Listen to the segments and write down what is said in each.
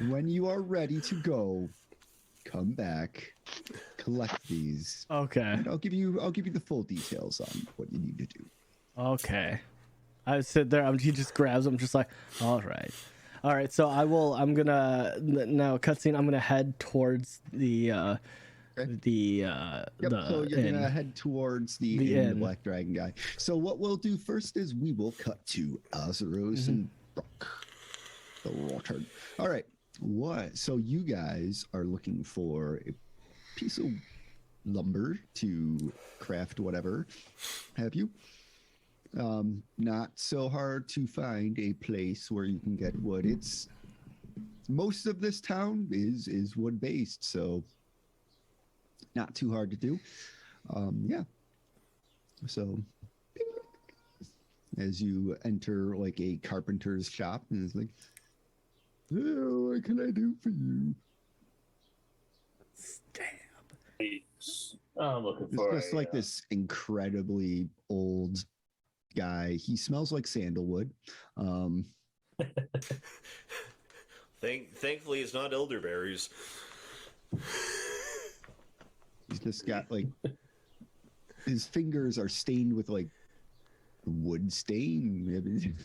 When you are ready to go, come back, collect these. Okay. And I'll give you the full details on what you need to do. Okay. I sit there. He just grabs them, just like, all right. So I'm gonna now cutscene. I'm gonna head towards the Yep. So you're inn. gonna head towards the inn, the Black Dragon guy. So what we'll do first is we will cut to Azeros and Brock, the Rotterd. All right. What? So you guys are looking for a piece of lumber to craft whatever. Have you? Not so hard to find a place where you can get wood. It's most of this town is wood based, so not too hard to do. Yeah. So as you enter like a carpenter's shop, and it's like, oh, what can I do for you? Stab. I'm looking It's for just like this incredibly old guy. He smells like sandalwood. Thankfully, it's not elderberries. He's just got like his fingers are stained with like wood stain.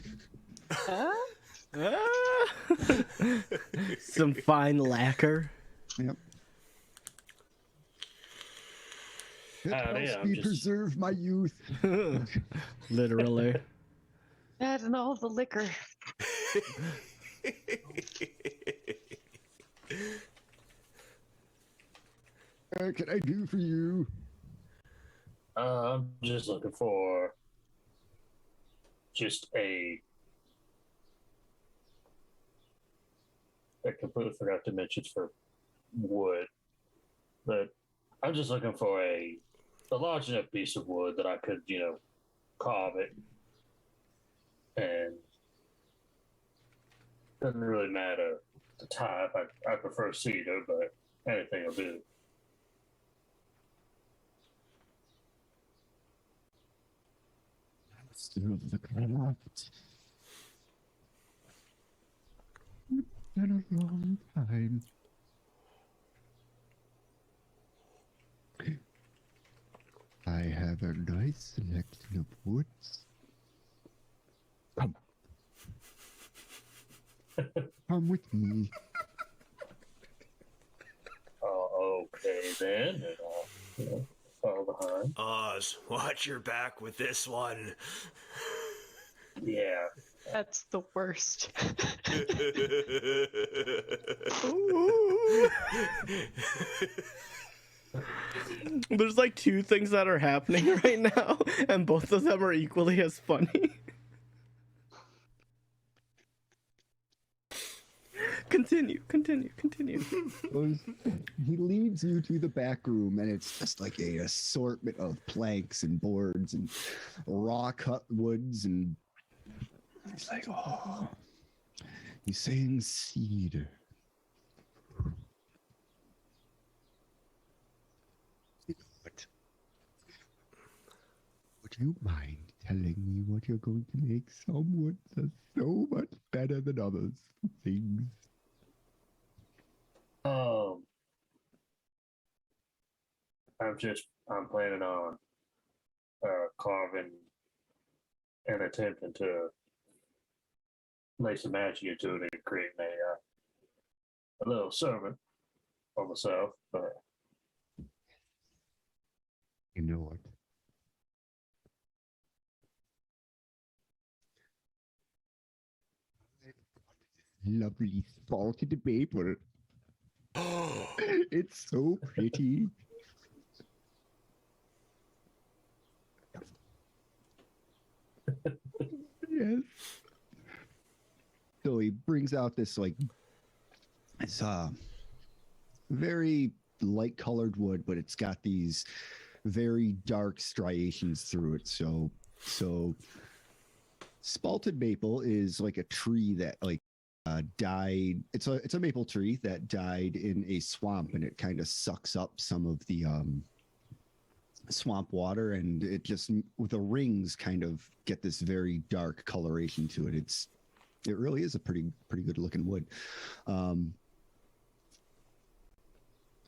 Some fine lacquer. Yep. It helps I'm me just- preserve my youth. Literally. That and all the liquor. What can I do for you? I'm just looking for just a. I completely forgot to mention for wood, but I'm just looking for a large enough piece of wood that I could, carve it, and doesn't really matter the type. I prefer cedar, but anything will do. Still the craft. It's been a long time. I have a nice selection of woods. Come. Come with me. Oh, okay then. And I'll, follow behind. Oz, watch your back with this one. Yeah. That's the worst. There's like two things that are happening right now, and both of them are equally as funny. Continue. He leads you to the back room, and it's just like a assortment of planks and boards and raw cut woods, and he's like, oh, he's saying cedar. You know what? Would you mind telling me what you're going to make? Some woods are so much better than others. Things. I'm planning on carving and attempting to lay some magic into it and creating a little sermon for myself. But You know what? Lovely salted maple. It's so pretty. Yes. So he brings out this like it's very light colored wood, but it's got these very dark striations through it. So spalted maple is like a tree that like died. It's a maple tree that died in a swamp, and it kind of sucks up some of the swamp water, and it just the rings kind of get this very dark coloration to it. It's It really is a pretty good looking wood.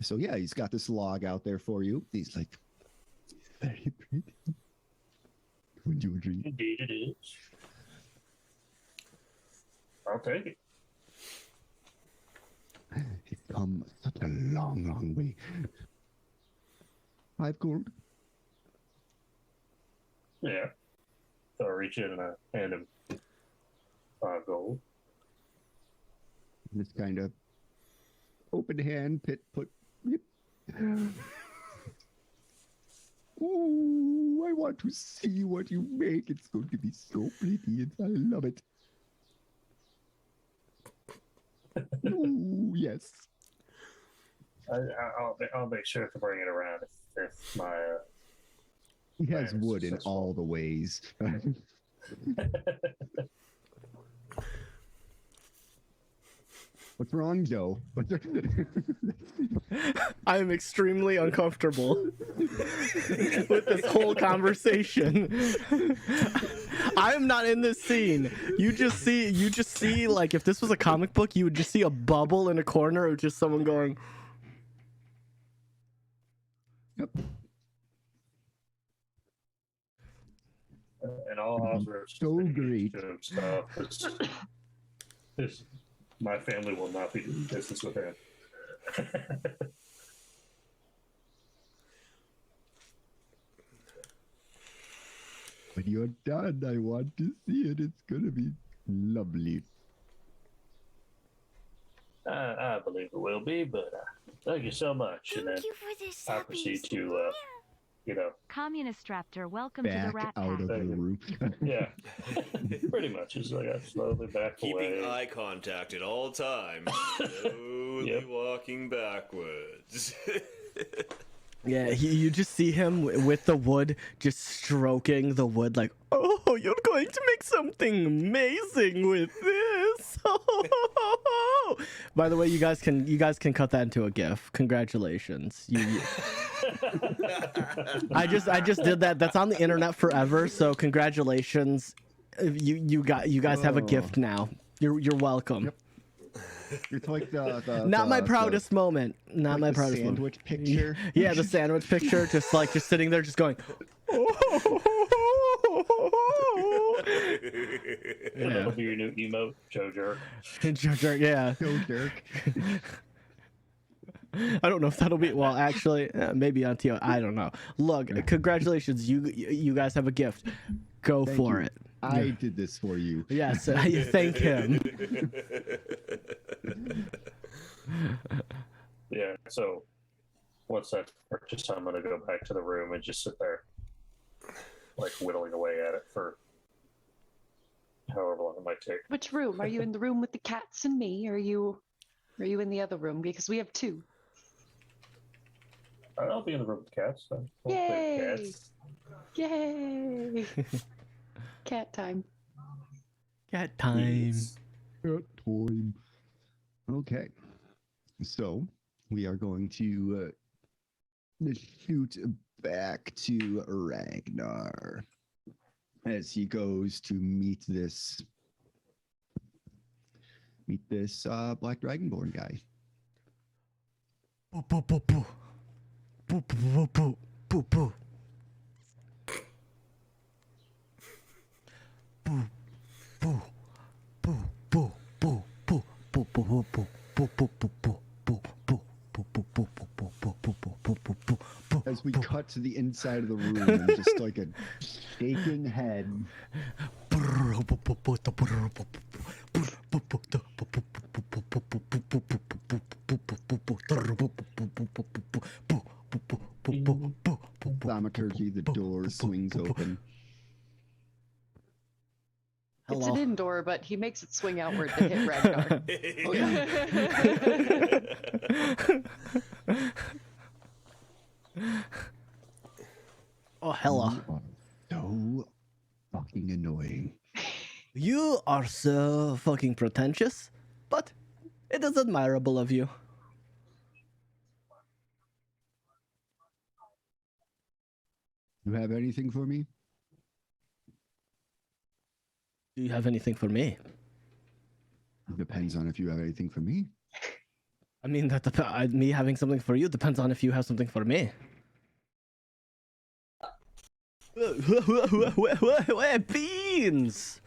So yeah, he's got this log out there for you. He's like, very pretty. Would you agree? Indeed, it is. I'll take it. It's come such a long way. 5 gold. Yeah. So I reach in and I hand him 5 gold. This kind of open hand put. Yep. Ooh, I want to see what you make. It's going to be so pretty. I love it. Ooh, yes. I'll make sure to bring it around if my. He has Man, wood in successful. all the ways. What's wrong, Joe? I am extremely uncomfortable with this whole conversation. I am not in this scene. You just see like if this was a comic book, you would just see a bubble in a corner of just someone going. Yep. And all Osric So great. stuff. My family will not be doing business with him. When you're done, I want to see it. It's gonna be lovely. I believe it will be, but thank you so much. And then Thank you for this. I proceed to, Communist Raptor, welcome to the Back Rat out Pack. of the room. yeah, pretty much. It's like I slowly back Keeping away. eye contact at all times. Slowly Yep. walking backwards. Yeah, you just see him with the wood, just stroking the wood like, oh, you're going to make something amazing with this. By the way, you guys can cut that into a GIF. Congratulations. I just did that. That's on the internet forever. So congratulations. You guys have a gift now. You're welcome. Yep. It's like the Not my proudest moment. Not like my the proudest sandwich moment. picture. Yeah, the sandwich picture, just sitting there, just going. And that'll be your new emote, Joe Jerk. Yeah. So jerk. I don't know if that'll be well. Actually, maybe on TO. I don't know. Look, congratulations. You guys have a gift. Go Thank for you. it. I did this for you. Yes, you thank him. Yeah, so once that's purchased, I'm going to go back to the room and just sit there, like whittling away at it for however long it might take. Which room? Are you in the room with the cats and me? Or are you in the other room? Because we have 2. I'll be in the room with the cats. So I'll Yay! play with cats. Yay! Cat time. Cat time. Cat time. Okay. So we are going to shoot back to Ragnar as he goes to meet this Black Dragonborn guy. Boo boo boo boo. Boo boo boo boo boo. Boo boo boo boo boo boo boo boo boo boo boo boo boo. As we cut to the inside of the room and just like a shaking head. Thaumaturgy, the door swings open. It's Hello. an indoor, but he makes it swing outward to hit Ragnar. Oh, yeah. Oh, hello. You are so fucking annoying. You are so fucking pretentious, but it is admirable of you. You have anything for me? Do you have anything for me? Depends on if you have anything for me. I mean, me having something for you depends on if you have something for me. Beans!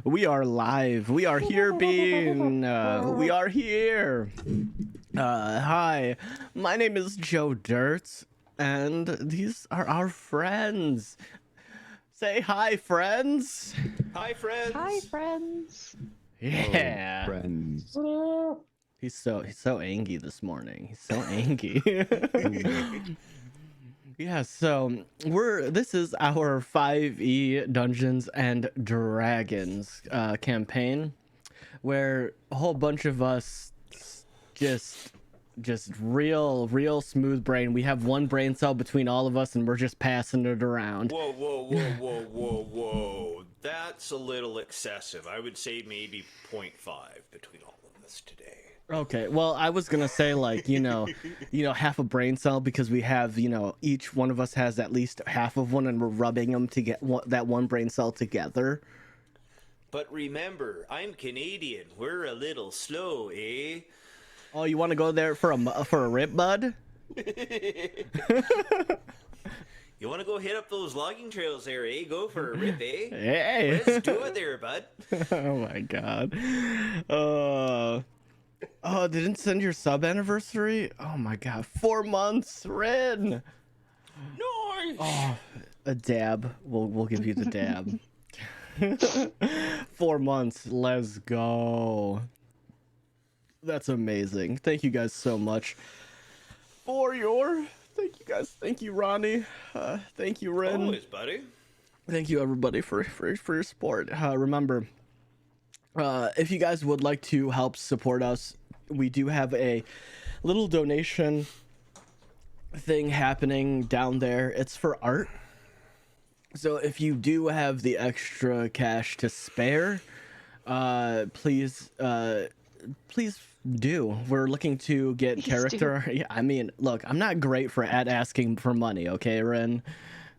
We are live. We are here, Bean. We are here. Hi, my name is Joe Dirt, and these are our friends. Say hi, friends. Hi, friends. Hi, friends. Yeah. Oh, friends. He's so angry this morning. He's so angry. Yeah, so this is our 5e Dungeons and Dragons campaign, where a whole bunch of us just real smooth brain. We have one brain cell between all of us, and we're just passing it around. Whoa. That's a little excessive. I would say maybe 0.5 between all of us today. Okay, well, I was gonna say, like, half a brain cell, because we have, each one of us has at least half of one, and we're rubbing them to get that one brain cell together. But remember, I'm Canadian. We're a little slow, eh? Oh, you want to go there for a rip, bud? You want to go hit up those logging trails there, eh? Go for a rip, eh? Hey! Let's do it there, bud. Oh my god. Oh, didn't send your sub anniversary? Oh my god, 4 months, Rin. Nice. Oh, a dab. We'll give you the dab. 4 months. Let's go. That's amazing. Thank you guys so much for your. Thank you guys. Thank you, Ronnie. Thank you, Rin. Always, buddy. Thank you, everybody, for your support. Remember, if you guys would like to help support us, we do have a little donation thing happening down there. It's for art. So if you do have the extra cash to spare, please do. We're looking to get character. Yeah, I mean, look, I'm not great at asking for money, okay, Ren?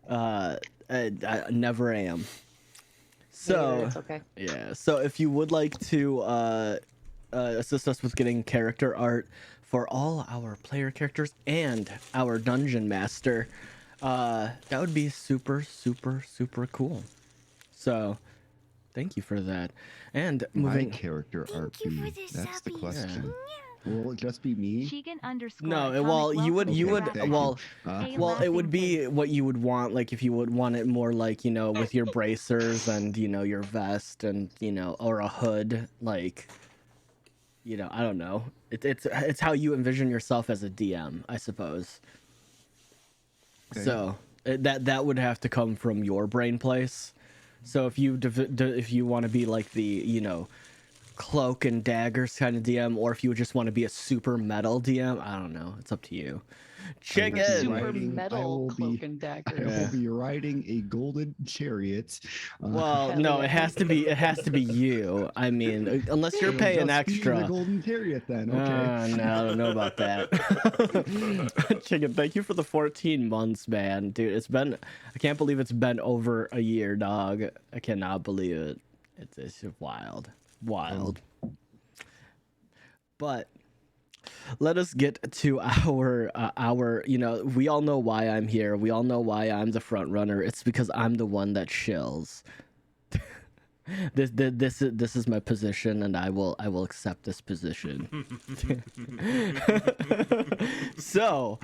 I never am. So it's okay. yeah, so if you would like to assist us with getting character art for all our player characters and our dungeon master, that would be super cool. So thank you for that. And my character art be? That's the question. Yeah. Will it just be me? No, well, you would it would be what you would want, like if you would want it more like, with your bracers and, your vest and, or a hood, like, I don't know. It's how you envision yourself as a DM, I suppose. Okay. So that would have to come from your brain place. So if you want to be like the, cloak and daggers kind of DM, or if you would just want to be a super metal DM, I don't know. It's up to you. Chicken. Super metal cloak and daggers. I will be riding a golden chariot. Well, no, it has to be you. I mean, unless you're paying extra. The golden chariot, then. Okay. No, I don't know about that. Chicken, thank you for the 14 months, man, dude. I can't believe it's been over a year, dog. I cannot believe it. It's wild. But let us get to our we all know why I'm here. We all know why I'm the front runner. It's because I'm the one that chills. This is my position, and I will accept this position. So,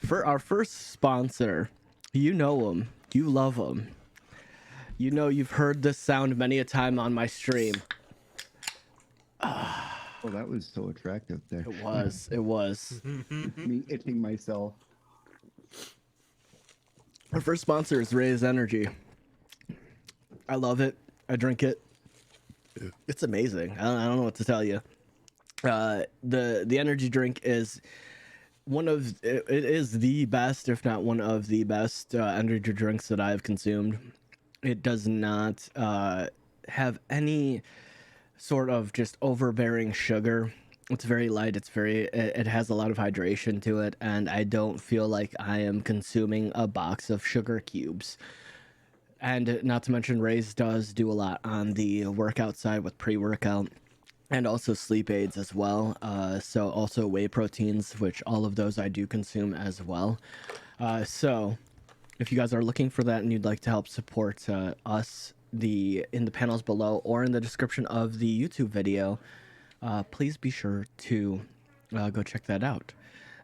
for our first sponsor, you know him, you love him. You've heard this sound many a time on my stream. Oh, that was so attractive there. It was. Me itching myself. Our first sponsor is Raise Energy. I love it. I drink it. It's amazing. I don't know what to tell you. The energy drink is it is the best, if not one of the best energy drinks that I've consumed. It does not have any sort of just overbearing sugar. It's very light. It has a lot of hydration to it, and I don't feel like I am consuming a box of sugar cubes. And not to mention, Raze does do a lot on the workout side with pre-workout and also sleep aids as well. So also whey proteins, which all of those I do consume as well. So if you guys are looking for that and you'd like to help support us, in the panels below or in the description of the YouTube video, please be sure to go check that out.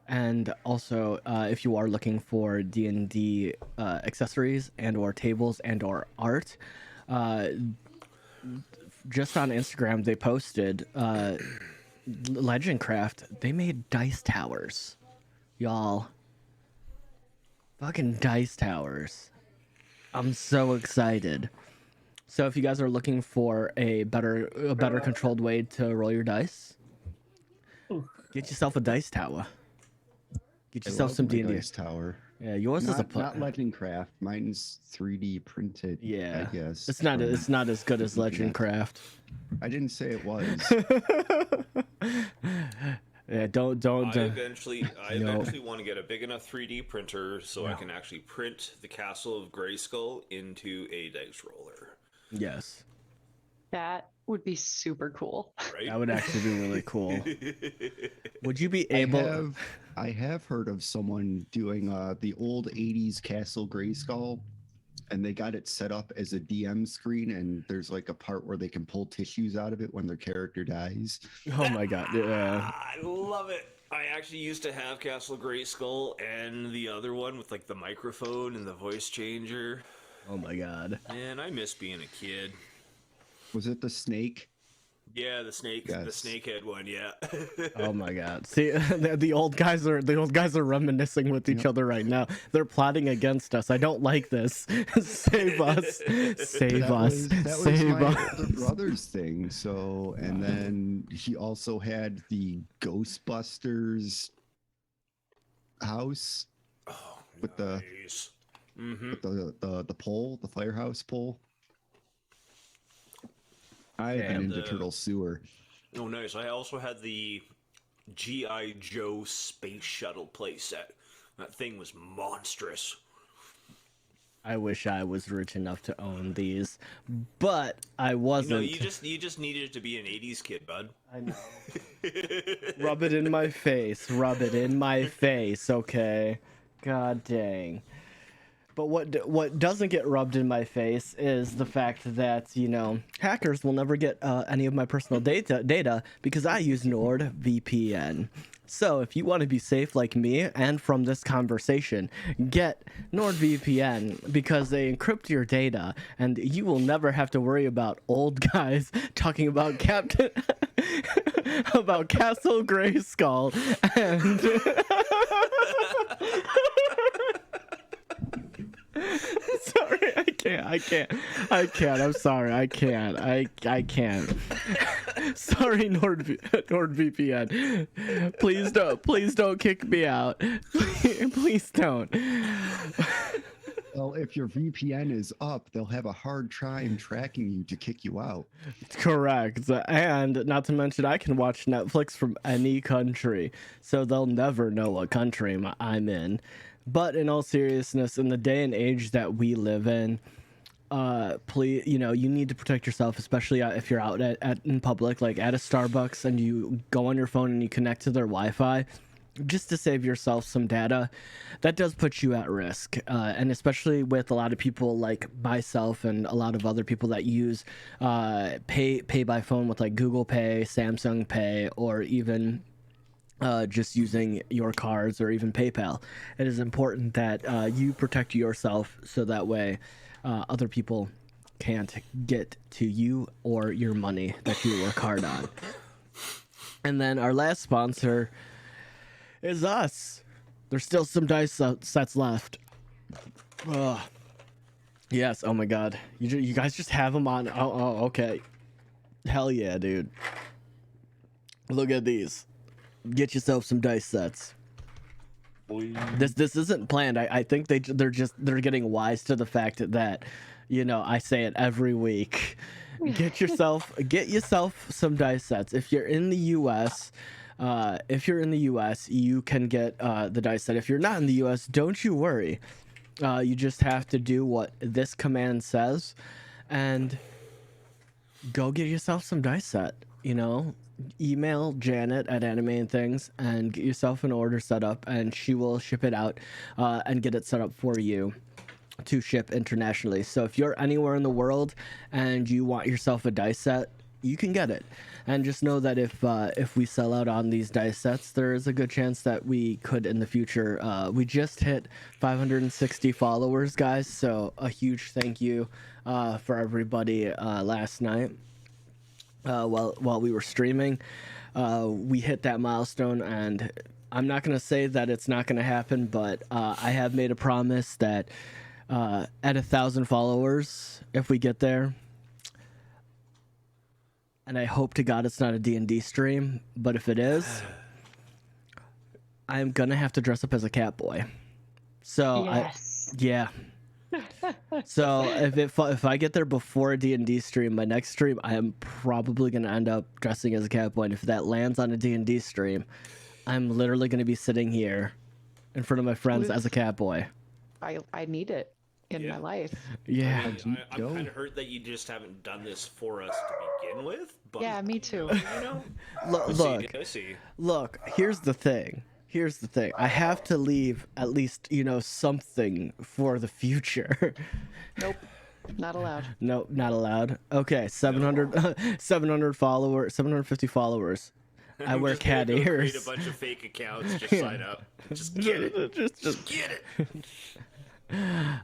And also, if you are looking for D&D accessories and or tables and or art, just on Instagram they posted Legendcraft. They made dice towers, y'all. Fucking dice towers. I'm so excited. So if you guys are looking for a better controlled way to roll your dice, get yourself a dice tower. Get yourself some D&D. Dice tower. Yeah, yours is not Legendcraft. Mine's 3D printed. Yeah, I guess it's not as good as Legendcraft. I didn't say it was. Yeah, don't. I eventually want to get a big enough 3D printer so I can actually print the Castle of Grayskull into a dice roller. Yes. That would be super cool. Right? That would actually be really cool. Would you be able? I have heard of someone doing the old 80s Castle Grayskull, and they got it set up as a DM screen, and there's like a part where they can pull tissues out of it when their character dies. Oh my god, yeah. I love it. I actually used to have Castle Grayskull and the other one with like the microphone and the voice changer. Oh my god. Man, I miss being a kid. Was it the snake? Yeah, the snake, yes. The snakehead one. Yeah. Oh my god. See, the old guys are reminiscing with each other right now. They're plotting against us. I don't like this. Save us. Save us. That was Save my us. older brother's thing. So, and then he also had the Ghostbusters house with nice. the pole, the firehouse pole. I've been into Turtle Sewer. Oh, nice. I also had the G.I. Joe Space Shuttle playset. That thing was monstrous. I wish I was rich enough to own these, but I wasn't. You just needed it to be an 80s kid, bud. I know. Rub it in my face. Rub it in my face, okay? God dang. But what doesn't get rubbed in my face is the fact that, hackers will never get any of my personal data because I use NordVPN. So if you want to be safe like me and from this conversation, get NordVPN because they encrypt your data and you will never have to worry about old guys talking about about Castle Grayskull and sorry, I can't. I'm sorry, I can't. I can't. Sorry, NordVPN. Please don't kick me out. Please don't. Well, if your VPN is up, they'll have a hard time tracking you to kick you out. Correct. And not to mention, I can watch Netflix from any country, so they'll never know what country I'm in. But in all seriousness, in the day and age that we live in, please, you need to protect yourself, especially if you're out in public, like at a Starbucks, and you go on your phone and you connect to their Wi-Fi, just to save yourself some data. That does put you at risk, and especially with a lot of people like myself and a lot of other people that use pay by phone with like Google Pay, Samsung Pay, or even just using your cards or even PayPal. It is important that you protect yourself so that way other people can't get to you or your money that you work hard on. And then our last sponsor is us. There's still some dice sets left. Yes, oh my god. You guys just have them on. Oh, okay. Hell yeah, dude. Look at these. Get yourself some dice sets. This isn't planned. I think they're getting wise to the fact that I say it every week. get yourself some dice sets. If you're in the U.S., you can get the dice set. If you're not in the U.S., don't you worry. You just have to do what this command says, and go get yourself some dice set. You know, email Janet at Anime and Things and get yourself an order set up, and she will ship it out and get it set up for you to ship internationally. So if you're anywhere in the world and you want yourself a dice set, you can get it. And just know that if we sell out on these dice sets, there is a good chance that we could in the future. We just hit 560 followers, guys, so a huge thank you for everybody last night while we were streaming. We hit that milestone, and I'm not going to say that it's not going to happen, but I have made a promise that at 1,000 followers, if we get there, and I hope to God it's not a D&D stream, but if it is, I'm gonna have to dress up as a cat boy. So yes. So if I get there before a D&D stream, my next stream, I am probably gonna end up dressing as a cat boy. And if that lands on a D&D stream, I'm literally gonna be sitting here in front of my friends as a cat boy. I need it in my life. Yeah. I'm kind of hurt that you just haven't done this for us to begin with. But, yeah, me too. You know? Look, here's the thing. I have to leave at least, something for the future. Nope. Not allowed. No, not allowed. Okay, 700 followers, 750 followers. I wear cat ears. Create a bunch of fake accounts. Just sign up. Just get it. Just get it.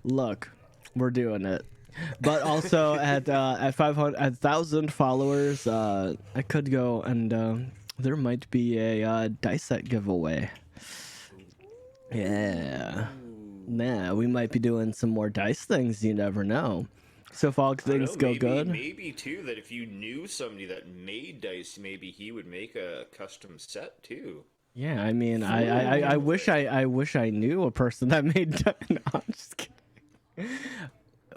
Look, we're doing it. But also at 1,000 followers, I could go and there might be a dice set giveaway. Yeah. Nah, we might be doing some more dice things. You never know. So if all things go good, maybe too that if you knew somebody that made dice, maybe he would make a custom set too. Yeah, I mean, I wish I knew a person that made. No, I'm just kidding.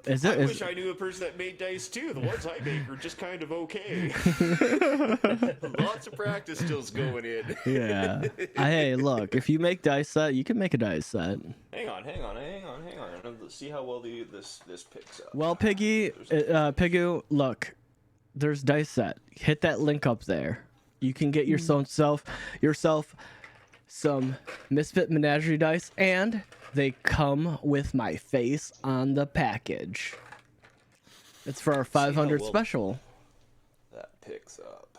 I wish I knew a person that made dice too. The ones I make are just kind of okay. Lots of practice skills going in. Yeah. Hey, look, if you make dice set, you can make a dice set. Hang on. Let's see how well this picks up. Well, Piggu, look, there's dice set. Hit that link up there. You can get yourself some Misfit Menagerie dice, and they come with my face on the package. It's for our 500 special. That picks up.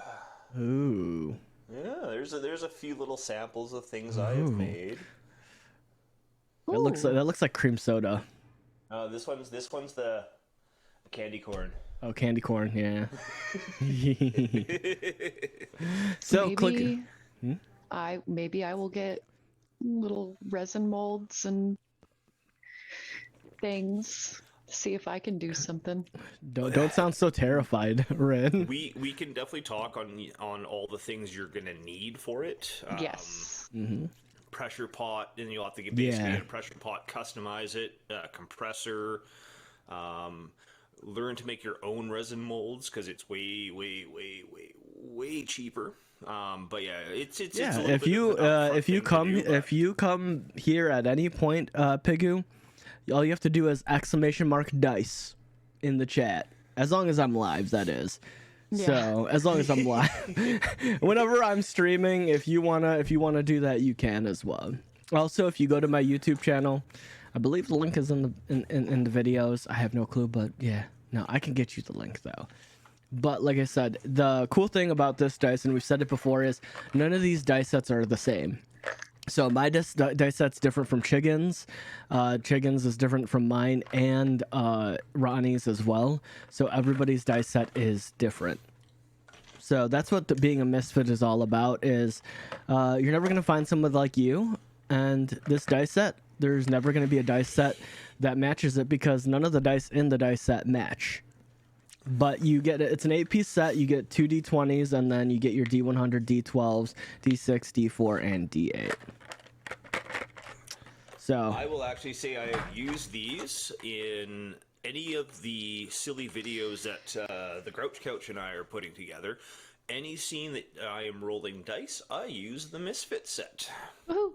Ooh. Yeah, there's a few little samples of things I have made. That looks like cream soda. This one's the candy corn. Oh, candy corn, yeah. So maybe I will get little resin molds and things. See if I can do something. Don't sound so terrified, Ren. We can definitely talk on all the things you're gonna need for it. Yes. Pressure pot, and you'll have to get basically a pressure pot, customize it, compressor. Learn to make your own resin molds because it's way cheaper. But yeah, it's a if you come here at any point, Piggu, all you have to do is !dice in the chat. As long as I'm live, that is. Yeah. So as long as I'm live, whenever I'm streaming, if you wanna do that, you can as well. Also, if you go to my YouTube channel, I believe the link is in the videos. I have no clue, but yeah, no, I can get you the link though. But like I said, the cool thing about this dice, and we've said it before, is none of these dice sets are the same. So my dice set's different from Chiggin's. Chiggin's is different from mine and Ronnie's as well. So everybody's dice set is different. So that's what being a misfit is all about, is you're never going to find someone like you. And this dice set, there's never going to be a dice set that matches it because none of the dice in the dice set match. But you get it's an 8-piece set. You get 2 D20s, and then you get your D100, D12s, D6, D4, and D8. So I will actually say I have used these in any of the silly videos that the Grouch Couch and I are putting together. Any scene that I am rolling dice, I use the Misfits set. Woohoo.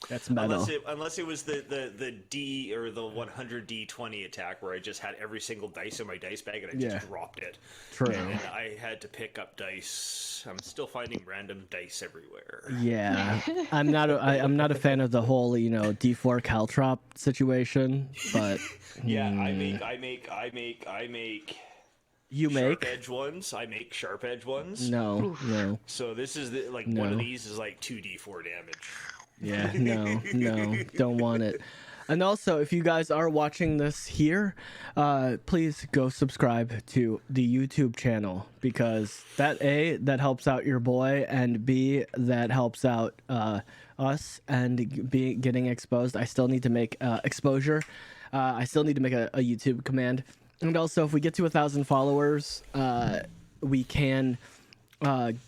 that's metal. Unless it was the D or the 100D20 attack where I just had every single dice in my dice bag and I just dropped it. True. And I had to pick up dice. I'm still finding random dice everywhere. Yeah, I'm not a fan of the whole D4 caltrop situation, but Yeah, I make. You sharp make edge ones. I make sharp edge ones. no. So this is one of these is like 2d4 damage. Yeah, no, don't want it. And also, if you guys are watching this here, please go subscribe to the YouTube channel, because that helps out your boy, and B, that helps out us and getting exposed. I still need to make exposure. I still need to make a YouTube command. And also, if we get to 1,000 followers, we can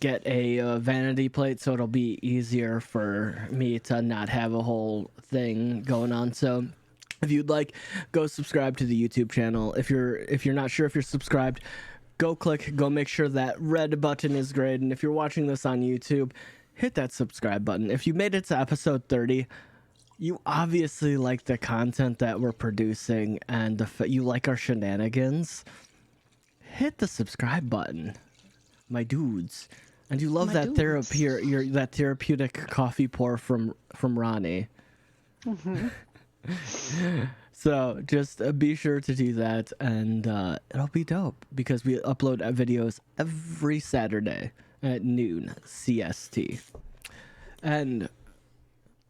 get a vanity plate, so it'll be easier for me to not have a whole thing going on. So if you'd like, go subscribe to the YouTube channel. If you're not sure if you're subscribed, go make sure that red button is great. And if you're watching this on YouTube, hit that subscribe button. If you made it to episode 30, you obviously like the content that we're producing, and you like our shenanigans. Hit the subscribe button, my dudes. And you love that therapeutic coffee pour from Ronnie. Mm-hmm. So just be sure to do that, and it'll be dope, because we upload videos every Saturday at noon CST. And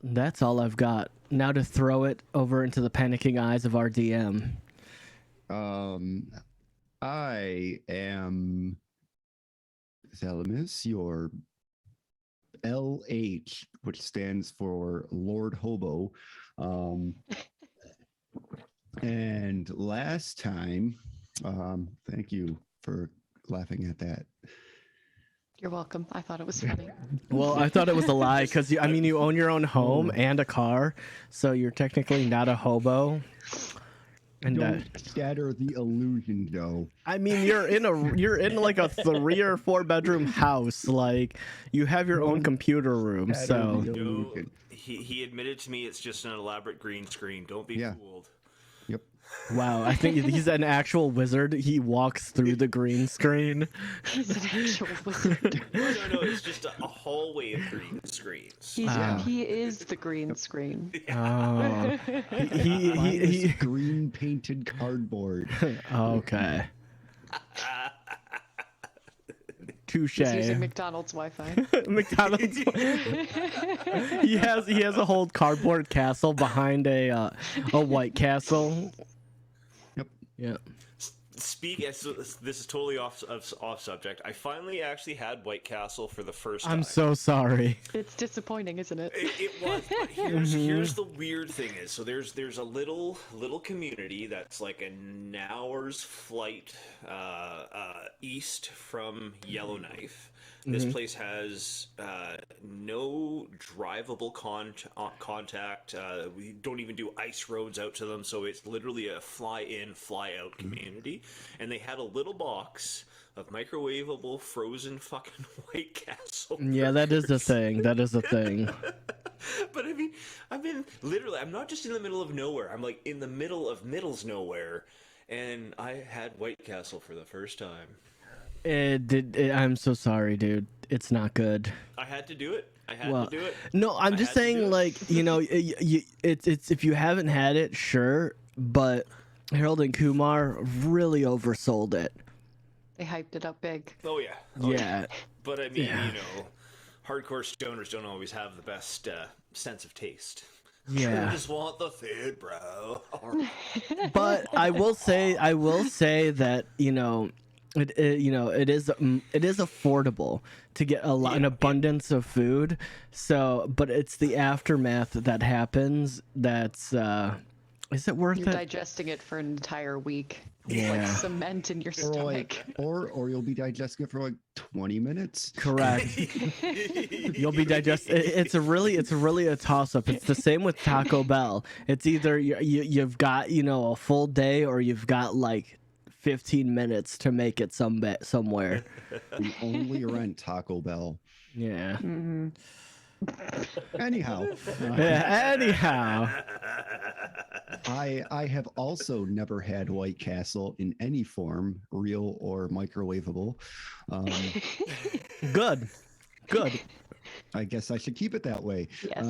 that's all I've got. Now to throw it over into the panicking eyes of our DM. I am Thalamus, your LH, which stands for Lord Hobo. And last time, thank you for laughing at that. You're welcome. I thought it was funny. Well, I thought it was a lie, because you own your own home and a car, so you're technically not a hobo. And don't scatter the illusion, though. I mean, you're in like a 3 or 4 bedroom house. Like, you have your own computer room. So he admitted to me it's just an elaborate green screen. Don't be fooled. Yep. Wow, I think he's an actual wizard. He walks through the green screen. He's an actual wizard. No, it's just a hallway of green screens. He is the green screen. Oh, he green painted cardboard. Okay. Touche. He's using McDonald's Wi-Fi. McDonald's. He has a whole cardboard castle behind a White Castle. Yep. Yeah. This is totally off subject. I finally actually had White Castle for the first time. I'm so sorry. It's disappointing, isn't it? It was, but here's the weird thing is, so there's a little community that's like an hour's flight east from Yellowknife. This place has no drivable contact. We don't even do ice roads out to them, so it's literally a fly-in, fly-out community. And they had a little box of microwavable frozen fucking White Castle burgers. Yeah, that is the thing. That is the thing. But I mean, I'm not just in the middle of nowhere. I'm like in the middle of middles nowhere, and I had White Castle for the first time. I'm so sorry, dude. It's not good. I had to do it. I had to do it. No, I'm just saying, like, it's if you haven't had it, sure, but Harold and Kumar really oversold it. They hyped it up big. Oh yeah. Yeah. But I mean, hardcore stoners don't always have the best sense of taste. Yeah. I just want the food, bro. But I will say that it is affordable to get an abundance of food. So, but it's the aftermath that happens that's Is it worth You're it? digesting it for an entire week. It's Yeah. like cement in your stomach. Or you'll be digesting it for like 20 minutes. Correct. You'll be It's really a toss up. It's the same with Taco Bell. It's either you've got a full day, or you've got like 15 minutes to make it somewhere. We only rent Taco Bell. Yeah. Mm-hmm. Anyhow. Anyhow. I have also never had White Castle in any form, real or microwavable. Good. I guess I should keep it that way. Yes.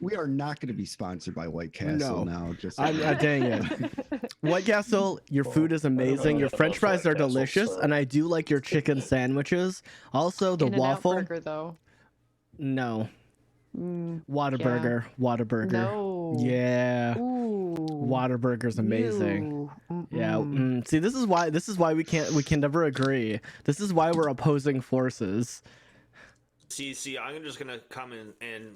We are not going to be sponsored by White Castle now. Just dang it. White Castle, your food is amazing. Your French fries are delicious, and I do like your chicken sandwiches. Also, the In-N-Out waffle. burger, though. No. Whataburger. Yeah. Whataburger. No. Yeah. Ooh. Whataburger's amazing. Ew. Yeah. See, this is why we can never agree. This is why we're opposing forces. See, I'm just gonna come in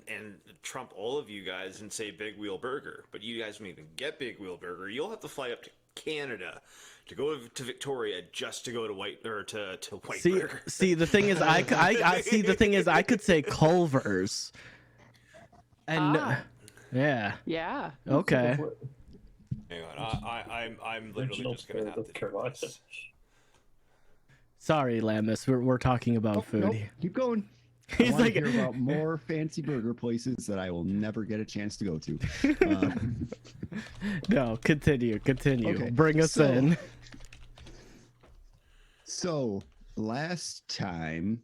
and trump all of you guys and say Big Wheel Burger, but you guys won't even get Big Wheel Burger. You'll have to fly up to Canada to go to Victoria just to go to White Burger. See, the thing is, I could say Culver's. And yeah. Yeah. Okay. Hang on, I'm literally just gonna have to. Sorry, Lamus. We're talking about food. Nope. Keep going. He's I like, hear about more fancy burger places that I will never get a chance to go to. No, continue. Okay, Bring us in. So last time,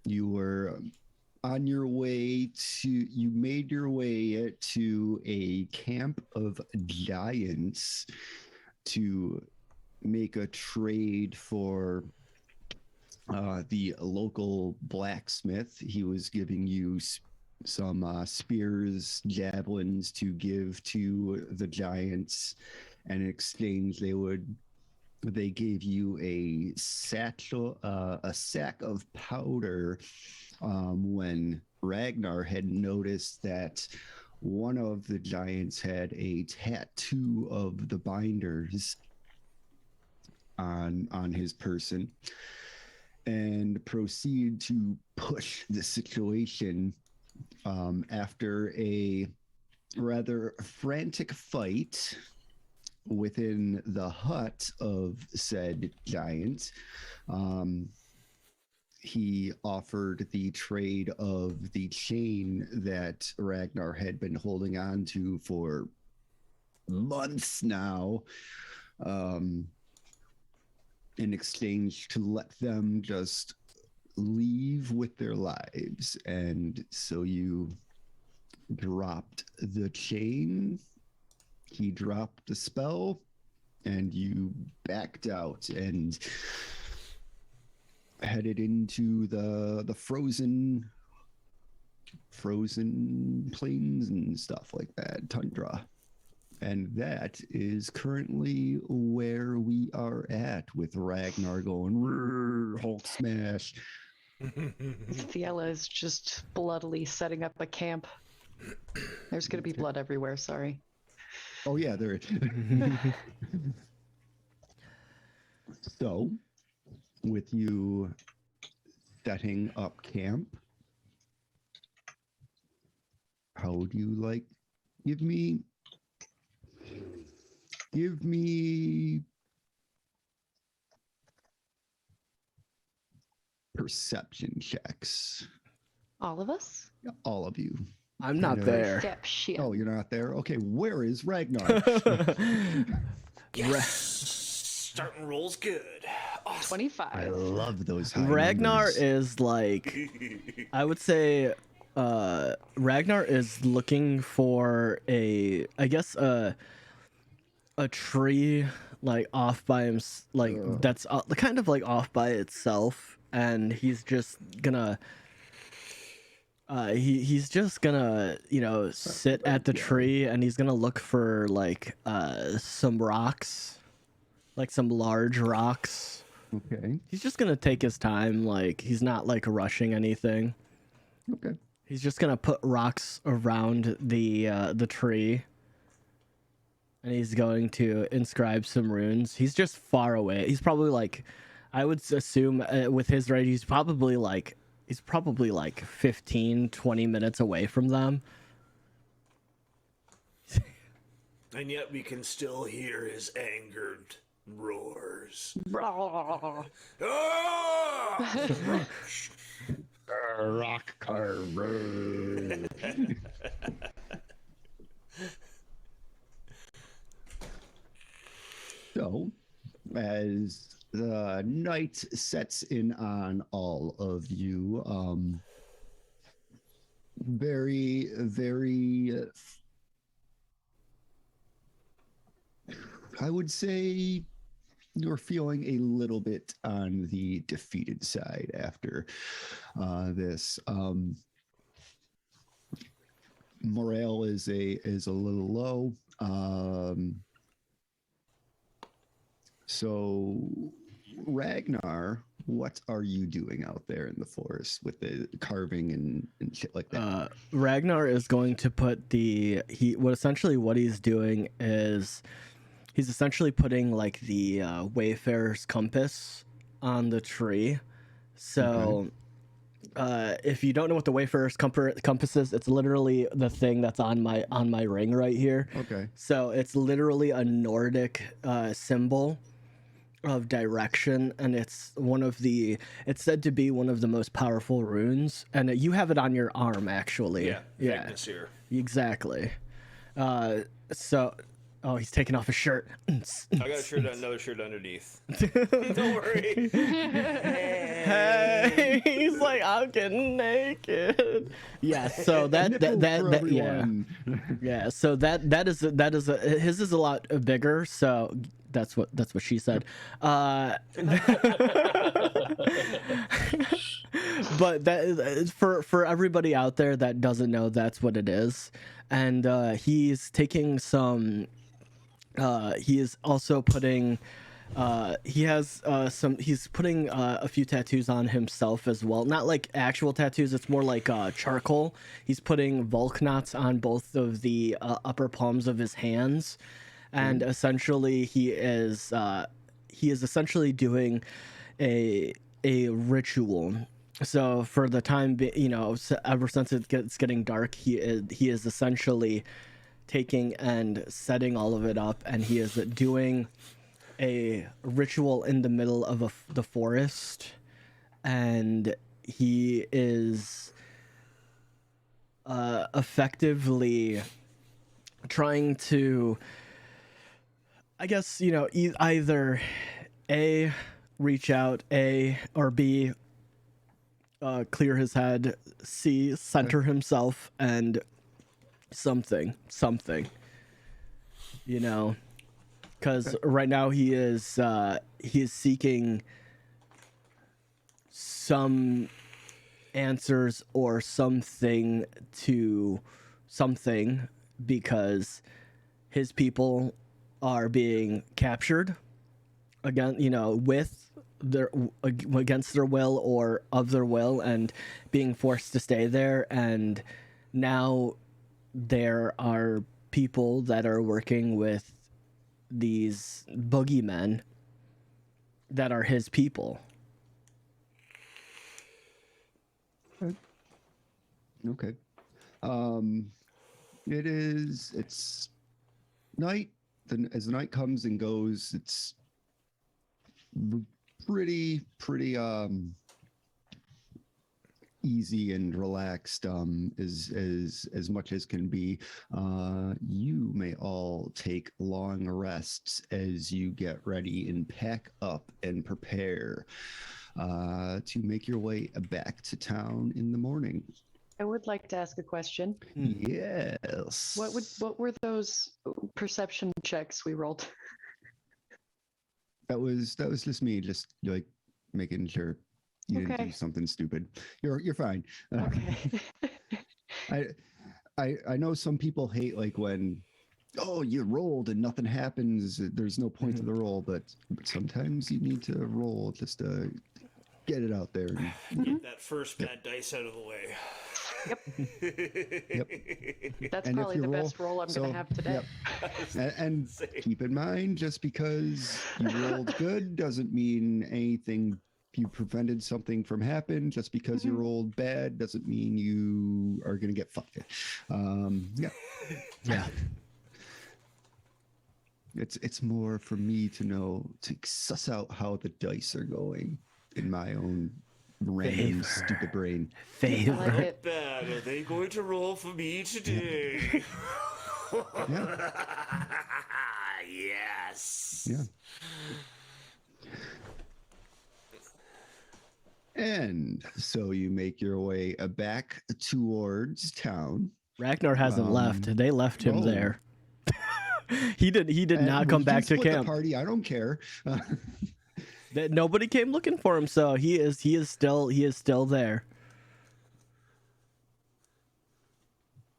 you were on your way you made your way to a camp of giants to make a trade for the local blacksmith. He was giving you some spears, javelins to give to the giants, and in exchange they gave you a satchel, a sack of powder. When Ragnar had noticed that one of the giants had a tattoo of the binders on his person, and proceed to push the situation after a rather frantic fight within the hut of said giant. He offered the trade of the chain that Ragnar had been holding on to for months now, in exchange to let them just leave with their lives. And so you dropped the chain, he dropped the spell, and you backed out and headed into the frozen plains and stuff like that, tundra. And that is currently where we are at, with Ragnar going Hulk smash. Fiella is just bloodily setting up a camp. There's going to be blood everywhere, sorry. Oh yeah, there is. So, with you setting up camp, how would you like? Give me perception checks. All of us? All of you. I'm not there. Perception. Oh, you're not there? Okay, where is Ragnar? Starting rolls good. Awesome. 25. I love those high Ragnar numbers. is like, I would say, Ragnar is looking for a tree like off by him, like that's kind of like off by itself, and he's just gonna. He's just gonna, sit at the tree, and he's gonna look for like some rocks, like some large rocks. Okay. He's just gonna take his time, like he's not like rushing anything. Okay. He's just gonna put rocks around the tree, and he's going to inscribe some runes. He's just far away. He's probably like, I would assume with his rate, he's probably like 15, 20 minutes away from them. And yet we can still hear his angered roars. Rock carver. So, as the night sets in on all of you, very, very, I would say you're feeling a little bit on the defeated side after this. Morale is a little low. So, Ragnar, what are you doing out there in the forest with the carving and shit like that? Ragnar is going to put what he's doing is he's essentially putting like the Wayfarer's compass on the tree. So, if you don't know what the Wayfarer's compass is, it's literally the thing that's on my ring right here. Okay. So it's literally a Nordic symbol of direction, and it's said to be one of the most powerful runes, and you have it on your arm actually. Yeah. Here. Exactly. So he's taking off his shirt. I got another shirt underneath. Don't worry. Hey, he's like, I'm getting naked. Yeah, so that yeah. So that is his is a lot bigger. So that's what she said. But that is, for everybody out there that doesn't know, that's what it is. And he's taking some. He is also putting. He's putting a few tattoos on himself as well. Not like actual tattoos. It's more like charcoal. He's putting Volknots on both of the upper palms of his hands, and essentially he is essentially doing a ritual. So for the time, ever since it's getting dark, he is essentially taking and setting all of it up, and he is doing a ritual in the middle of the forest, and he is effectively trying to, I guess, either A, reach out, or B, clear his head, C, center himself, and something, because right now he is seeking some answers or something because his people are being captured again, against their will or of their will, and being forced to stay there. And now there are people that are working with these boogeymen that are his people. Okay. It's night. Then as the night comes and goes, it's pretty easy and relaxed, as much as can be. You may all take long rests as you get ready and pack up and prepare to make your way back to town in the morning. I would like to ask a question. Yes. What were those perception checks we rolled? That was just me, just like making sure you didn't do something stupid. You're fine. Okay. I know some people hate like when, oh, you rolled and nothing happens. There's no point to the roll, but sometimes you need to roll just to get it out there. Get that first bad dice out of the way. Yep. That's And if probably you the roll- best roll I'm so, going to have today. Yep. And keep in mind, just because you rolled good doesn't mean anything. You prevented something from happening. Just because you rolled bad doesn't mean you are going to get fucked. Yeah. Yeah. It's more for me to know, to suss out how the dice are going in my own random stupid brain. I like Favorite. it. Bad. Are they going to roll for me today? Yeah. Yes. Yeah. And so you make your way back towards town. Ragnar hasn't left. They left him there. He did not We come can back to split the camp. party. I don't care. That nobody came looking for him, so he is still there.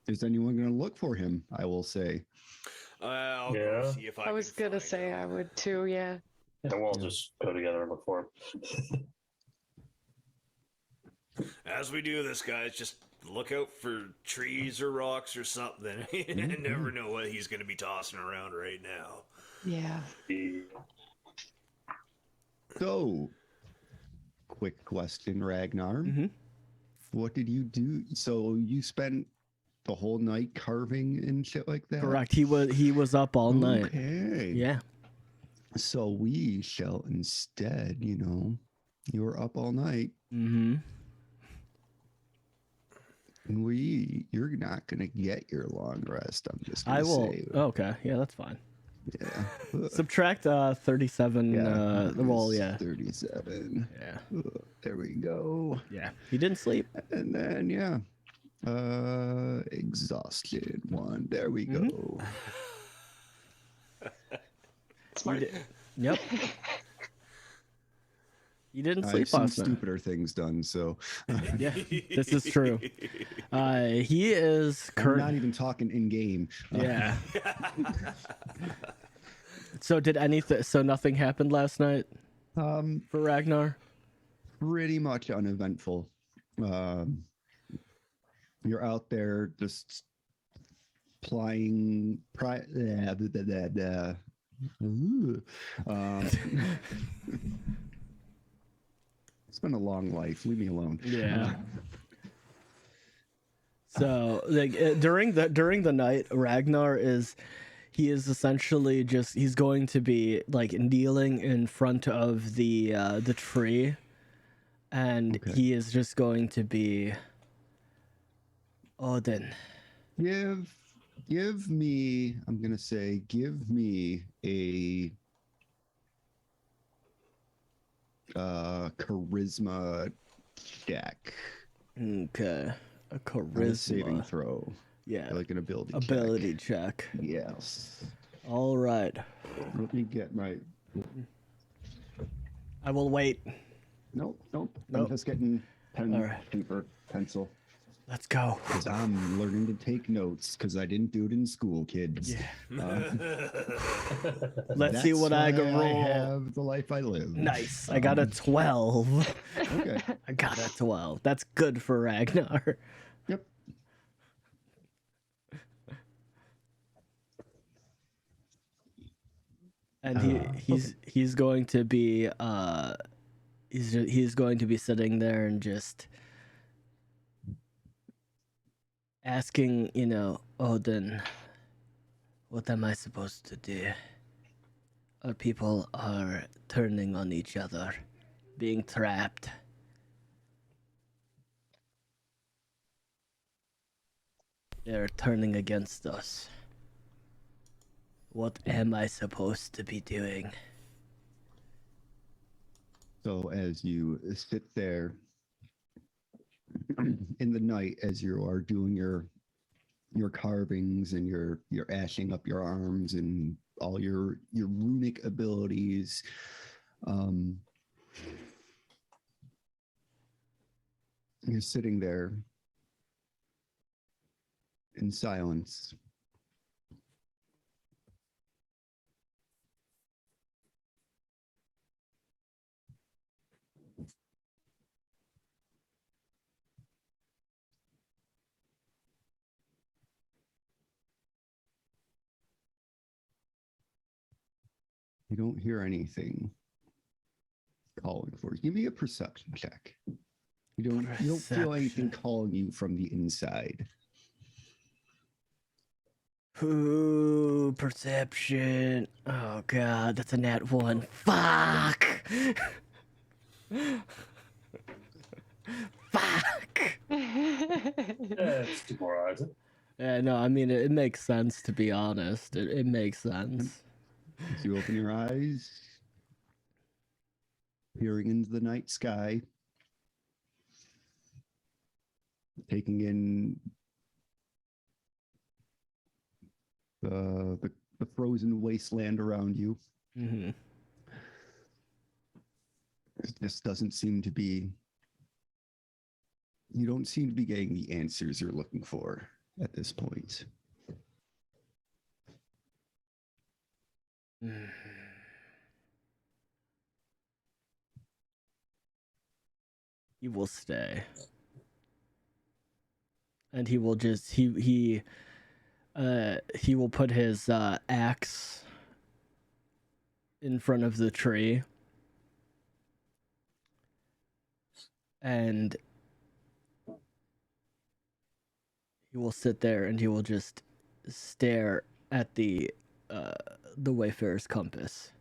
Is anyone going to look for him? I will say. I'll Yeah. go see if I I was can going to find say him. I would too, yeah. And we'll just go together and look for him. As we do this, guys, just look out for trees or rocks or something. You never know what he's going to be tossing around right now. Yeah. So, quick question, Ragnar. Mhm. What did you do? So you spent the whole night carving and shit like that? Correct. He was up all night. Okay. Yeah. So we shall instead, you were up all night. Mm-hmm. You're not gonna get your long rest. I'm just I gonna will. say. Okay. Yeah, that's fine. Yeah. Subtract 37. Well, yeah. 37. Yeah. There we go. Yeah. He didn't sleep. And then exhausted one. There we go. Smart. Yep. He didn't I've sleep seen last night. stupider things done, so Yeah, this is true. He is I'm not even talking in game. Yeah. So so nothing happened last night for Ragnar? Pretty much uneventful. You're out there just plying. It's been a long life. Leave me alone. Yeah. So during the night, Ragnar is essentially he's going to be like kneeling in front of the tree, and he is just going to be Odin. Give me. I'm gonna say, give me a charisma check. Okay, a charisma Not a saving throw. Yeah, Like an ability check. Yes. All right. Let me get my. I will wait. Nope. Nope. I'm just getting pen, All right. paper, pencil. Let's go. Because I'm learning to take notes because I didn't do it in school, kids. Yeah. Let's see what I can roll. I have the life I live. Nice. I got a 12. Okay. I got a 12. That's good for Ragnar. Yep. And he's going to be he's going to be sitting there and just asking, Odin, what am I supposed to do? Our people are turning on each other, being trapped. They're turning against us. What am I supposed to be doing? So as you sit there in the night, as you are doing your carvings and you're ashing up your arms and all your runic abilities, you're sitting there in silence. You don't hear anything calling for you. Give me a perception check. You don't feel anything calling you from the inside. Ooh, perception. Oh god, that's a nat 1. Fuck. Fuck. It's demoralizing. Yeah, no, I mean it makes sense, to be honest. It makes sense. As you open your eyes, peering into the night sky, taking in the frozen wasteland around you. Mm-hmm. This doesn't seem to be. You don't seem to be getting the answers you're looking for at this point. He will stay. And he will just he will put his axe in front of the tree. And he will sit there and he will just stare at the Wayfarer's compass.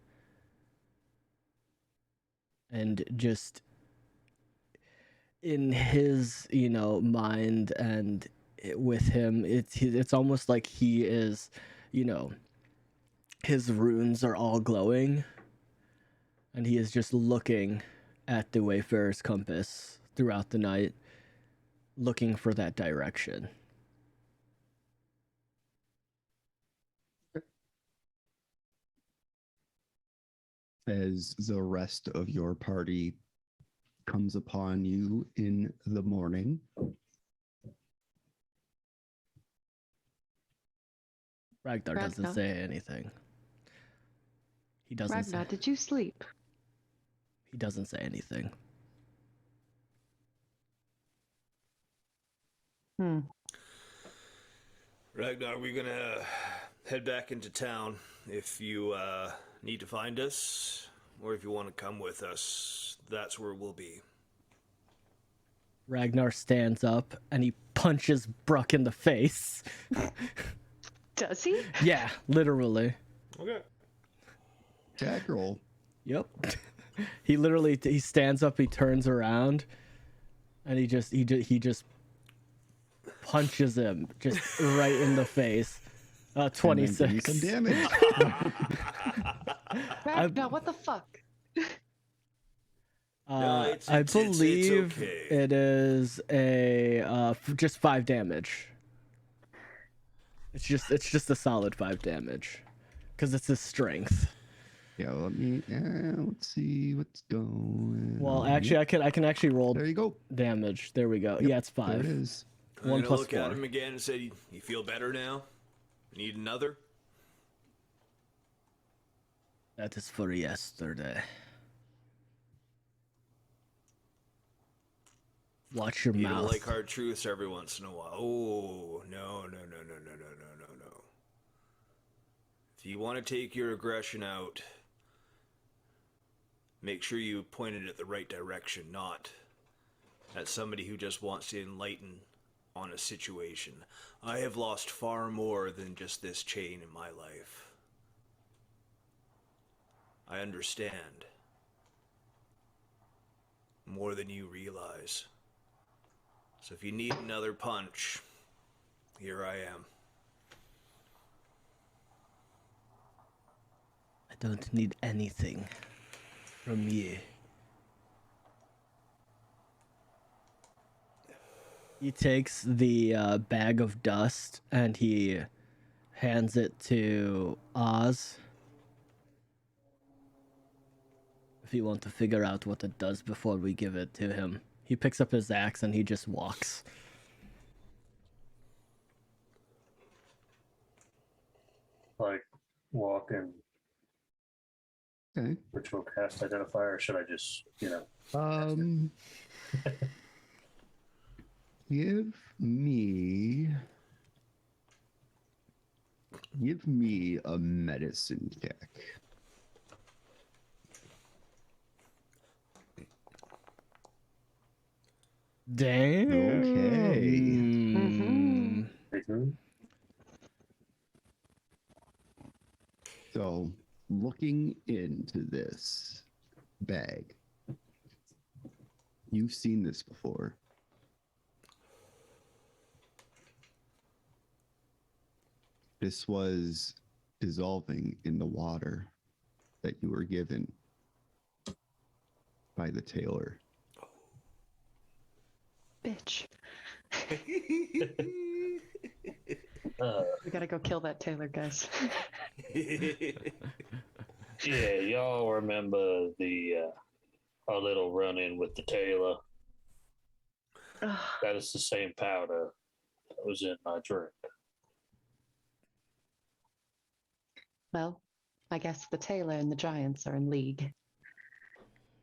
And just in his, mind and with him, it's almost like he is, his runes are all glowing, and he is just looking at the Wayfarer's compass throughout the night, looking for that direction. As the rest of your party comes upon you in the morning, Ragnar doesn't say anything. He doesn't. Ragnar, did you sleep? He doesn't say anything. Ragnar, we're gonna head back into town. If you need to find us, or if you want to come with us, that's where we'll be. Ragnar stands up and he punches Bruck in the face. Does he? Yeah, literally. Okay. attack roll. Yep. He stands up, he turns around, and he just punches him just right in the face. 26. Some damage. Ragnar, what the fuck? No, I believe it's okay. it is a just 5 damage. It's just a solid 5 damage, because it's his strength. Yeah, let's see what's going. Well, actually, I can actually roll. There you go. Damage. There we go. Yep, Yeah, it's 5. There it is. I'm 1 gonna plus look 4. at him again and say, "You feel better now? Need another?" That is for yesterday. Watch your Need mouth. to like hard truths every once in a while. Oh, no. If you want to take your aggression out, make sure you point it at the right direction, not at somebody who just wants to enlighten on a situation. I have lost far more than just this chain in my life. I understand. More than you realize. So if you need another punch, here I am. I don't need anything from you. He takes the bag of dust and he hands it to Oz. If you want to figure out what it does before we give it to him. He picks up his axe and he just walks. Like, walk and Okay. ritual cast identifier, or should I just, Give me a medicine check. Damn. Okay. Mm-hmm. So, looking into this bag, you've seen this before. This was dissolving in the water that you were given by the tailor. Bitch. We gotta go kill that tailor, guys. Yeah, y'all remember the our little run-in with the tailor? That is the same powder that was in my drink. Well, I guess the tailor and the giants are in league.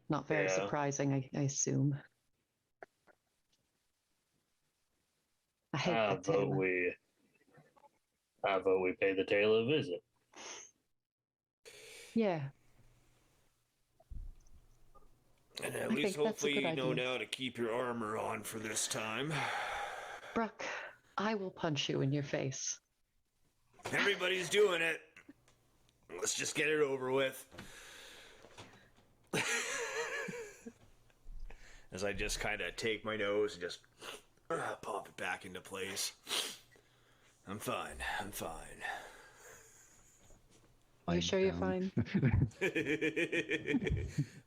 Not very surprising, I assume. I hate I the tailor. vote we pay the tailor a visit. Yeah. And at I least think that's a hopefully good you know idea. now to keep your armor on for this time. Brooke, I will punch you in your face. Everybody's doing it. Let's just get it over with. As I just kind of take my nose and just pop it back into place. I'm fine. I'm fine. You sure you're fine?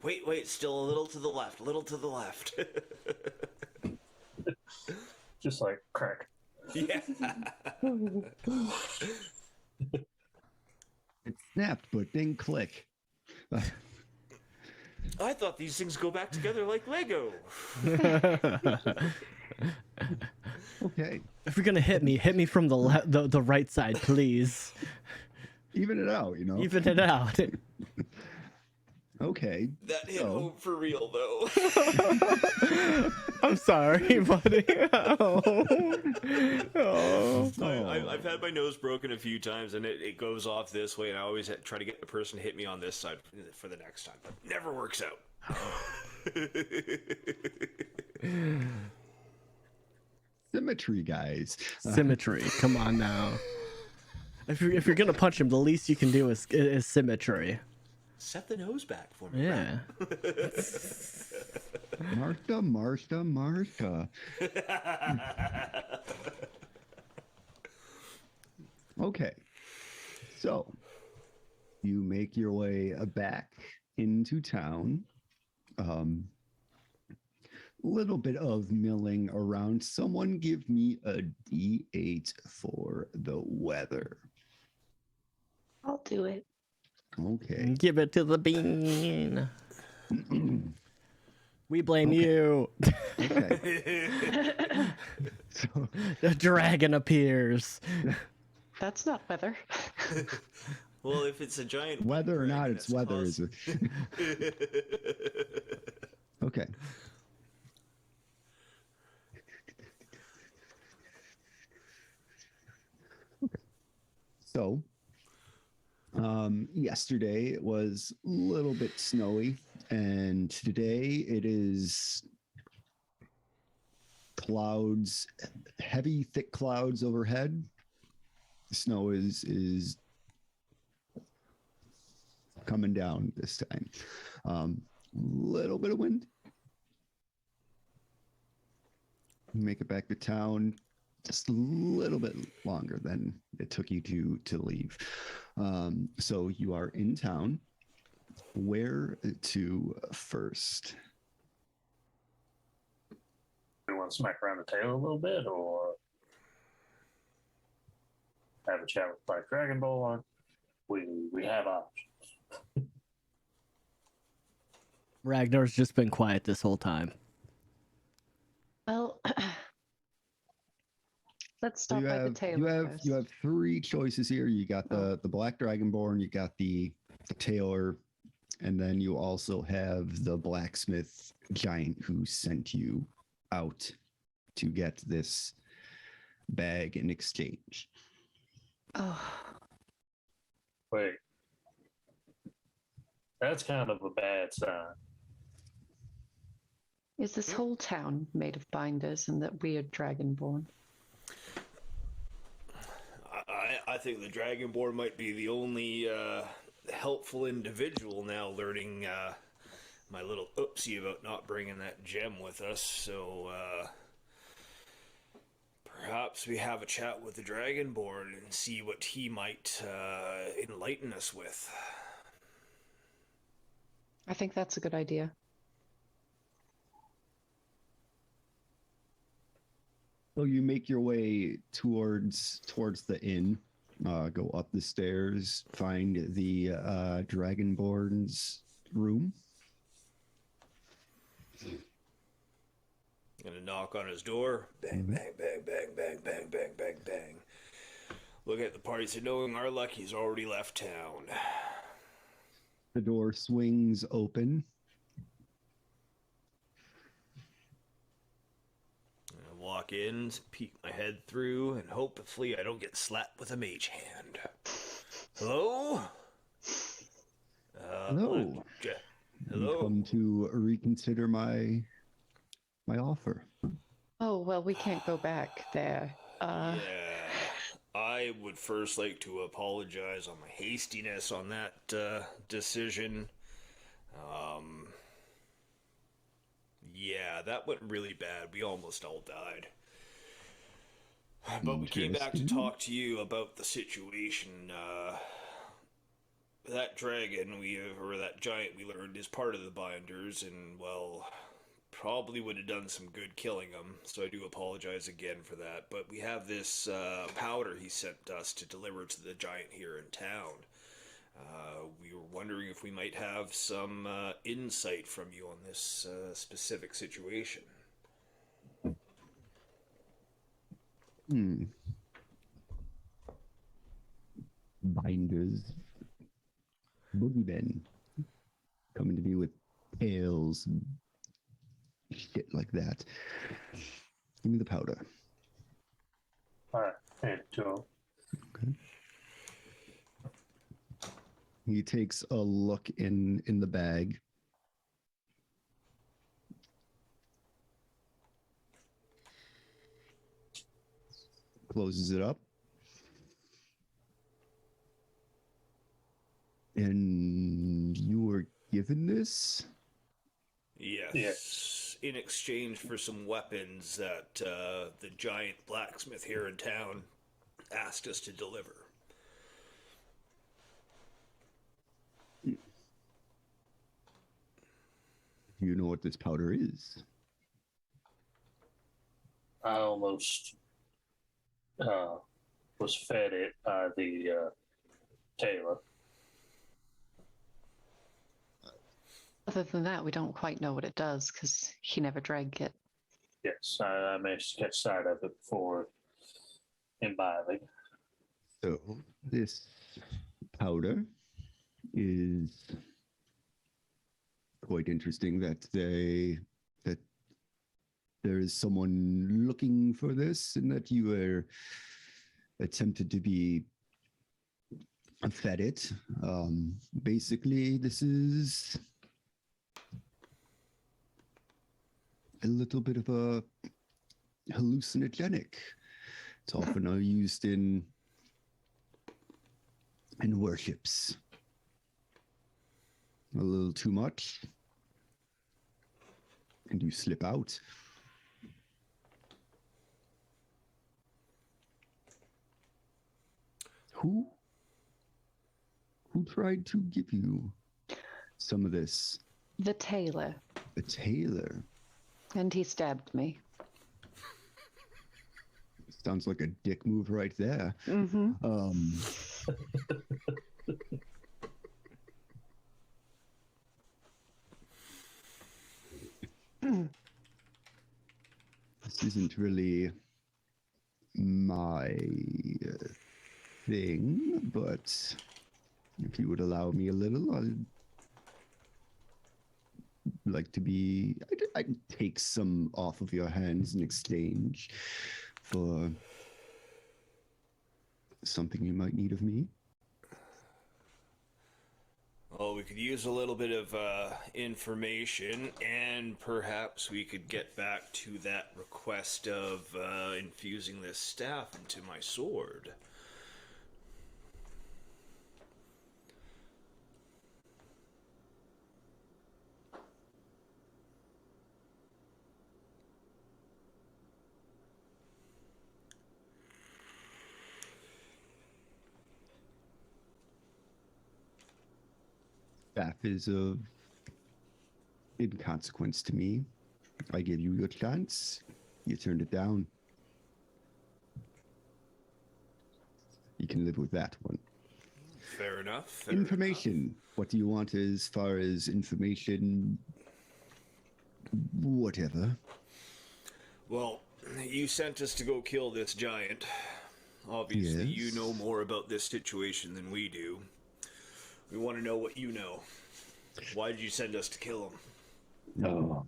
Wait, still a little to the left, a little to the left. Just like crack. Yeah. It snapped, but didn't click. I thought these things go back together like Lego. Okay. If you're gonna hit me from the right side, please. Even it out, you know? Even it out. Okay. That hit home for real, though. I'm sorry, buddy. Oh. I've had my nose broken a few times, and it goes off this way, and I always try to get the person to hit me on this side for the next time, but never works out. Symmetry, guys. Symmetry. Come on now. If you're gonna punch him, the least you can do is symmetry. Set the nose back for me. Yeah. Martha. Okay. So, you make your way back into town. Little bit of milling around. Someone give me a D8 for the weather. I'll do it. Okay. Give it to the bean. We blame you. Okay. So, The dragon appears. That's not weather. Well, if it's a giant whether or dragon, not it's that's weather is a... Okay. So, yesterday it was a little bit snowy, and today it is clouds, heavy, thick clouds overhead. The snow is coming down this time. Little bit of wind. Make it back to town just a little bit longer than it took you to leave. So you are in town. Where to first? We want to smack around the tail a little bit, or have a chat with Black Dragon Ball. We have options. Ragnar's just been quiet this whole time. Well, let's stop by the tailor first. You have three choices here. You got the Black Dragonborn, you got the tailor, and then you also have the blacksmith giant who sent you out to get this bag in exchange. Oh, Wait, that's kind of a bad sign. Is this whole town made of binders and that weird dragonborn? I think the Dragonborn might be the only helpful individual now learning my little oopsie about not bringing that gem with us, so perhaps we have a chat with the Dragonborn and see what he might enlighten us with. I think that's a good idea. So you make your way towards the inn, go up the stairs, find the Dragonborn's room. Gonna knock on his door. Bang, bang, bang, bang, bang, bang, bang, bang, bang. Look at the party, so knowing our luck, he's already left town. The door swings open. I walk in, peek my head through, and hopefully I don't get slapped with a mage hand. Hello? Hello. Hello? You come to reconsider my offer. Oh, well, we can't go back there. Yeah. I would first like to apologize on my hastiness on that decision. Yeah, that went really bad. We almost all died. But we came back to talk to you about the situation. That dragon or that giant we learned is part of the binders, and well, probably would have done some good killing him, so I do apologize again for that. But we have this powder he sent us to deliver to the giant here in town. We were wondering if we might have some insight from you on this specific situation. Binders. Boogeymen. Coming to me with tails. Shit like that. Give me the powder. Alright, and two. Okay. He takes a look in the bag. Closes it up. And you were given this? Yes. In exchange for some weapons that the giant blacksmith here in town asked us to deliver. You know what this powder is? I almost was fed it by the tailor. Other than that, we don't quite know what it does because he never drank it. Yes, I managed to catch sight of it before imbibing. So this powder is quite interesting that there is someone looking for this and that you are attempted to be fed it. Basically, this is a little bit of a hallucinogenic. It's often used in worships. A little too much, and you slip out. Who tried to give you some of this? The tailor. The tailor. And he stabbed me. Sounds like a dick move right there. Mm-hmm. This isn't really my thing, but if you would allow me a little, I'd like to be... I'd take some off of your hands in exchange for something you might need of me. Oh, we could use a little bit of information, and perhaps we could get back to that request of infusing this staff into my sword. Staff is of inconsequence to me. I gave you your chance. You turned it down. You can live with that one. Fair enough. Information. What do you want as far as information? Whatever. Well, you sent us to go kill this giant. Obviously, Yes. you know more about this situation than we do. We want to know what you know. Why did you send us to kill him? No.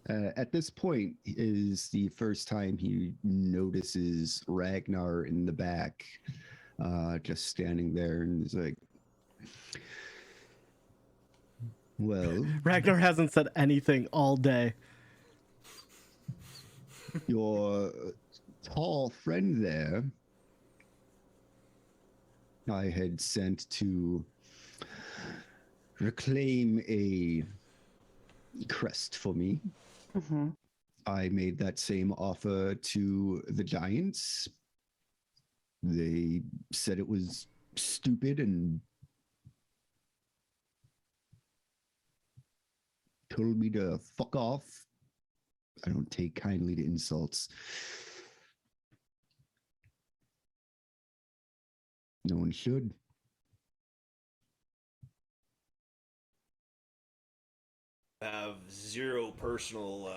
At this point is the first time he notices Ragnar in the back, just standing there, and he's like, well, Ragnar hasn't said anything all day. your tall friend there, I had sent to reclaim a crest for me. Mm-hmm. I made that same offer to the Giants. They said it was stupid and told me to fuck off. I don't take kindly to insults. No one should. Have zero personal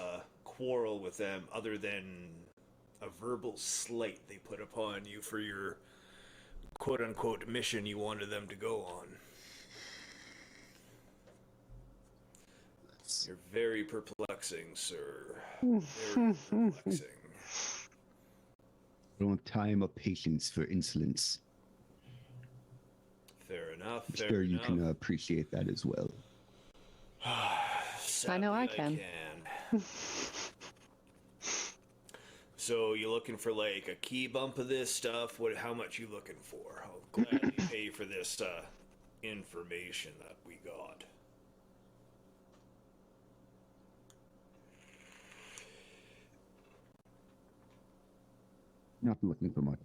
quarrel with them other than a verbal slight they put upon you for your quote-unquote mission you wanted them to go on. You're very perplexing, sir. Very perplexing. I don't have time or patience for insolence. Fair enough. I'm Fair sure you enough. can appreciate that as well. I know I Sadly, can. So you looking for like a key bump of this stuff? How much you looking for? I'll gladly pay for this information that we got. Not looking for much.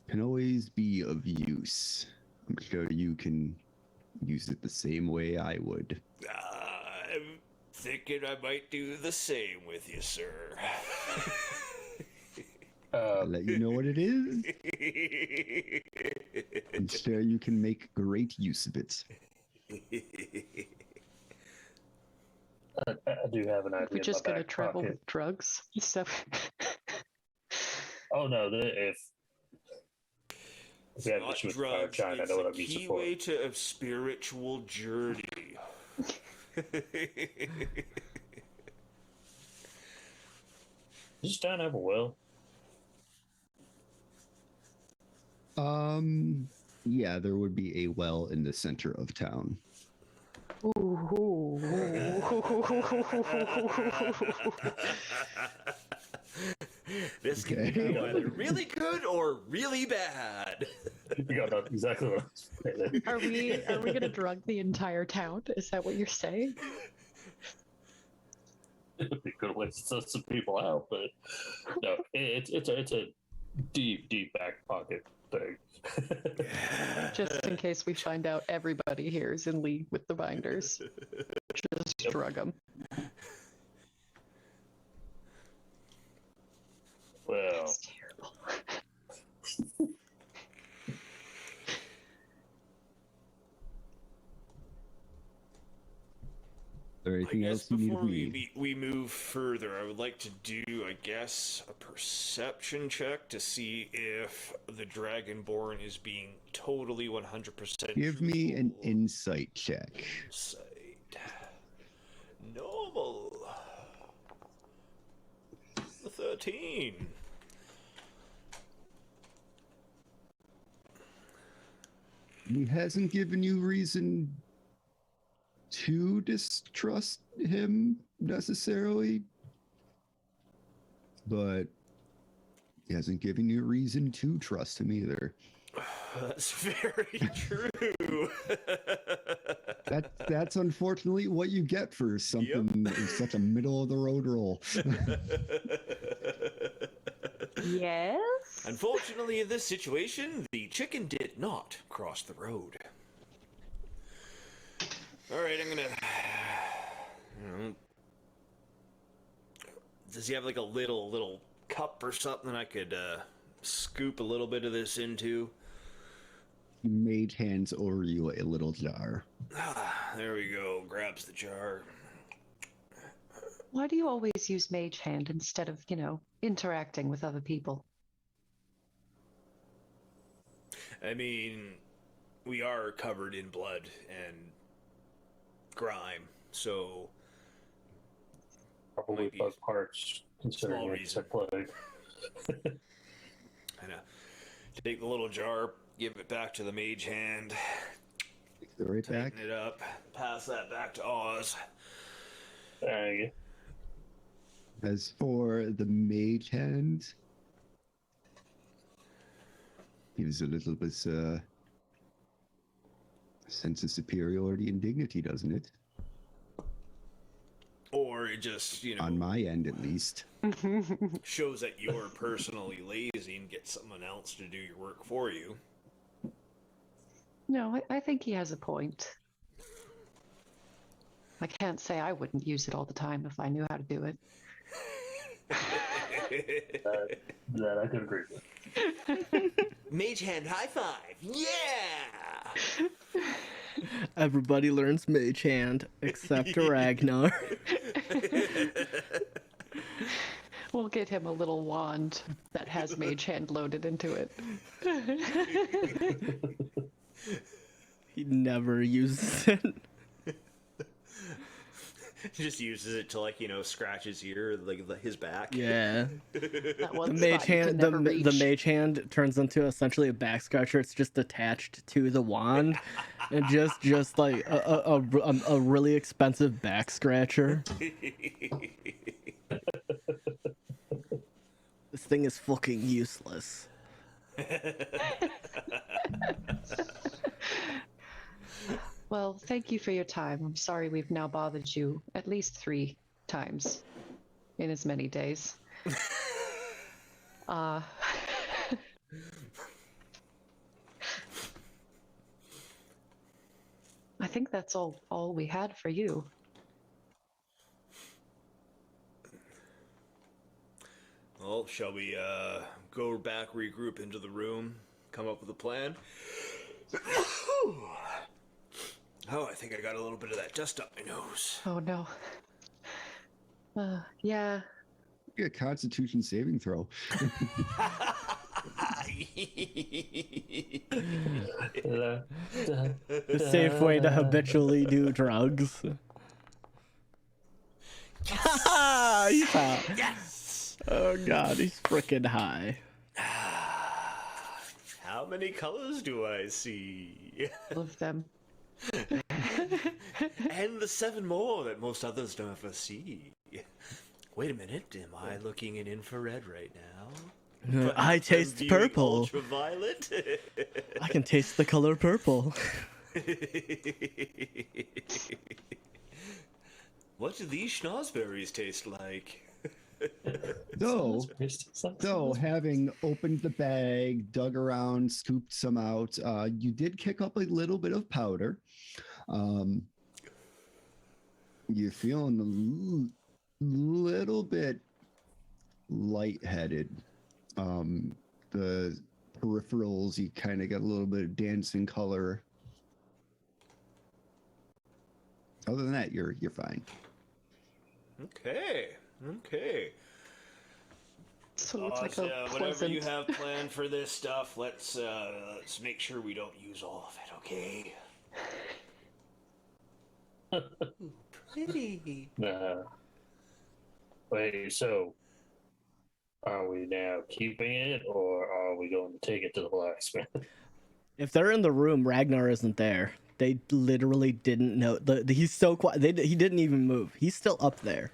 Can always be of use. I'm sure you can use it the same way I would. I'm thinking I might do the same with you, sir. I'll let you know what it is. I'm sure you can make great use of it. I do have an idea. We're just in my gonna back travel pocket. with drugs. So Oh no, if we have Not issue with Fire drugs, China, I it's know what a I'm used key for. way to a spiritual journey. Does this town have a well? Yeah, there would be a well in the center of town. This can Okay. be either really good or really bad. You got that exactly what I was saying. are we gonna drug the entire town? Is that what you're saying? It would be a good way to suss some people out, but no, it's a deep back pocket thing. Just in case we find out everybody here is in league with the binders. Just drug them. Well, It's terrible. Is there I anything guess else you need before of me? we move further, I would like to do, I guess, a perception check to see if the Dragonborn is being totally 100% Give me an truthful. insight check. Insight. Normal. 13. He hasn't given you reason to distrust him necessarily, but he hasn't given you reason to trust him either. That's very true. That's unfortunately what you get for something such a middle of the road role. Yes? Unfortunately, in this situation, the chicken did not cross the road. Alright, I'm gonna... Does he have like a little cup or something I could scoop a little bit of this into? Mage hands over you a little jar. There we go. Grabs the jar. Why do you always use Mage Hand instead of, interacting with other people? I mean, we are covered in blood and grime, so... Probably both parts, considering it's a plague. I know. Take the little jar, give it back to the mage hand. Right back. Tighten it up. Pass that back to Oz. There you go. As for the mage hand, gives a little bit sense of superiority and dignity, doesn't it? Or it just, on my end at least, shows that you're personally lazy and get someone else to do your work for you. No, I think he has a point. I can't say I wouldn't use it all the time if I knew how to do it. That I could agree with. Mage hand high five! Yeah! Everybody learns Mage Hand except Ragnar. We'll get him a little wand that has Mage Hand loaded into it. He never uses it. He just uses it to, scratch his ear, his back. Yeah. The mage hand turns into essentially a back scratcher. It's just attached to the wand, and just like a really expensive back scratcher. This thing is fucking useless. Well, thank you for your time. I'm sorry we've now bothered you at least 3 times in as many days. I think that's all we had for you. Well, shall we go back, regroup into the room, come up with a plan? Oh, I think I got a little bit of that dust up my nose. Oh, no. Yeah. A Constitution saving throw. The safe way to habitually do drugs. Yes! He's high. Yes! Oh, God, he's freaking high. How many colors do I see? All of them. And the 7 more that most others never see. Wait a minute, am I looking in infrared right now? I taste purple. Ultraviolet? I can taste the color purple. What do these schnozberries taste like? So, having opened the bag, dug around, scooped some out, you did kick up a little bit of powder. You're feeling a little bit lightheaded. The peripherals, you kind of got a little bit of dancing color. Other than that, you're fine. Okay. So it's like a whatever pleasant... you have planned for this stuff, let's make sure we don't use all of it, okay? Pretty. Wait, so are we now keeping it, or are we going to take it to the blacksmith? If they're in the room, Ragnar isn't there. They literally didn't know. He's so quiet. He didn't even move. He's still up there.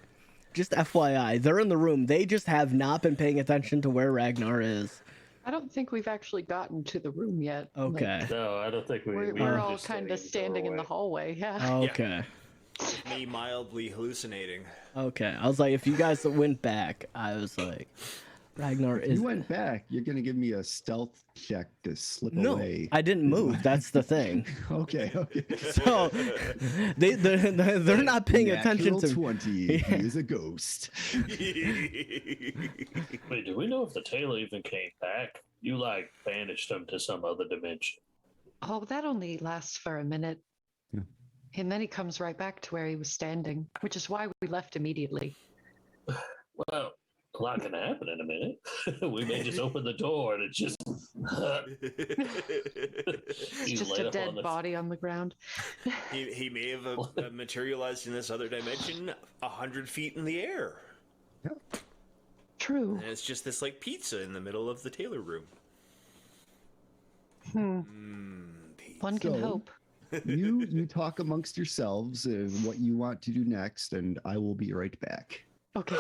Just FYI, they're in the room. They just have not been paying attention to where Ragnar is. I don't think we've actually gotten to the room yet. Okay. Like, No, I don't think we're all kind of standing in the hallway. Yeah. Okay. Me mildly hallucinating. Okay. I was like, if you guys went back, I was like, Ragnar is. You went back. You're gonna give me a stealth check to slip away. I didn't move. That's the thing. Okay. So they're not paying attention to 20. He is a ghost. Wait, do we know if the tailor even came back? You like banished him to some other dimension. Oh, that only lasts for a minute. Yeah. And then he comes right back to where he was standing, which is why we left immediately. Well, a lot can happen in a minute. We may just open the door and it's just. It's just a dead body on the ground. He may have materialized in this other dimension 100 feet in the air. Yeah. True. And it's just this like pizza in the middle of the tailor room. One can hope. You talk amongst yourselves what you want to do next, and I will be right back. Okay.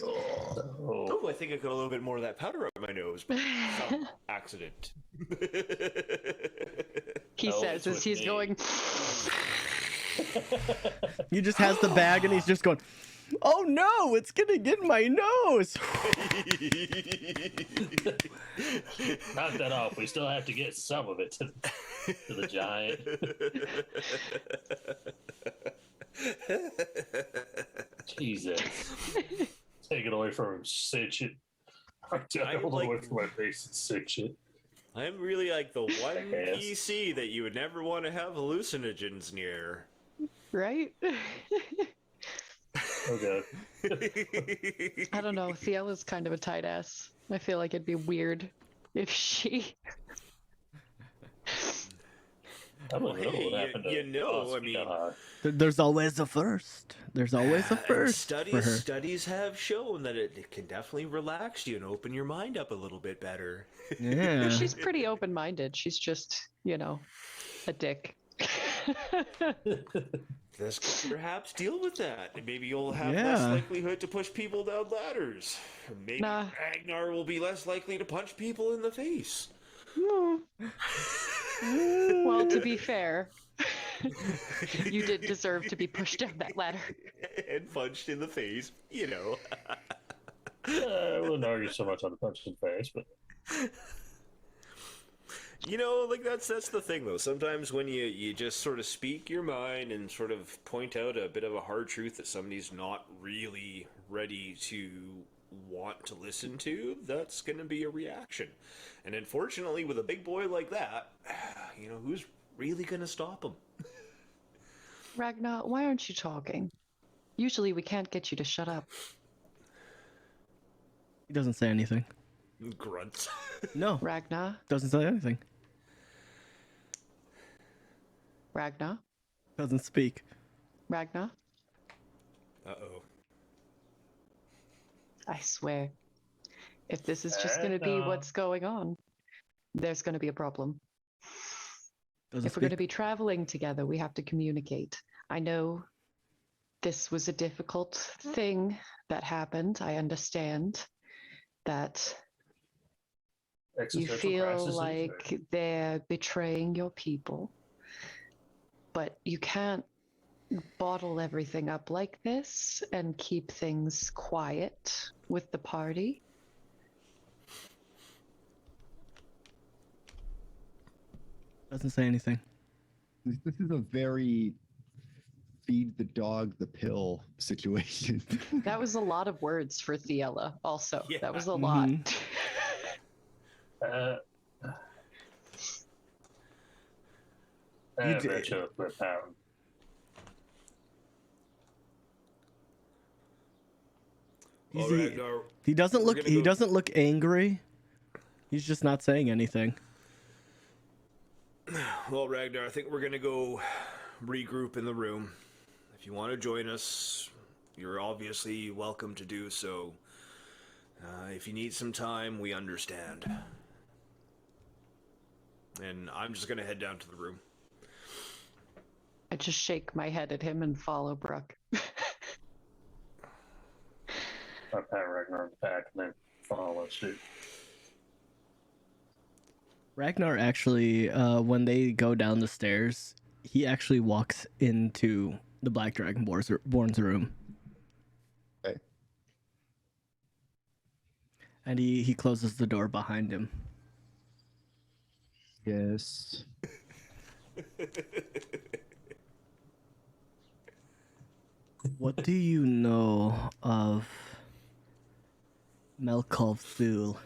Oh, I think I got a little bit more of that powder up my nose. Some accident. He says as he's going. He just has the bag and he's just going, oh no, it's gonna get in my nose. Knock that off. We still have to get some of it to the giant. Jesus. Take it away from him, cinch it. Hold away from my face and cinch it. I'm really like the one PC that you would never want to have hallucinogens near. Right? Okay. I don't know. Thiella's kind of a tight ass. I feel like it'd be weird if she. I don't know what happened I mean, there's always a first. There's always a first. For her. Studies have shown that it can definitely relax you and open your mind up a little bit better. Yeah. She's pretty open-minded. She's just, a dick. This could perhaps deal with that. Maybe you'll have less likelihood to push people down ladders. Maybe Ragnar will be less likely to punch people in the face. Well, to be fair, you did deserve to be pushed down that ladder. And punched in the face, I wouldn't argue so much on the punch in the face, but... that's the thing, though. Sometimes when you just sort of speak your mind and sort of point out a bit of a hard truth that somebody's not really ready to want to listen to, that's going to be a reaction. And unfortunately, with a big boy like that, who's really going to stop him? Ragnar, why aren't you talking? Usually we can't get you to shut up. He doesn't say anything. Grunts. No. Ragnar? Doesn't say anything. Ragnar? Doesn't speak. Ragnar? Uh-oh. I swear, if this is just going to be what's going on, there's going to be a problem. If we're going to be traveling together, we have to communicate. I know this was a difficult thing that happened. I understand that you feel like they're betraying your people, but you can't bottle everything up like this and keep things quiet with the party. Doesn't say anything. This is a very feed the dog the pill situation. That was a lot of words for Thiella also. Yeah. That was a lot. He doesn't look angry. He's just not saying anything. Well, Ragnar, I think we're gonna go regroup in the room. If you want to join us, you're obviously welcome to do so. If you need some time, we understand. And I'm just gonna head down to the room. I just shake my head at him and follow Brooke. I pat Ragnar on the back and then follow suit. Ragnar actually, when they go down the stairs, he actually walks into the Black Dragonborn's room. Okay. And he closes the door behind him. Yes. What do you know of Melkov Thul?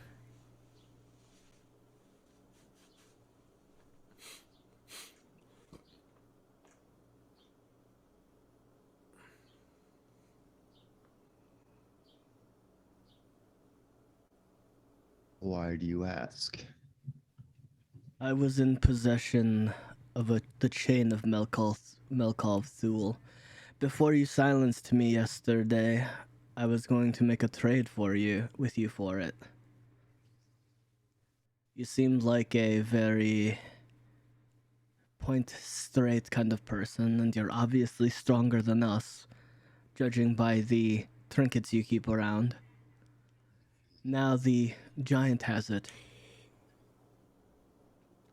Why do you ask? I was in possession of the chain of Melkov Thul. Before you silenced me yesterday, I was going to make a trade with you for it. You seemed like a very point straight kind of person, and you're obviously stronger than us, judging by the trinkets you keep around. Now the giant has it.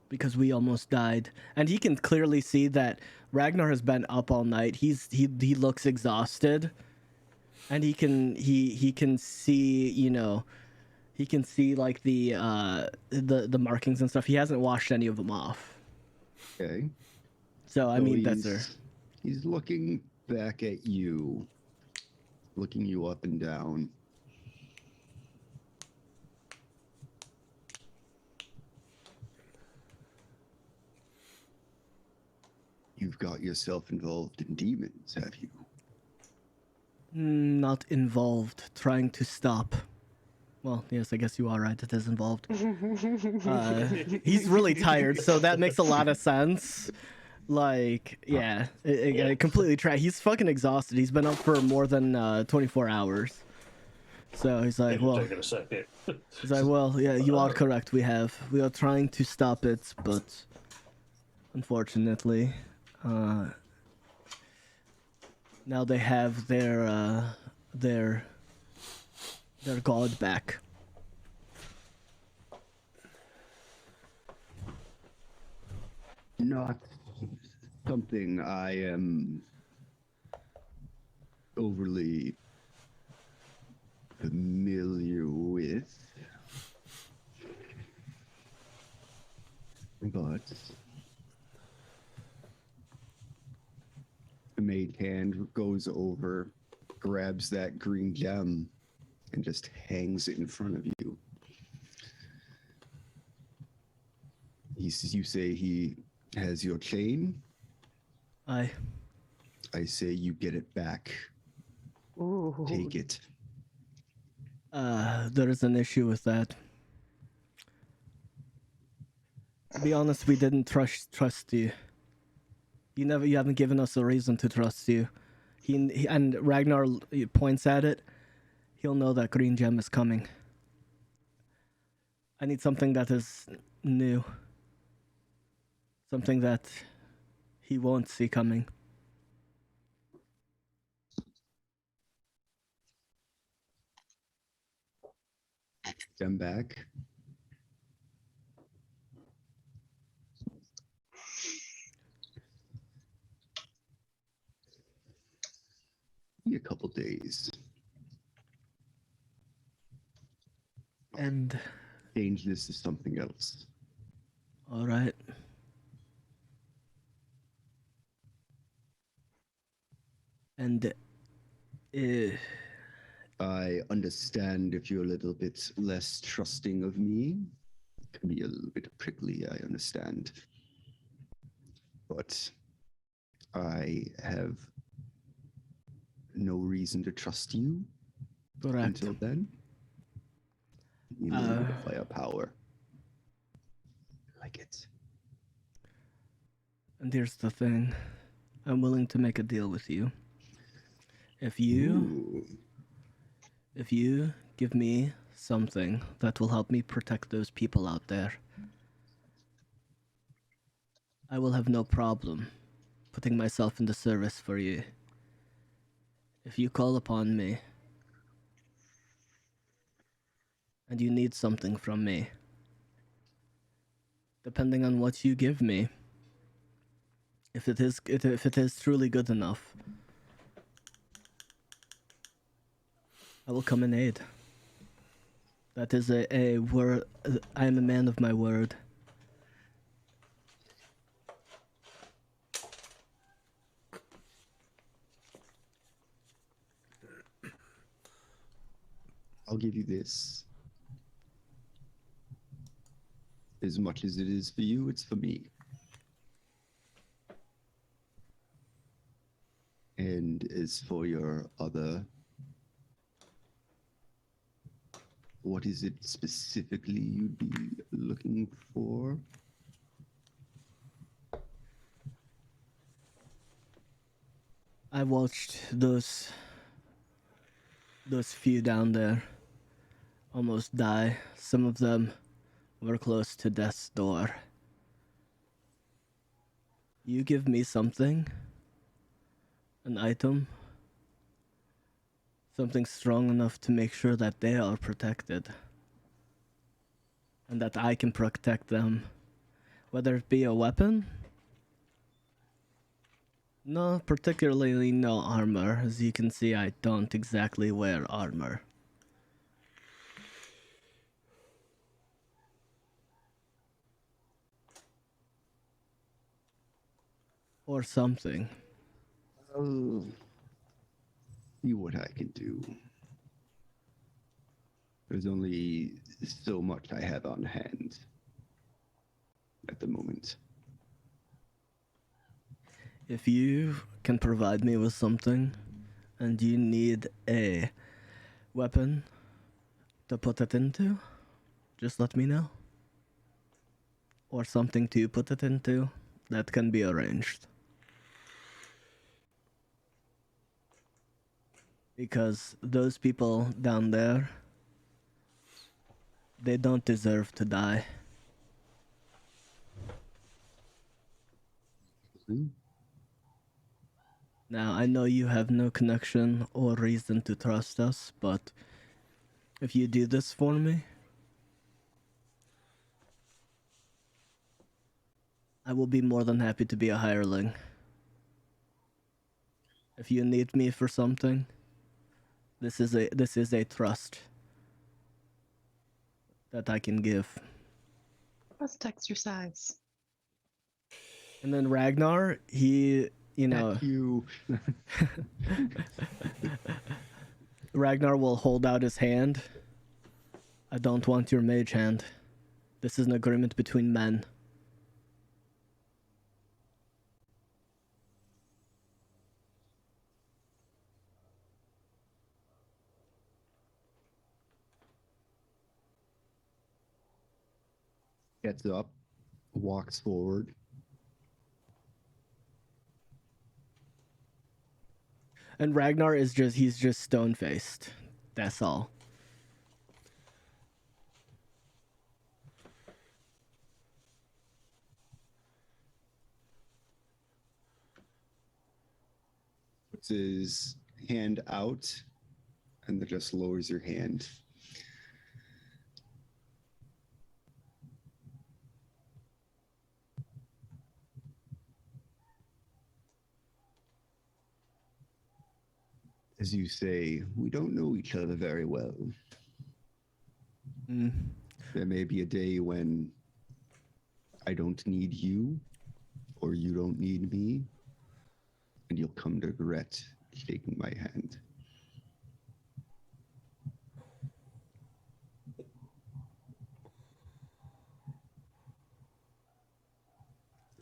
Because we almost died. And he can clearly see that Ragnar has been up all night. He looks exhausted. And he can see, he can see like the markings and stuff. He hasn't washed any of them off. Okay. So I mean that's her. He's looking back at you. Looking you up and down. You've got yourself involved in demons, have you? Not involved. Trying to stop. Well, yes, I guess you are right. It is involved. He's really tired, so that makes a lot of sense. Like, yeah, it completely He's fucking exhausted. He's been up for more than 24 hours. So he's like, well, Take it a second. he's like, well, yeah, you are correct. We are trying to stop it, but unfortunately, now they have their god back. Not something I am overly familiar with, but the maid hand goes over, grabs that green gem, and just hangs it in front of you. You say he has your chain? Aye. I say you get it back. Ooh. Take it. There is an issue with that. To be honest, we didn't trust you. You haven't given us a reason to trust you. He and Ragnar points at it. He'll know that green gem is coming. I need something that is new. Something that he won't see coming. Gem back. A couple days. And change this to something else. All right. And I understand if you're a little bit less trusting of me. It can be a little bit prickly, I understand. But I have no reason to trust you. Correct. Until then. You need a bit of firepower. I like it. And here's the thing. I'm willing to make a deal with you. If you give me something that will help me protect those people out there, I will have no problem putting myself into service for you. If you call upon me and you need something from me, depending on what you give me, if it is truly good enough, I will come in aid. That is a word. I am a man of my word. I'll give you this. As much as it is for you, it's for me. And as for your other, what is it specifically you'd be looking for? I watched those few down there almost die. Some of them were close to death's door. You give me something, an item, something strong enough to make sure that they are protected and that I can protect them, whether it be a weapon. No, particularly no armor. As you can see, I don't exactly wear armor. Or something. I'll see what I can do. There's only so much I have on hand at the moment. If you can provide me with something, and you need a weapon to put it into, just let me know. Or something to put it into, that can be arranged. Because those people down there, they don't deserve to die. Now, I know you have no connection or reason to trust us, but if you do this for me, I will be more than happy to be a hireling. If you need me for something, this is a trust that I can give. Must exercise. And then Ragnar, he, Ragnar will hold out his hand. I don't want your mage hand. This is an agreement between men. Gets up, walks forward. And Ragnar he's just stone-faced. That's all. Puts his hand out and then just lowers your hand. As you say, we don't know each other very well. There may be a day when I don't need you, or you don't need me, and you'll come to regret shaking my hand.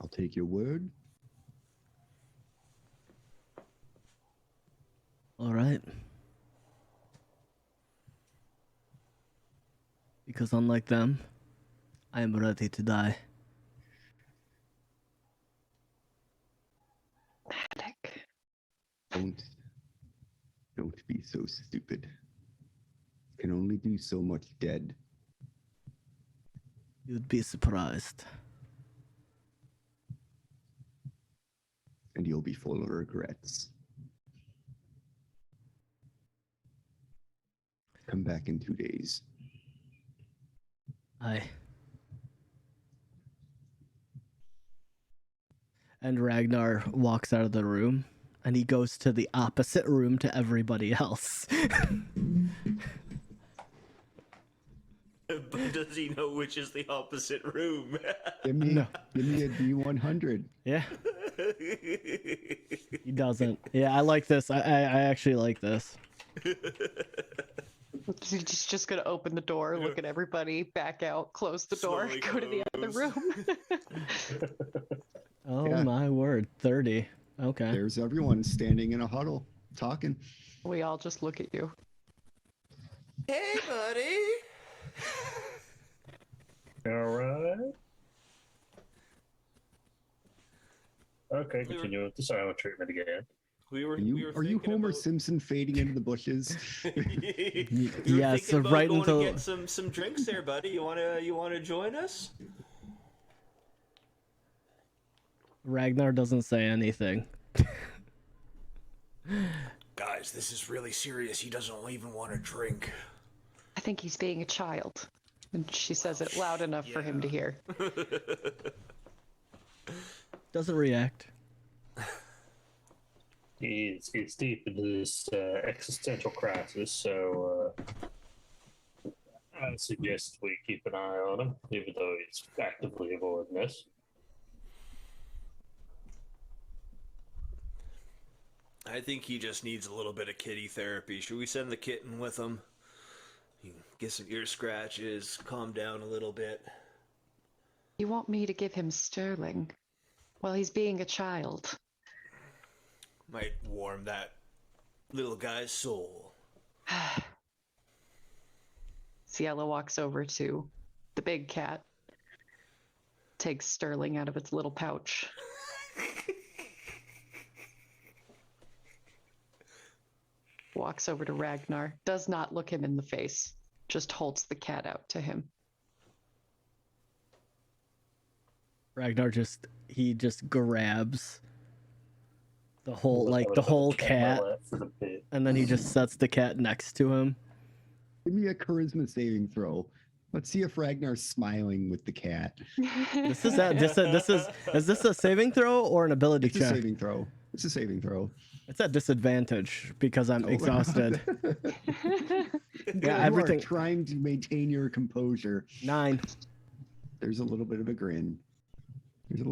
I'll take your word. All right. Because unlike them, I am ready to die. Headache. Don't be so stupid. Can only do so much dead. You'd be surprised. and you'll be full of regrets. Come back in 2 days. Aye. And Ragnar walks out of the room, and he goes to the opposite room to everybody else. But does he know which is the opposite room? Give me a D100. Yeah. He doesn't. Yeah, I like this. I actually like this. He's just gonna open the door, look at everybody, back out, close the door, Slowly go to the other close. room. Oh Yeah. my word. 30. Okay. There's everyone standing in a huddle, talking. We all just look at you. Hey, buddy. All right. Okay, continue with the silent treatment again. We were. Are you thinking Homer about... Simpson fading into the bushes? We were Yes, thinking about right going into- to get some drinks there, buddy. You wanna join us? Ragnar doesn't say anything. Guys, this is really serious. He doesn't even want to drink. I think he's being a child. And she says it loud enough for him to hear. Doesn't react. He's deep into this existential crisis, so I suggest we keep an eye on him, even though he's actively avoiding us. I think he just needs a little bit of kitty therapy. Should we send the kitten with him? You can get some ear scratches, calm down a little bit. You want me to give him Sterling while he's being a child? Might warm that little guy's soul. Ciela walks over to the big cat, takes Sterling out of its little pouch. Walks over to Ragnar, does not look him in the face, just holds the cat out to him. Ragnar just grabs the whole cat, and then he just sets the cat next to him. Give me a charisma saving throw. Let's see if Ragnar's smiling with the cat. Is this a saving throw or an ability It's a check? saving throw. It's a saving throw. It's at disadvantage because I'm exhausted. Yeah, everything- You are trying to maintain your composure. 9. There's a little bit of a grin. There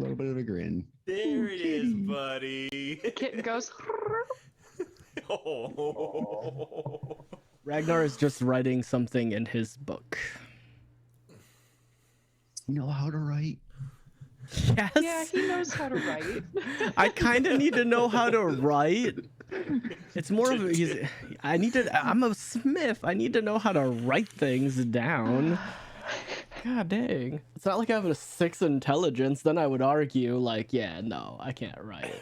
There it is, buddy. The kitten goes, Oh. Ragnar is just writing something in his book. You know how to write? Yes. yeah, he knows how to write. I kind of need to know how to write. It's more of I'm a smith. I need to know how to write things down. God dang. It's not like I have a 6 intelligence. Then I would argue, yeah, no, I can't write.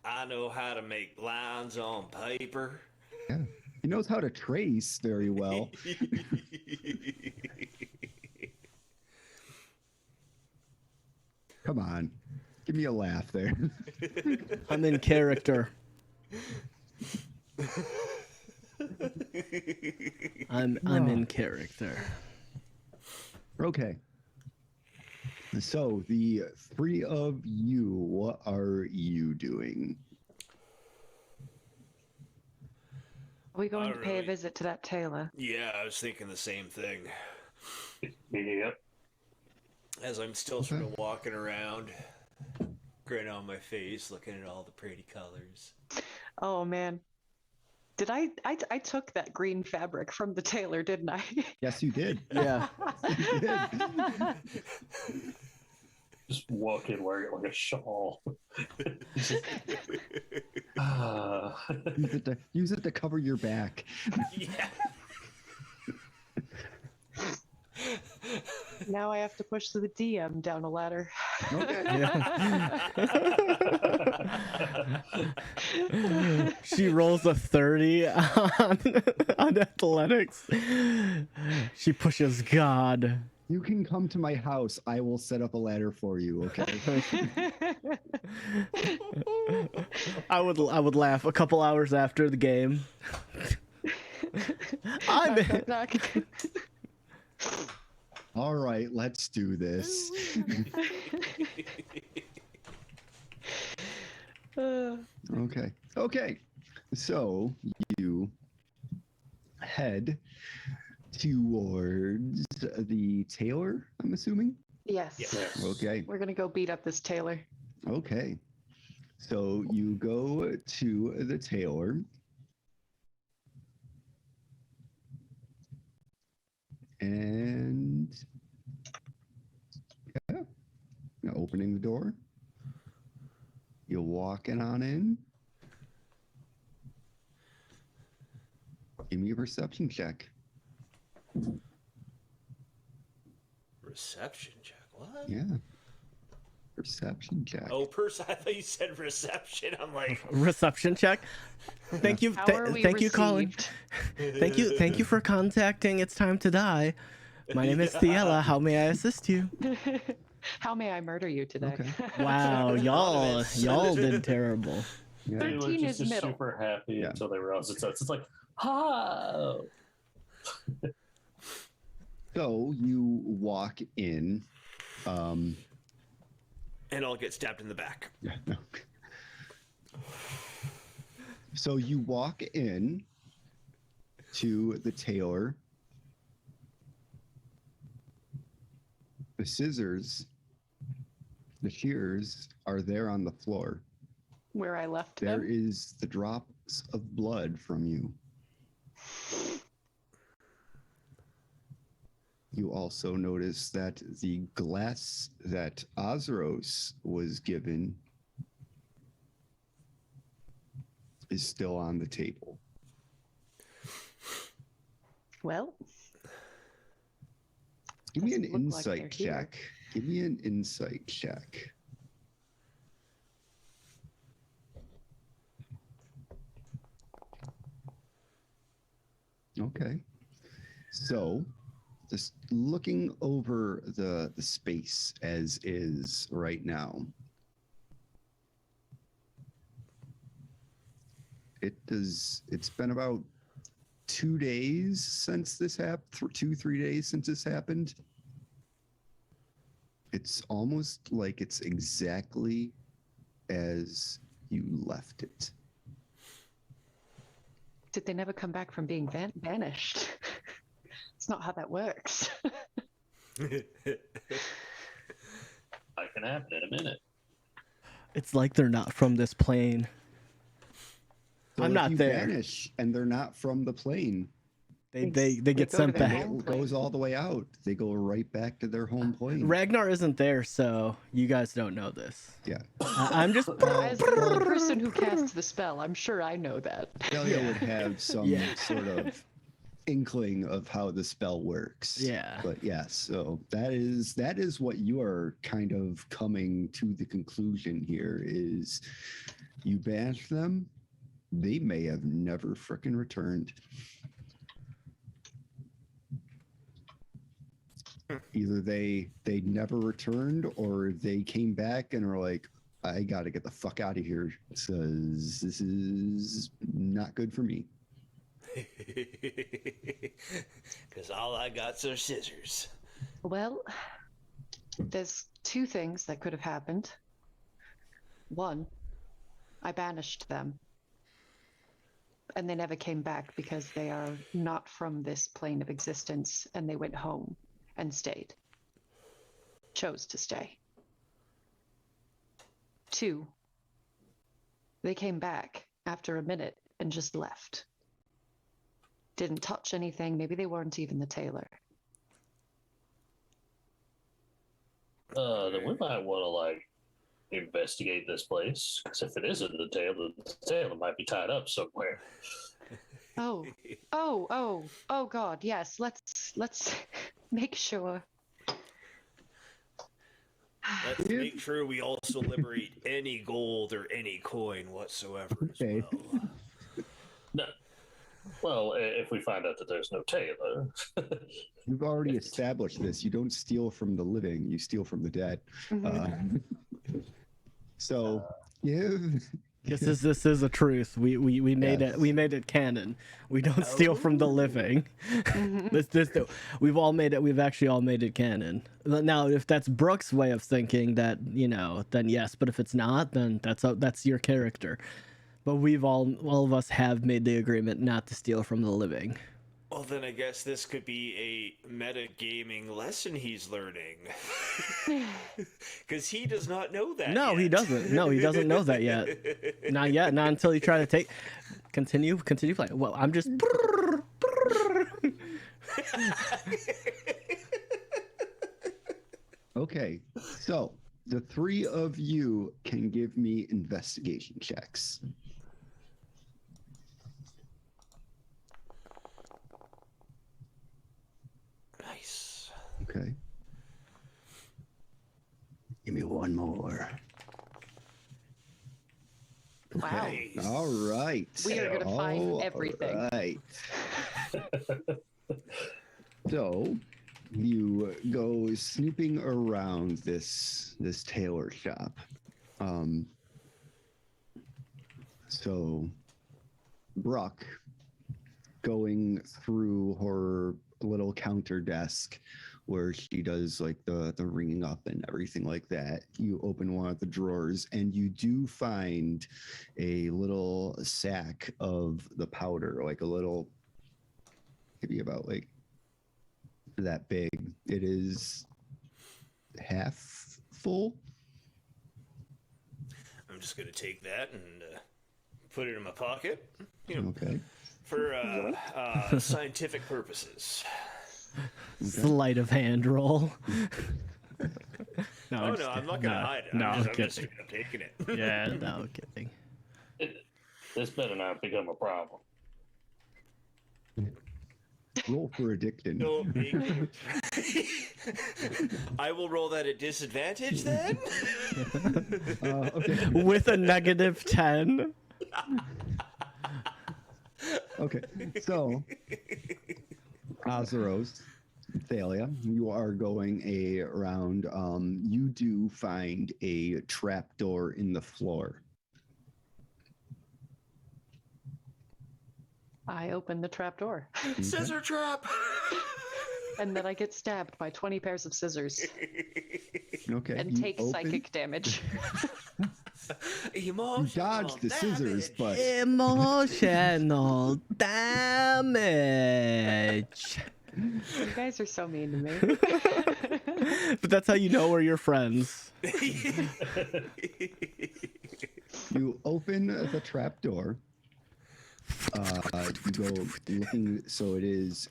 I know how to make lines on paper. Yeah. He knows how to trace very well. Come on. Give me a laugh there. I'm in character. I'm in character. Okay. So the 3 of you, what are you doing? Are we going Not to pay a really. visit to that tailor? Yeah, I was thinking the same thing. Yep. As I'm still sort of walking around, grin on my face, looking at all the pretty colors. Oh man. Did I took that green fabric from the tailor, didn't I? Yes, you did. Yeah. You did. Just walk in wearing it like a shawl. Use it to cover your back. Yeah. Now I have to push the DM down a ladder. Okay. She rolls a 30 on athletics. She pushes God. You can come to my house. I will set up a ladder for you, okay? I would laugh a couple hours after the game. I'm Knock, knock, knock. All right, let's do this. Okay. So you head towards the tailor, I'm assuming? Yes. Okay. We're gonna go beat up this tailor. Okay. So you go to the tailor. And yeah, opening the door. You're walking on in. Give me a perception check. Reception check. What? Yeah. Perception check. Oh, I thought you said reception. I'm like reception check. Thank you, thank you, Colin. Thank you for contacting It's Time to Die. My name is Thiela. How may I assist you? How may I murder you today? Okay. Wow, y'all did terrible. Yeah. 13 is just middle. super happy Yeah. until they realize it's like, oh. So you walk in. and I'll get stabbed in the back. Yeah, no. So you walk in to the tailor. The scissors, the shears are there on the floor. Where I left There them. is the drops of blood from you. You also notice that the glass that Ozros was given is still on the table. Well, Give me an doesn't look like insight they're here. check. Give me an insight check. Okay. So, just looking over the space as is right now, it's been about 2 days since this happened, 2-3 days since this happened. It's almost like it's exactly as you left it. did they never come back from being banished? It's not how that works. That can happen in a minute. It's like they're not from this plane. So I'm if not you there. vanish and they're not from the plane, They They get go sent to their back. home it goes all the way out. They go right back to their home plane. Ragnar isn't there, so you guys don't know this. Yeah. I'm just. As the person who casts the spell, I'm sure I know that. Delia would have some Yeah. sort of inkling of how the spell works. Yeah. But yes, so that is what you are kind of coming to the conclusion here is you banish them, they may have never frickin' returned. Either they never returned or they came back and are like, I gotta get the fuck out of here. Says this is not good for me. Because all I got's are scissors. Well, there's two things that could have happened. One, I banished them. And they never came back because they are not from this plane of existence, and they went home and stayed. Chose to stay. Two, they came back after a minute and just left. Didn't touch anything. Maybe they weren't even the tailor. Then we might want to investigate this place, because if it isn't the tailor might be tied up somewhere. Oh God, yes. Let's make sure. Let's make sure we also liberate any gold or any coin whatsoever Okay. as well. No. Well, if we find out that there's no tailor. You've already established this. You don't steal from the living, you steal from the dead. Mhm. So give. This is a truth. We made Yes. it. We made it canon. We don't steal from the living. We've all made it. We've actually all made it canon. Now, if that's Brooke's way of thinking, that then yes. But if it's not, then that's your character. But we've all of us have made the agreement not to steal from the living. Well, then I guess this could be a metagaming lesson he's learning. Because he does not know that No, yet. he doesn't. No, he doesn't know that yet. Not yet. Not until you try to continue playing. Well, I'm just. Okay, so the three of you can give me investigation checks. Nice. Okay. Give me one more. Wow. Nice. All right. We are gonna find everything. All right. So you go snooping around this tailor shop. So Brooke, going through her little counter desk where she does like the ringing up and everything like that, you open one of the drawers and you do find a little sack of the powder, like a little, maybe about like that big. It is half full. I'm just going to take that and put it in my pocket. Okay. For scientific purposes. Sleight of hand roll. No, I'm not going to hide it. I'm just taking it. Yeah, no kidding. This better not become a problem. Roll for addicted. No, I will roll that at disadvantage then. Okay. With a -10. Okay. So, Azeros, Thalia, you are going around. You do find a trapdoor in the floor. I open the trap door. Scissor trap. And then I get stabbed by 20 pairs of scissors Okay. and you take open- psychic damage. You dodged the scissors, but Emotional damage. You guys are so mean to me. But that's how you know we're your friends. you open the trapdoor. You go looking, so it is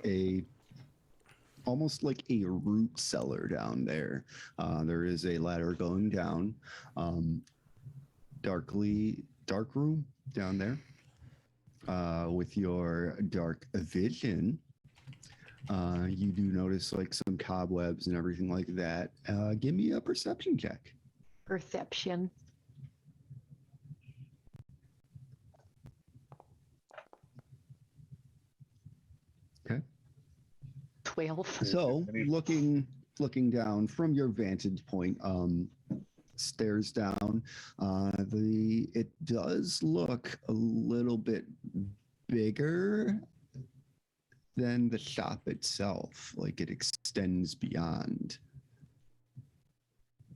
almost like a root cellar down there. There is a ladder going down. Dark room down there. With your dark vision, you do notice like some cobwebs and everything like that. Give me a perception check. Perception. Okay. 12. So looking down from your vantage point, stairs down, it does look a little bit bigger than the shop itself. Like it extends beyond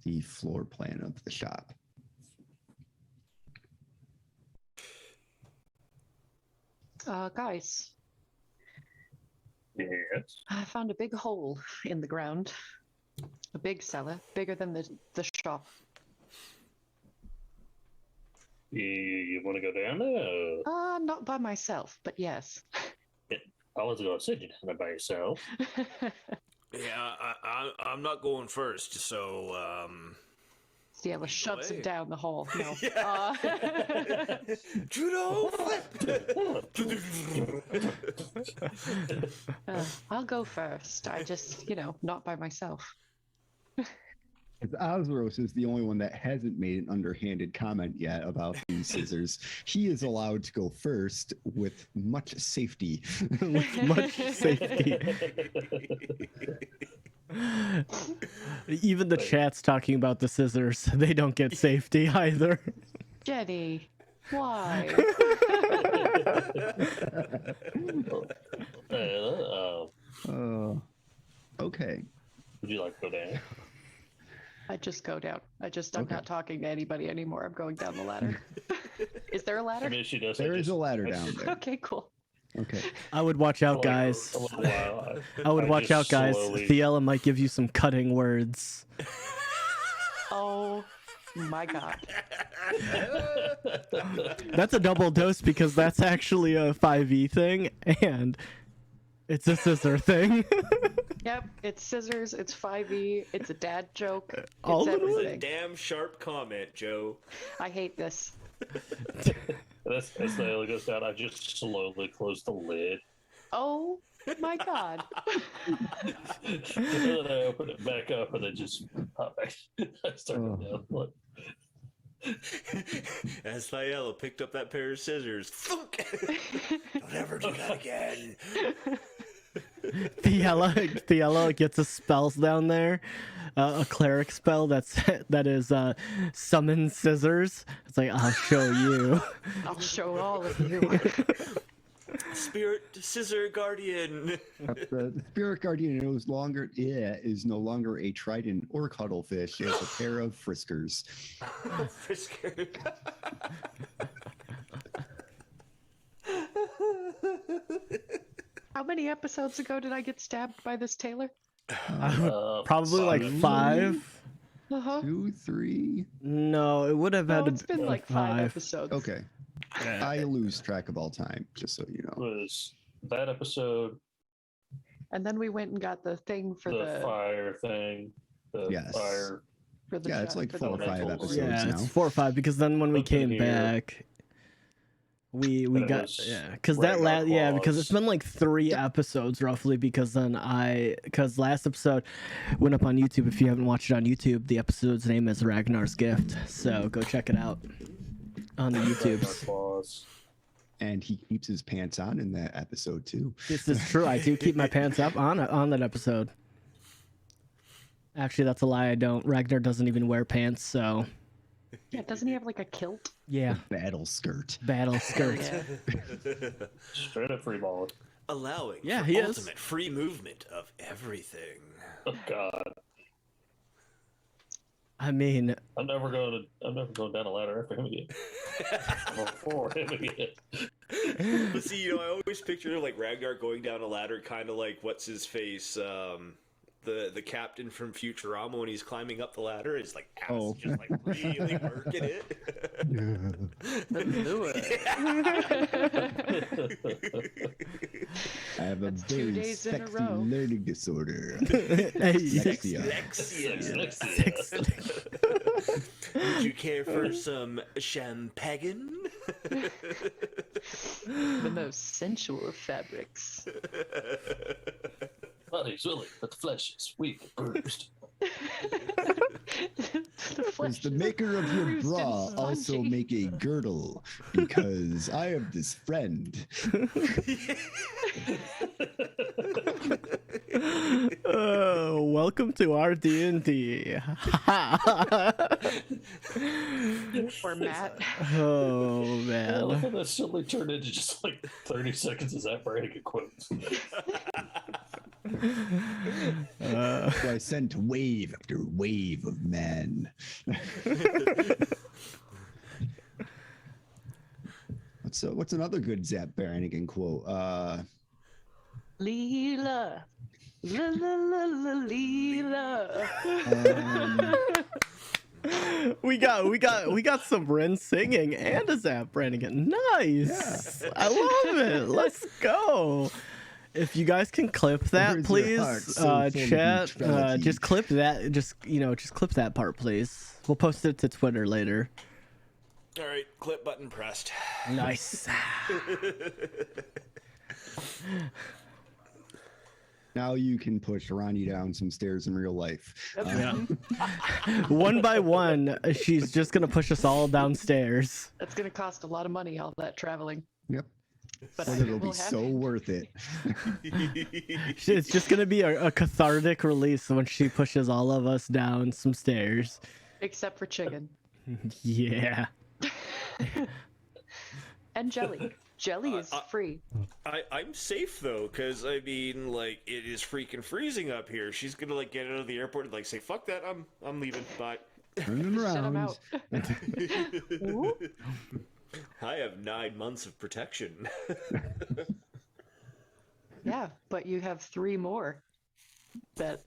the floor plan of the shop. Guys, Yes. I found a big hole in the ground. A big cellar, bigger than the shop. You want to go down there? Not by myself, but yes. I was going to sit you down there by yourself. Yeah, I'm not going first, so Stella shoves him away. down the hall. No. Judo. I'll go first. I just, not by myself. Azeros is the only one that hasn't made an underhanded comment yet about these scissors. He is allowed to go first with much safety. With much safety. Even the chat's talking about the scissors. They don't get safety either. Jenny, why? Okay. Would you like to go down? I just go down. I'm not talking to anybody anymore. I'm going down the ladder. Is there a ladder? I mean, she does. There is a ladder down there. Okay, cool. Okay. I would watch out, guys. A little while, I would watch out, guys. slowly- Thiela might give you some cutting words. Oh my god. That's a double dose because that's actually a 5e thing, and it's a scissor thing. Yep, it's scissors, it's 5e, it's a dad joke, it's All of it? everything. Damn sharp comment, Joe. I hate this. As the alien goes down, I just slowly close the lid. Oh my god. And then I open it back up and then just pop back. I start it down. Look. As Thiela picked up that pair of scissors, thunk! Don't ever do that again. Thiela gets a spell down there, a cleric spell that is summon scissors. It's like, I'll show you. I'll show all of you. Spirit Scissor Guardian. The Spirit Guardian is no longer a trident or cuttlefish. It's a pair of friskers. Frisker. How many episodes ago did I get stabbed by this tailor? Probably like 5. Uh-huh. 2, 3. No, it would have No, had it's to been be like 5 episodes. Okay. I lose track of all time, just so you know. Was that episode And then we went and got the thing for the fire thing? The Yes. fire. for the Yeah, it's like for 4 or the 5 mental- episodes yeah, now. it's 4 or 5 because then when we Something came here. back, we it got was because that Ragnar because it's Claus. been like 3 episodes roughly because because last episode went up on YouTube. If you haven't watched it on YouTube, the episode's name is Ragnar's Gift, so go check it out on the Ragnar YouTubes. Claus. And he keeps his pants on in that episode too. This is true. I do keep my pants up on that episode. Actually, that's a lie. I don't. Ragnar doesn't even wear pants, so Yeah, doesn't he have like a kilt? yeah, Battle skirt. battle skirt. Yeah. Straight up free ball. Allowing Yeah, for he is. ultimate free movement of everything. Oh God. I mean, I'm never going down a ladder after him again. Before him again. But see, I always picture like Ragnar going down a ladder, kind of like what's his face, the captain from Futurama when he's climbing up the ladder. Is like, just like really working it. Let's do it. I have a That's 2 very days in a sexy row. learning disorder. hey, Lexia. Would you care for some champagne? The most sensual of fabrics. Body's willing, but the flesh is weak and bruised. Does the maker of your bra also make a girdle? Because I have this friend. Welcome to our D&D. Or Matt. Oh I man. love how that suddenly turned into just like 30 seconds of Zach Brannigan quotes. So I sent wave after wave of men. What's another good Zap Brannigan quote? Leela. La la la la Leela. We got some Ren singing and a Zap Brannigan. Nice. I love it. Let's go. If you guys can clip that, Where's your heart please, so full of chat. neutrality? Just clip that. Just clip that part, please. We'll post it to Twitter later. All right, clip button pressed. Nice. Now you can push Ronnie down some stairs in real life. One by one, she's just gonna push us all downstairs. That's gonna cost a lot of money, all that traveling. Yep. But it'll be so worth it. It's just gonna be a cathartic release when she pushes all of us down some stairs. Except for chicken. Yeah. And jelly. Jelly is free. I'm safe though, because I mean, like, it is freaking freezing up here. She's gonna like get out of the airport and like say, "Fuck that, I'm leaving." Bye. Turning Shut 'em around. out. I have 9 months of protection. Yeah, but you have 3 more that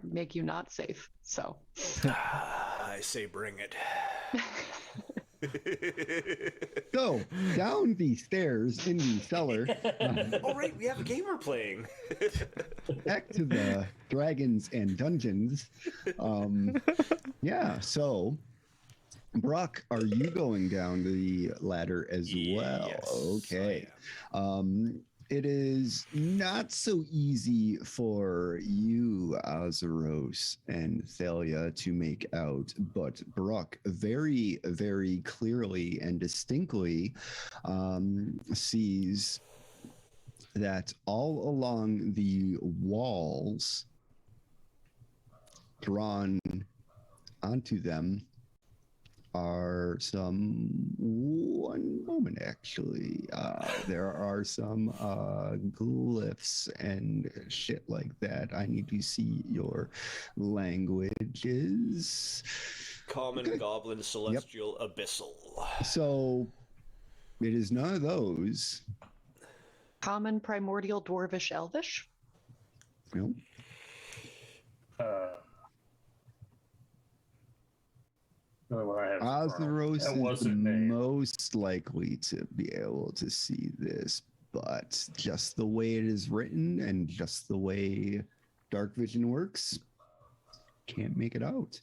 make you not safe. So I say, bring it. So down the stairs in the cellar. Oh right, we have a game we're playing. Back to the dragons and dungeons. Yeah. So, Brock, are you going down the ladder as well? Yes, Okay. It is not so easy for you, Azeros and Thalia, to make out, but Brock very, very clearly and distinctly sees that all along the walls, drawn onto them, are one moment actually. There are some glyphs and shit like that. I need to see your languages. Common, goblin, celestial, abyssal. So it is none of those. common, primordial, dwarvish, elvish. Nope. Azeros is the most likely to be able to see this, but just the way it is written and just the way dark vision works, can't make it out.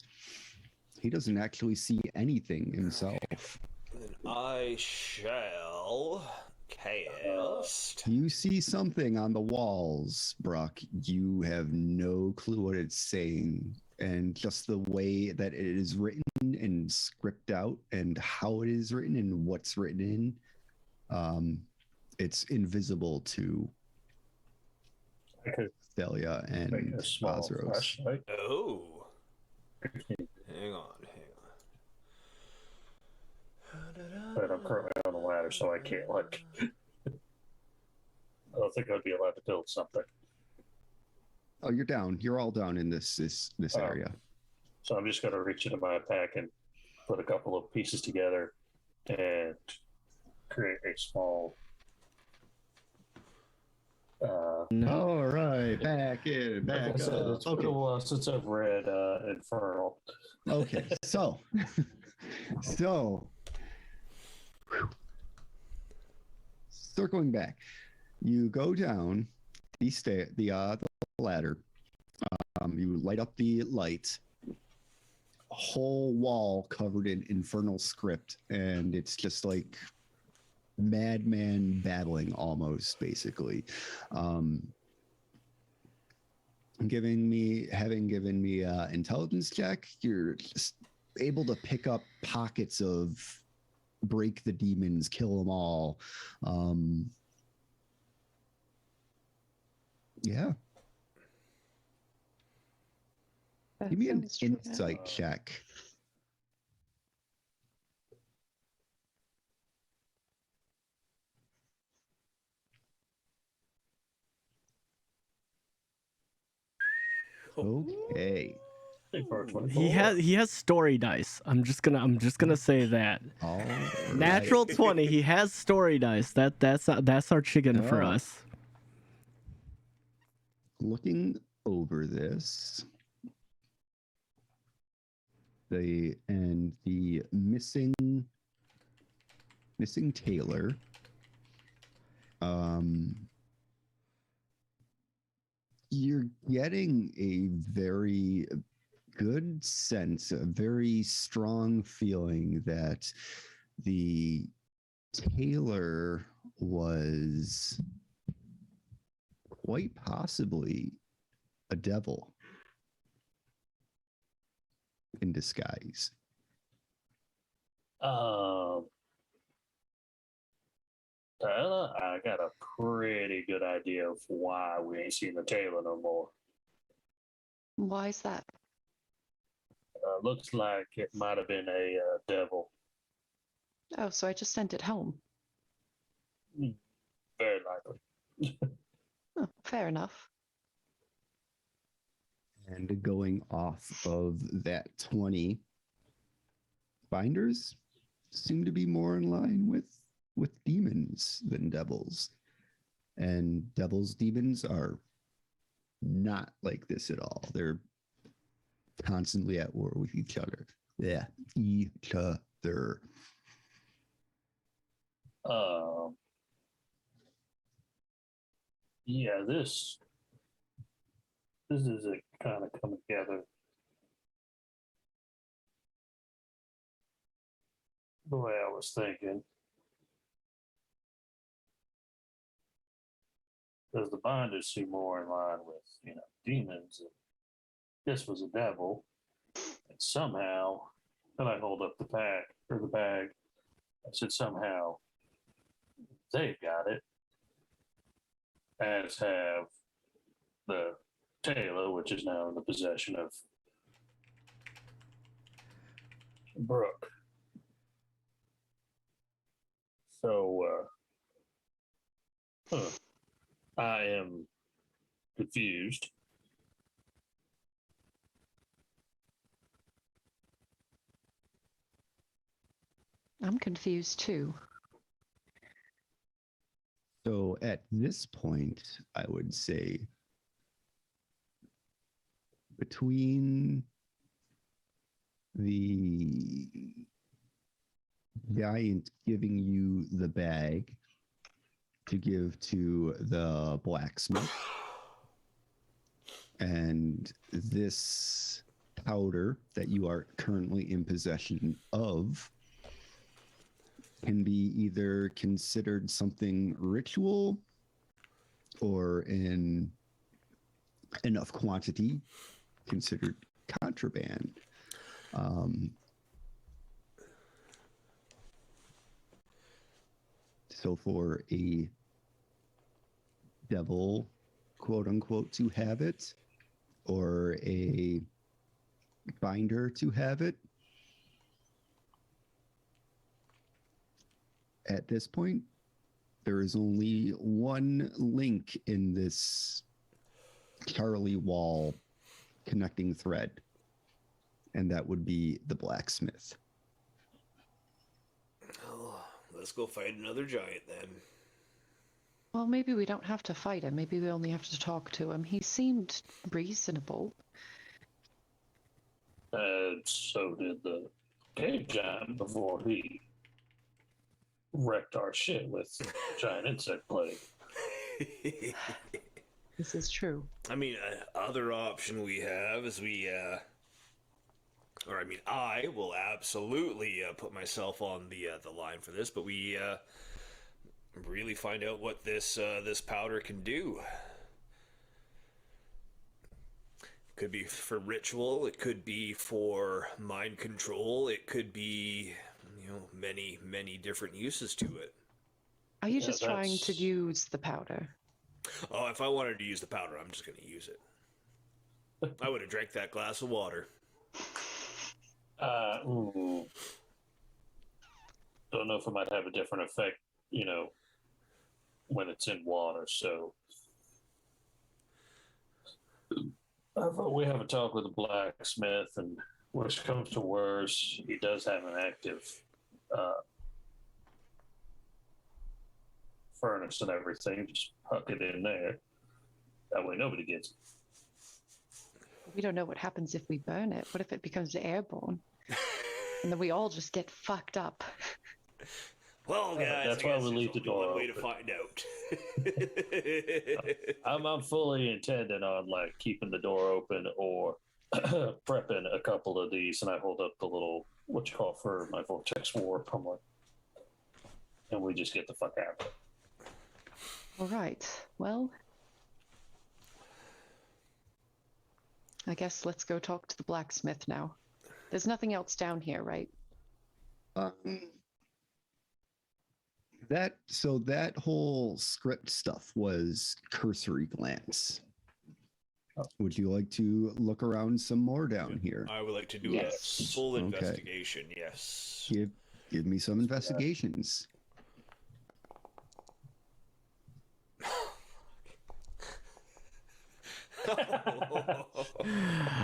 He doesn't actually see anything himself. Then I shall cast. You see something on the walls, Brock. You have no clue what it's saying. And just the way that it is written and script out and how it is written and what's written in, it's invisible to Thalia and Azeros. Oh. Hang on. But I'm currently on the ladder, so I can't, like... I don't think I'd be allowed to build something. Oh, you're down. You're all down in this area. So I'm just going to reach into my pack and put a couple of pieces together and create a small... All right, back in, back It's been a while since I've read Infernal. Okay, so circling back, you go down the ladder. You light up the light. A whole wall covered in infernal script, and it's just like madman babbling almost, basically. Having given me intelligence check, you're just able to pick up pockets of break the demons, kill them all. Yeah. Give me an insight check. Okay. He has story dice. I'm just gonna say that. All right. Natural 20. He has story dice. That's our chicken for us. Looking over this, the missing Taylor. You're getting a very good sense, a very strong feeling that the Taylor was quite possibly a devil in disguise. Tyler, I got a pretty good idea of why we ain't seen the Taylor no more. Why is that? Looks like it might have been a devil. Oh, so I just sent it home. Very likely. Oh, fair enough. And going off of that 20, binders seem to be more in line with demons than devils. And demons are not like this at all. They're constantly at war with each other. Yeah, each other. Yeah, this is it kind of coming together the way I was thinking. Because the binders seem more in line with, demons. This was a devil. And somehow, and I hold up the pack or the bag. I said, somehow they've got it, as have the Taylor, which is now in the possession of Brooke. So, I am confused. I'm confused too. So at this point, I would say between the giant giving you the bag to give to the blacksmith and this powder that you are currently in possession of can be either considered something ritual or in enough quantity considered contraband. So for a devil, quote unquote, to have it, or a binder to have it, at this point, there is only one link in this Charlie Wall connecting thread, and that would be the blacksmith. Oh, let's go fight another giant then. Well, maybe we don't have to fight him. Maybe we only have to talk to him. He seemed reasonable. So did the cave giant before he wrecked our shit with giant insect plague. This is true. I mean, other option we have is I will absolutely put myself on the line for this, but we really find out what this powder can do. Could be for ritual. It could be for mind control. It could be, many different uses to it. Are you just trying to use the powder? Oh, if I wanted to use the powder, I'm just going to use it. I would have drank that glass of water. Don't know if it might have a different effect, when it's in water. So I thought we have a talk with the blacksmith, and worst comes to worst, he does have an active furnace and everything. Just huck it in there. That way nobody gets it. We don't know what happens if we burn it. What if it becomes airborne? And then we all just get fucked up. Well, guys, that's why we leave the door open. Way to find out. I'm fully intending on keeping the door open or prepping a couple of these, and I hold up the little for my vortex warp. I'm like, and we just get the fuck out of it. All right. Well, I guess let's go talk to the blacksmith now. There's nothing else down here, right? that whole script stuff was cursory glance. Would you like to look around some more down here? I would like to do a full investigation. Yes. Give me some investigations.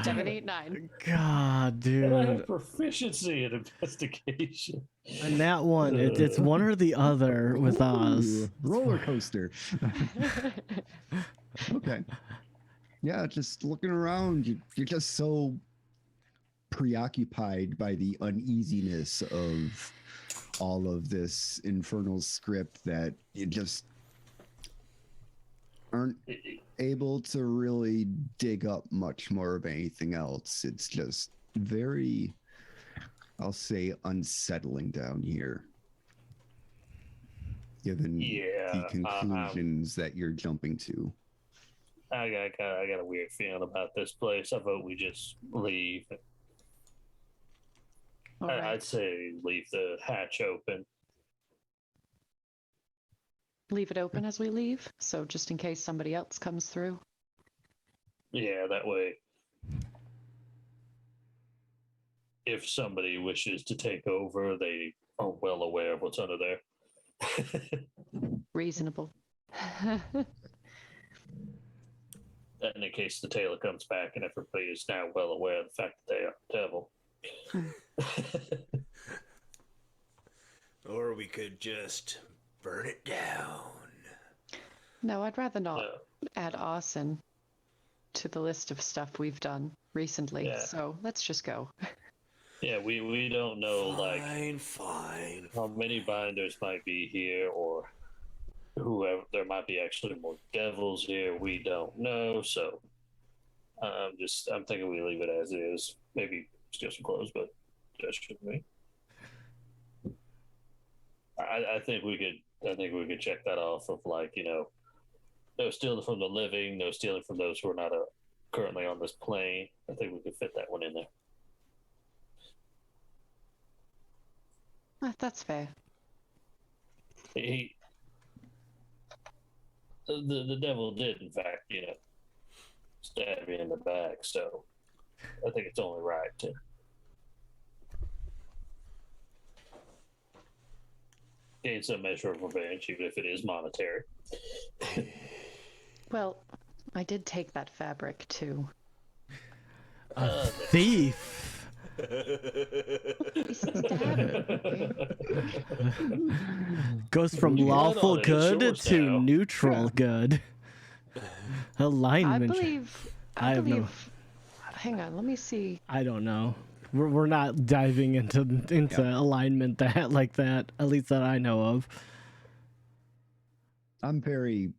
7, 8, 9. God, dude. And I have proficiency in investigation. And that one, it's one or the other with Oz. Roller coaster. Okay. Yeah, just looking around, you're just so preoccupied by the uneasiness of all of this infernal script that you just aren't able to really dig up much more of anything else. It's just very, I'll say, unsettling down here, given the conclusions that you're jumping to. I got a weird feeling about this place. I vote we just leave. Right. I'd say leave the hatch open. Leave it open as we leave, so just in case somebody else comes through. Yeah, that way, if somebody wishes to take over, they are well aware of what's under there. Reasonable. In the case the tailor comes back and everybody is now well aware of the fact that they are the devil. Or we could just burn it down. No, I'd rather not add arson to the list of stuff we've done recently. So let's just go. Yeah, we don't know Fine. how many binders might be here, or whoever. There might be actually more devils here. We don't know. So I'm thinking we leave it as is. Maybe steal some clothes, but that shouldn't be. I think we could check that off of no stealing from the living, no stealing from those who are not currently on this plane. I think we could fit that one in there. That's fair. The devil did, in fact, stab me in the back. So I think it's only right to. Gain some measure of revenge, even if it is monetary. Well, I did take that fabric too. A thief. Goes from lawful good to neutral good. Alignment. I believe. Hang on, let me see. I don't know. We're not diving into alignment like that, at least that I know of. I'm very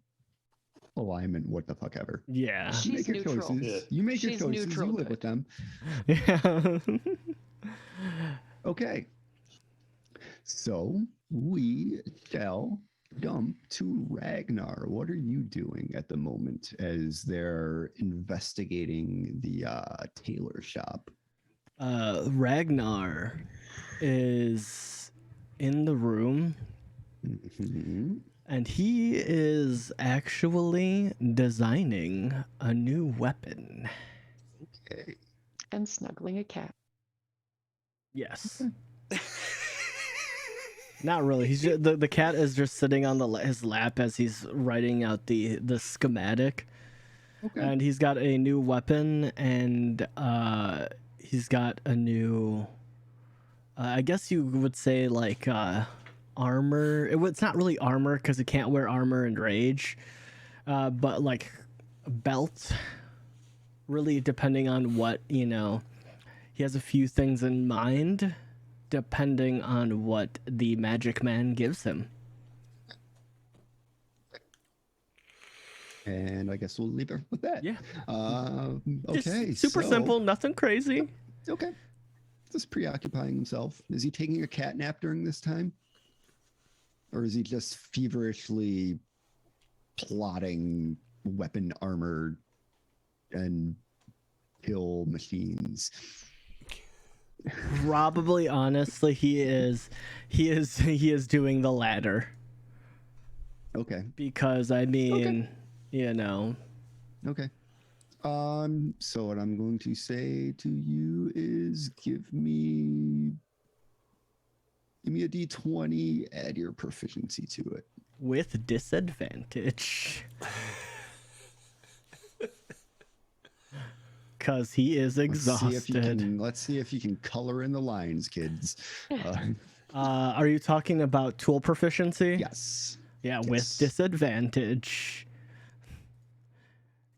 alignment, what the fuck ever. Yeah. She's you make your neutral. choices. You make your She's choices. neutral You live good. with them. Yeah. Okay. So we shall jump to Ragnar. What are you doing at the moment as they're investigating the tailor shop? Ragnar is in the room, and he is actually designing a new weapon. Okay. And snuggling a cat. Yes. Not really. He's just, the cat is just sitting on his lap as he's writing out the schematic. Okay. And he's got a new weapon, and he's got a new, I guess you would say armor. It's not really armor because he can't wear armor in Rage, but like a belt. Really, depending on what he has a few things in mind, depending on what the magic man gives him. And I guess we'll leave it with that. Yeah. Okay. Just super simple, nothing crazy. Okay. Just preoccupying himself. Is he taking a cat nap during this time? Or is he just feverishly plotting weapon armor and kill machines? Probably, honestly, he is doing the latter. Okay. Because I mean, you know. Okay. So what I'm going to say to you is give me a D20, add your proficiency to it. With disadvantage. Because he is exhausted. Let's see if you can color in the lines, kids. Are you talking about tool proficiency? Yes. Yeah, yes. With disadvantage.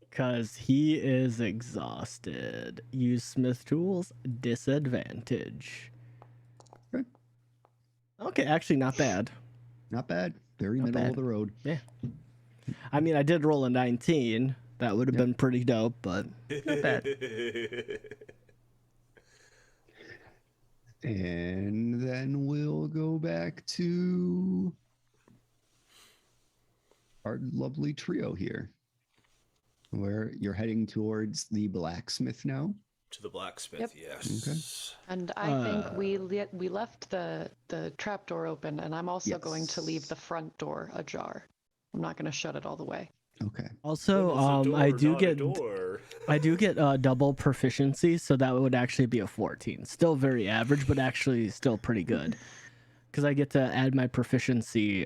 Because he is exhausted. Use smith tools, disadvantage. Okay. Okay, actually not bad. Not bad. Very not middle bad. Of the road. Yeah. I mean, I did roll a 19. That would have been pretty dope, but not bad. And then we'll go back to our lovely trio here, where you're heading towards the blacksmith now. To the blacksmith, yes. Okay. And I think we left the trapdoor open, and I'm also going to leave the front door ajar. I'm not going to shut it all the way. Okay. Also, I do get double proficiency, so that would actually be a 14. Still very average, but actually still pretty good. Because I get to add my proficiency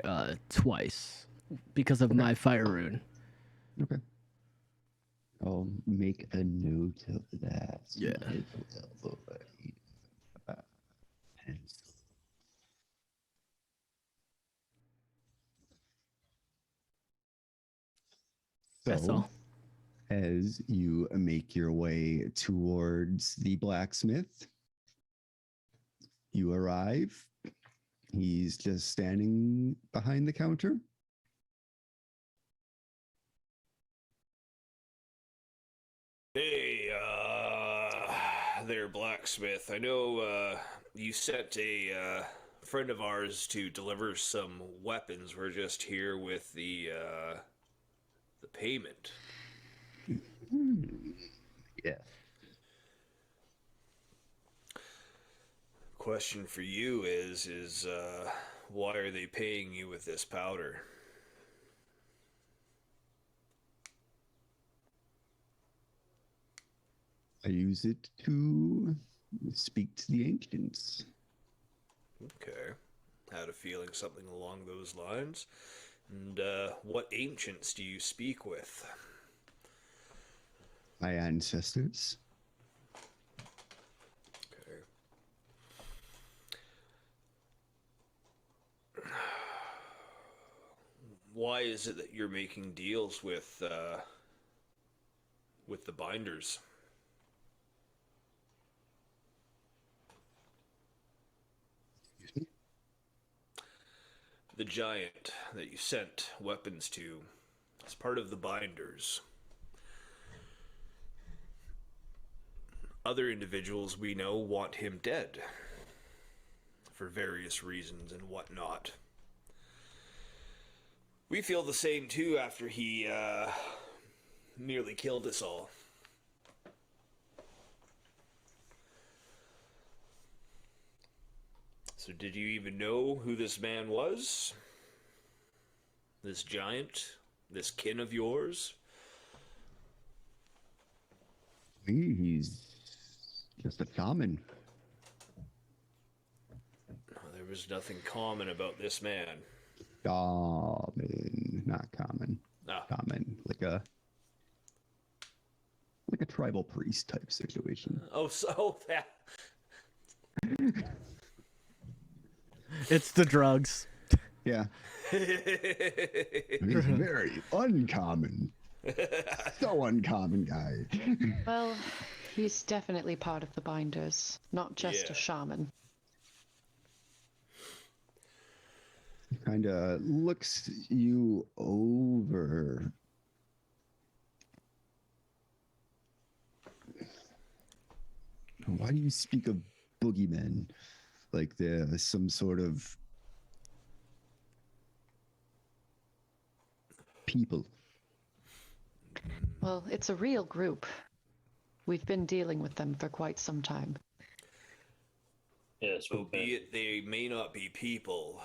twice because of my fire rune. Okay. I'll make a note of that. Yeah. So, as you make your way towards the blacksmith, you arrive. He's just standing behind the counter. Hey, there, blacksmith. I know you sent a friend of ours to deliver some weapons. We're just here with the payment. Yeah. Question for you is why are they paying you with this powder? I use it to speak to the ancients. Okay. Had a feeling something along those lines. And what ancients do you speak with? My ancestors. Okay. Why is it that you're making deals with the binders? Excuse me? The giant that you sent weapons to is part of the binders. Other individuals we know want him dead for various reasons and whatnot. We feel the same too after he nearly killed us all. So did you even know who this man was? This giant? This kin of yours? He's just a shaman. There was nothing common about this man. Shaman, not common. Ah. Common, like a tribal priest type situation. Oh, so that. It's the drugs. Yeah. He's very uncommon. So uncommon guy. Well, he's definitely part of the binders, not just a shaman. He kind of looks you over. Why do you speak of boogeymen like there's some sort of people? Well, it's a real group. We've been dealing with them for quite some time. Yes, Albeit they may not be people.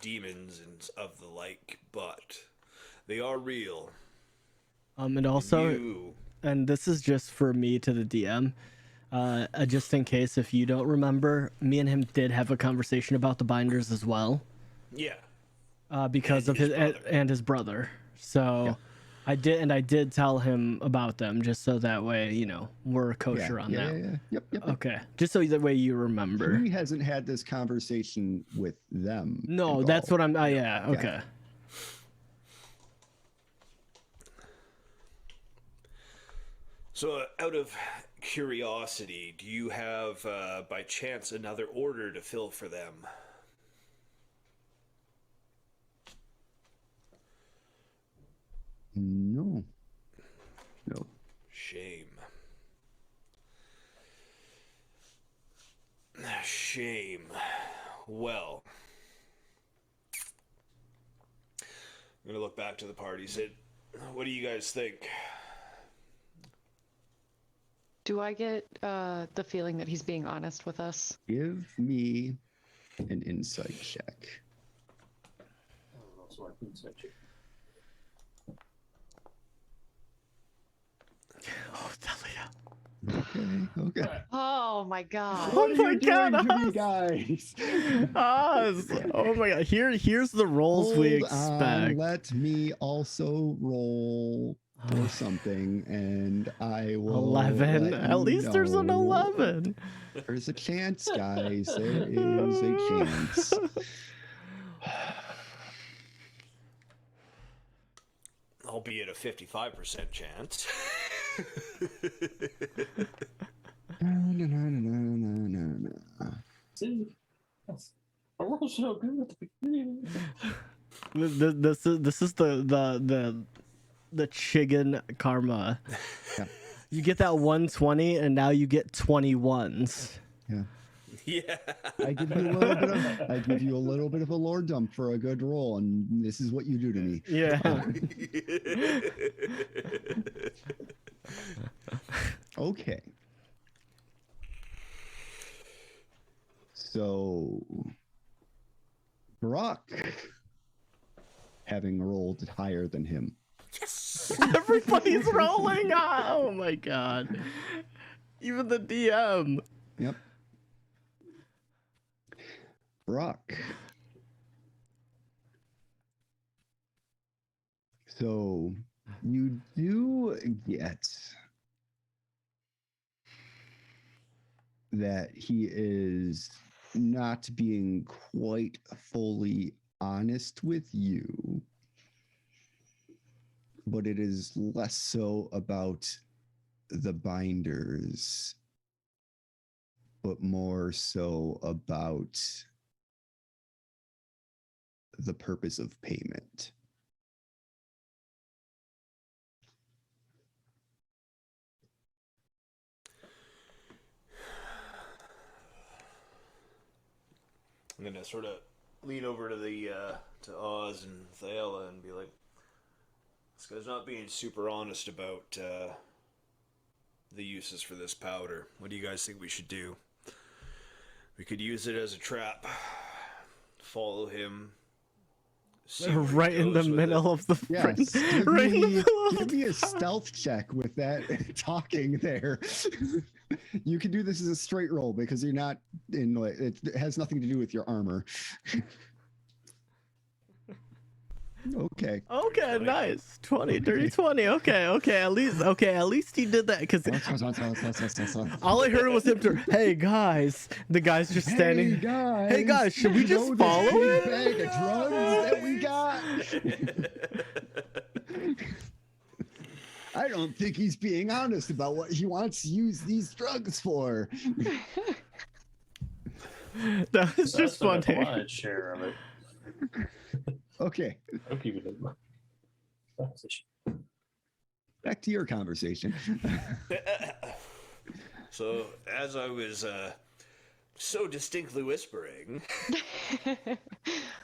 demons and of the like, but they are real. And also, and this is just for me to the DM, just in case if you don't remember, me and him did have a conversation about the binders as well. Yeah. Because of his brother. So I did tell him about them just so that way, you know, we're kosher on that. Yep. Okay. Just so that way you remember. He hasn't had this conversation with them. No, involved. that's what I'm okay. So out of curiosity, do you have by chance another order to fill for them? No. Shame. Well, I'm gonna look back to the party. Sid, what do you guys think? Do I get the feeling that he's being honest with us? Give me an insight check. Also, I can search it. Oh, Talia. Okay. Oh my god. What are you doing to me, Oz. guys? Oz. Oh my god. Here's the rolls we expect. Let me also roll for something, and I will. 11. At least there's an 11. There's a chance, guys. There is a chance. Albeit a 55% chance. No. See, I rolled so good at the beginning. This is the chicken karma. Yeah. You get that 120 and now you get 21s. Yeah. Yeah. I give you a little bit of a lore dump for a good roll, and this is what you do to me. Yeah. Okay. So, Brock, having rolled higher than him. Everybody's rolling. Oh my god. Even the DM. Yep. Brock. So, you do get that he is not being quite fully honest with you, but it is less so about the binders, but more so about the purpose of payment. I'm gonna sort of lean over to the to Oz and Thaela and be like, "This guy's not being super honest about the uses for this powder. What do you guys think we should do? We could use it as a trap. Follow him." Right in the middle of the Yes, give me a stealth check with that talking there. You can do this as a straight roll because you're not in, like, it has nothing to do with your armor. Okay. Okay, nice. 20, dirty 20. Okay, at least he did that because all I heard was him to, hey guys, the guy's just standing. Hey guys, should we just follow him? Bag of drugs that we got. I don't think he's being honest about what he wants to use these drugs for. That was just funny. My share of it. Okay. I'll keep it in my position. Back to your conversation. So, as I was so distinctly whispering,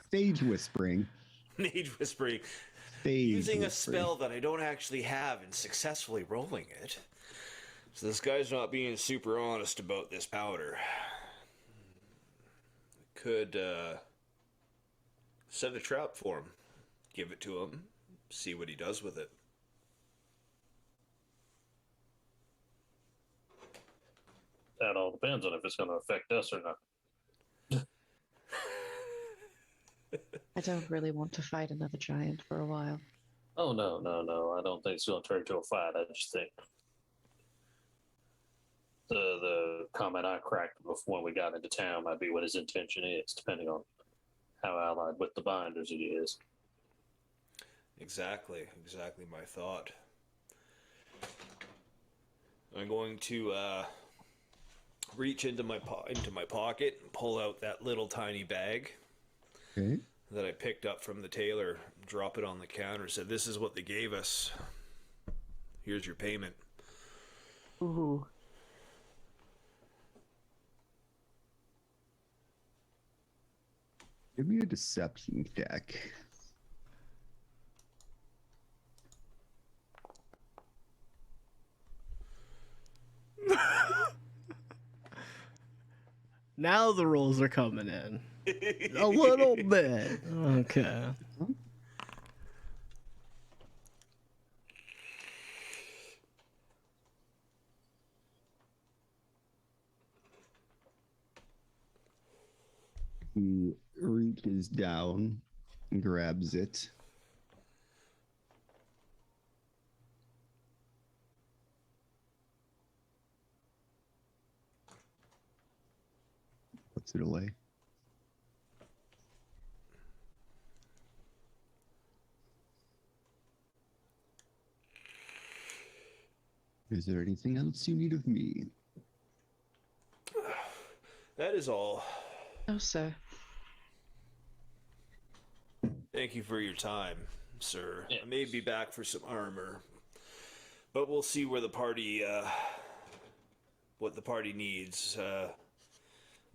Stage whispering. Mage whispering, using a spell that I don't actually have and successfully rolling it. So this guy's not being super honest about this powder. Could Set a trap for him. Give it to him. See what he does with it. That all depends on if it's going to affect us or not. I don't really want to fight another giant for a while. Oh, no. I don't think it's going to turn into a fight. I just think the comment I cracked before when we got into town might be what his intention is, depending on how allied with the binders he is. Exactly my thought. I'm going to reach into my pocket and pull out that little tiny bag that I picked up from the tailor, drop it on the counter, said, "This is what they gave us. Here's your payment." Ooh. Give me a deception check. Now the rolls are coming in. A little bit. Okay. He reaches down and grabs it. Puts it away. Is there anything else you need of me? That is all. No, sir. Thank you for your time, sir. Yeah. I may be back for some armor, but we'll see where the party, what the party needs,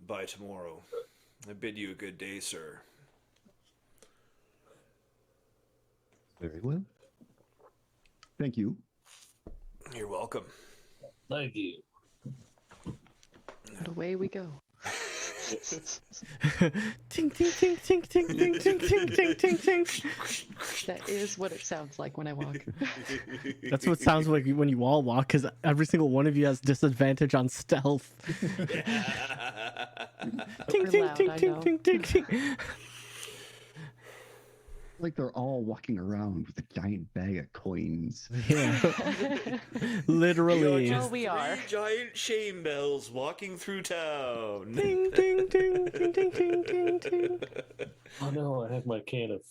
by tomorrow. I bid you a good day, sir. Very well. Thank you. You're welcome. Thank you. And away we go. Ting ting ting ting ting ting ting ting ting ting ting. That is what it sounds like when I walk. That's what it sounds like when you all walk, because every single one of you has disadvantage on stealth. Ting We're ting loud, ting I ting know. ting ting ting. Like they're all walking around with a giant bag of coins. Yeah, literally. Well, we are. Giant shame bells walking through town. Ding ding ding ding ding ding ding ding. Oh no, I have my can of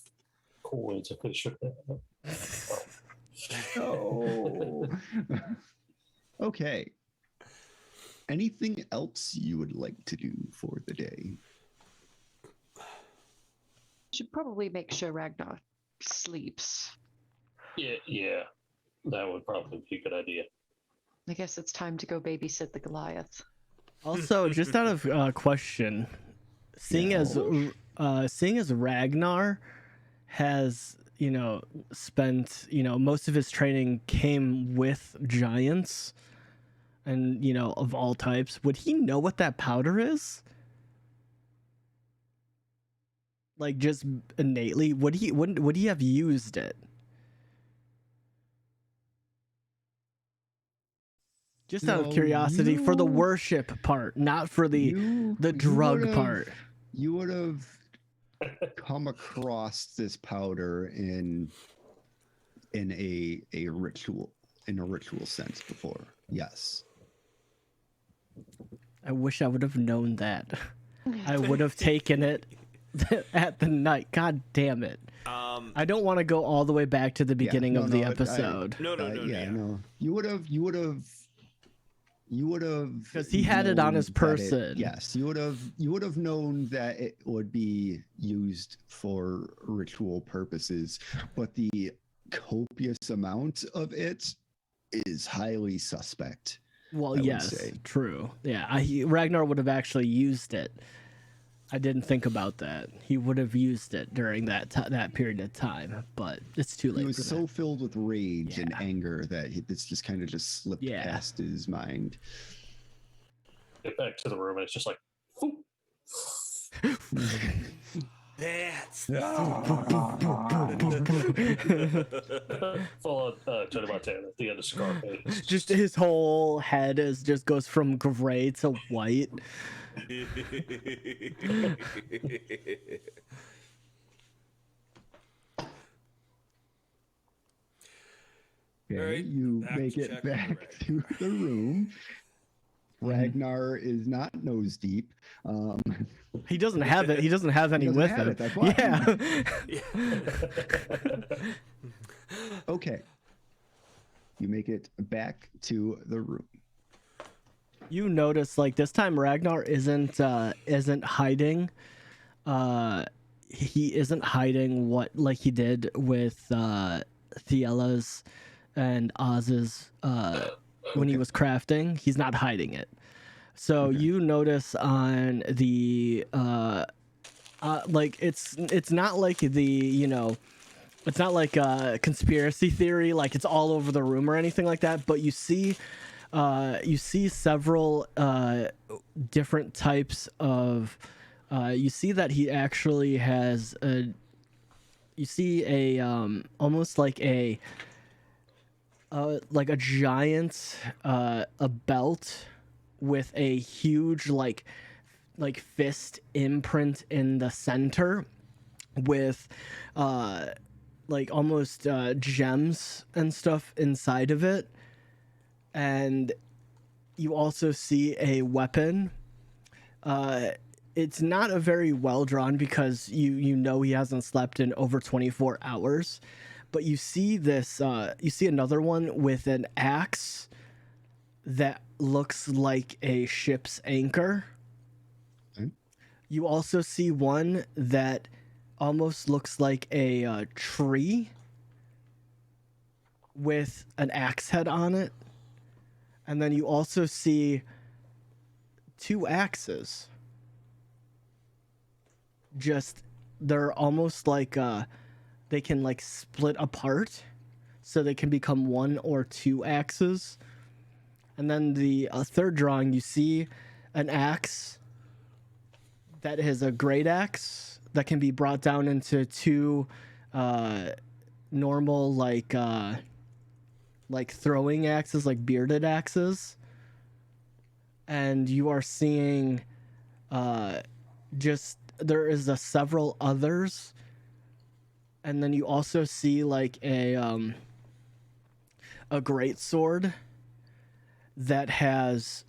coins. I could have shook that up. Oh. Okay. Anything else you would like to do for the day? Should probably make sure Ragnar sleeps. Yeah. That would probably be a good idea. I guess it's time to go babysit the Goliath. Also, just out of question, seeing as Ragnar has, spent, most of his training came with giants and, of all types, would he know what that powder is? Like, just innately, would he have used it? Just out of curiosity, for the worship part, not for the drug part. You would have come across this powder in a ritual sense before. Yes. I wish I would have known that. I would have taken it at the night. God damn it. I don't want to go all the way back to the beginning of the episode. No. You would have because he had it on his person. Yes, you would have known that it would be used for ritual purposes, but the copious amount of it is highly suspect. Well, yes, true. Yeah, Ragnar would have actually used it. I didn't think about that. He would have used it during that period of time, but it's too late. He was so filled with rage and anger that this just kind of just slipped past his mind. Get back to the room, and it's just like, That's Full on Tony Montana at the end of Scarface. Just his whole head just goes from gray to white. Okay, All right, you make it back to the room. Ragnar is not nose deep. He doesn't have it. He doesn't have any with him. That's why. Yeah. Okay. You make it back to the room. You notice, like, this time Ragnar isn't hiding. He isn't hiding what like he did with Thiella's and Oz's when he was crafting. He's not hiding it. So you notice on the like it's not like the, you know, it's not like a conspiracy theory, like it's all over the room or anything like that, but you see several different types of you see that he actually has you see a almost like a giant a belt with a huge like fist imprint in the center with like almost gems and stuff inside of it. And you also see a weapon. It's not a very well drawn because you know he hasn't slept in over 24 hours. But you see this, you see another one with an axe that looks like a ship's anchor. Okay. You also see one that almost looks like a tree with an axe head on it. And then you also see 2 axes. Just, they're almost like, they can like split apart. So they can become 1 or 2 axes. And then the third drawing, you see an axe that is a great axe that can be brought down into 2 normal like throwing axes, like bearded axes. And you are seeing just there is several others. And then you also see like a great sword that has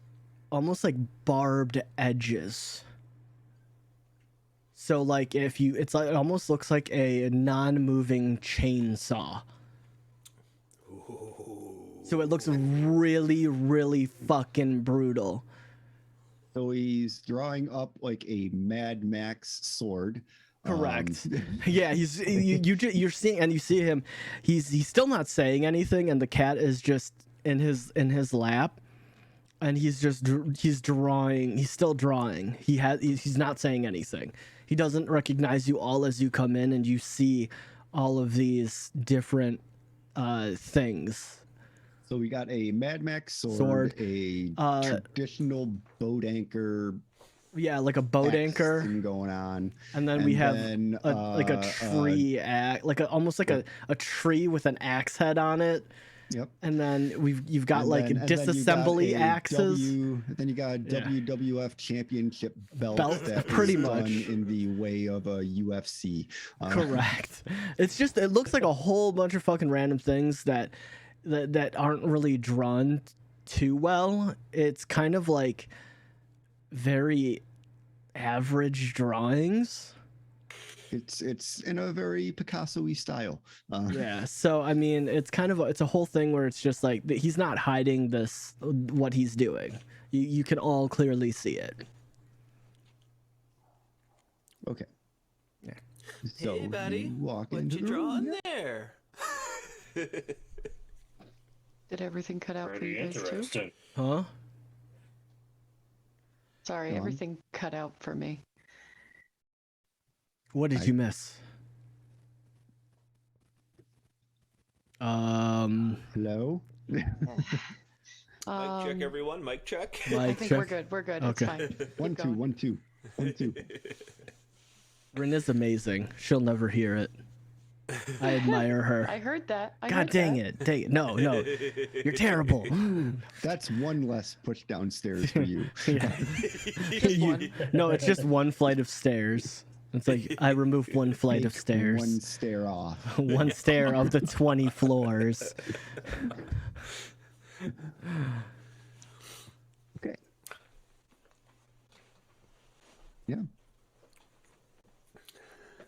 almost like barbed edges. So like it's like, it almost looks like a non-moving chainsaw. So it looks really, really fucking brutal. So he's drawing up like a Mad Max sword. Correct. Yeah, you're seeing, and you see him. He's still not saying anything, and the cat is just in his lap, and he's drawing. He's still drawing. He's not saying anything. He doesn't recognize you all as you come in, and you see all of these different things. So we got a Mad Max sword. A traditional boat anchor. Yeah, like a boat anchor thing going on. And then we have like a tree, almost like a tree with an axe head on it. Yep. And then you've got disassembly axes. Then you got a WWF championship belt that pretty is much done in the way of a UFC. Correct. It looks like a whole bunch of fucking random things that aren't really drawn too well. It's kind of like very average drawings. It's in a very Picasso-y style. Yeah, so I mean, it's kind of it's a whole thing where it's just like he's not hiding what he's doing. You can all clearly see it. Okay. Yeah. So hey, buddy, you walk what into you the drawing room. there? Did everything cut out for Pretty you guys too? interesting. Huh? Sorry, Go on. everything cut out for me. What did you miss? Hello. Mic check, everyone. Mic check. I think we're good. We're good. Okay. It's fine. Keep 1 2 going. 1 2 1 2. Rin is amazing. She'll never hear it. I admire her. I heard that. God dang it. Dang it. No. You're terrible. That's one less push downstairs for you. Just one. No, it's just one flight of stairs. It's like I removed one flight of Take stairs. One stair off. One stair of the 20 floors. Okay. Yeah.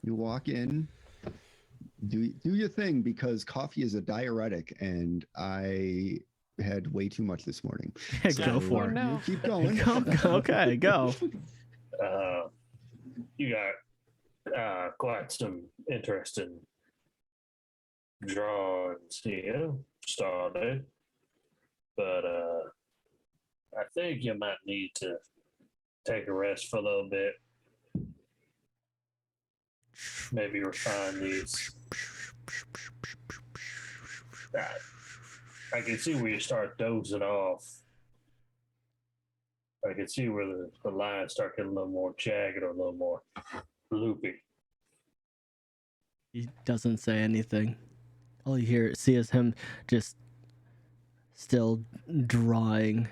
You walk in, do your thing, because coffee is a diuretic, and I had way too much this morning. Go for it. no. You keep going. Okay, go. You got quite some interesting drawings here started, but I think you might need to take a rest for a little bit. Maybe refine these. I can see where you start dozing off. I can see where the lines start getting a little more jagged or a little more loopy. He doesn't say anything. All you see is him just still drawing.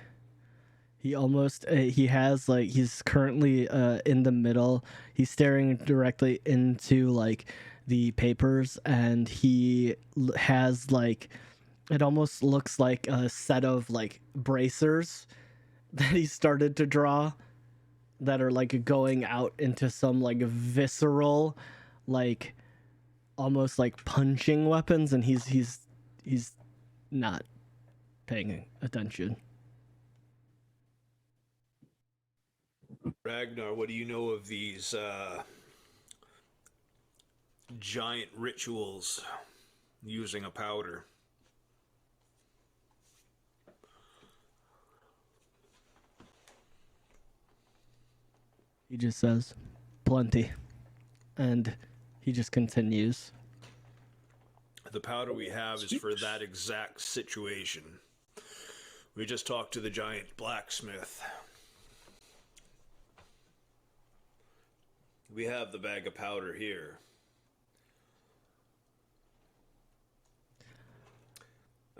He almost, he's currently in the middle. He's staring directly into, like, the papers, and he has, like, it almost looks like a set of, like, bracers that he started to draw that are, like, going out into some, like, visceral, like, almost like punching weapons, and he's not paying attention. Ragnar, what do you know of these giant rituals using a powder? He just says, plenty. And he just continues. The powder we have is for that exact situation. We just talked to the giant blacksmith. We have the bag of powder here.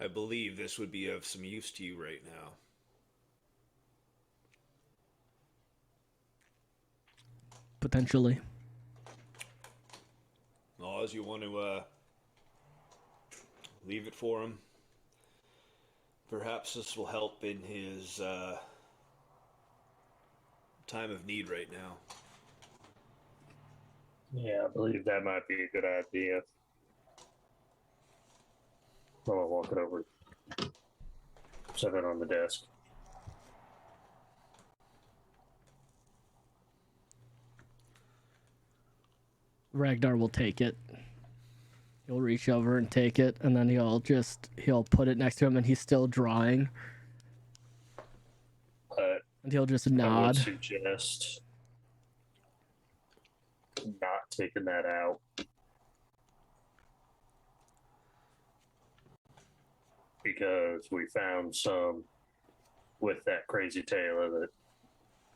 I believe this would be of some use to you right now. Potentially. Oz, you want to leave it for him? Perhaps this will help in his time of need right now. Yeah, I believe that might be a good idea. I'll walk it over. Set it on the desk. Ragnar will take it. He'll reach over and take it, and then he'll put it next to him, and he's still drawing. And he'll just nod. I would suggest not taking that out. Because we found some with that crazy tailor that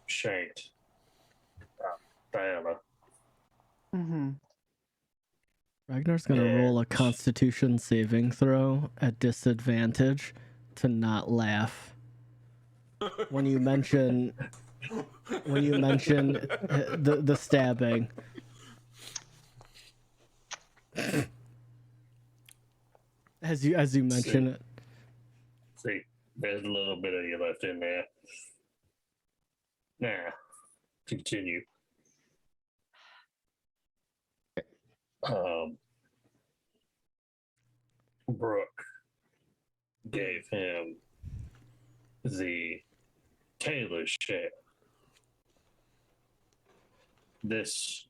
shanked Diana. Mm-hmm. Ragnar's gonna roll a Constitution saving throw at disadvantage to not laugh when you mention the stabbing. As you mention it. See, there's a little bit of you left in there. Now, continue. Brooke gave him the tailor's share. This,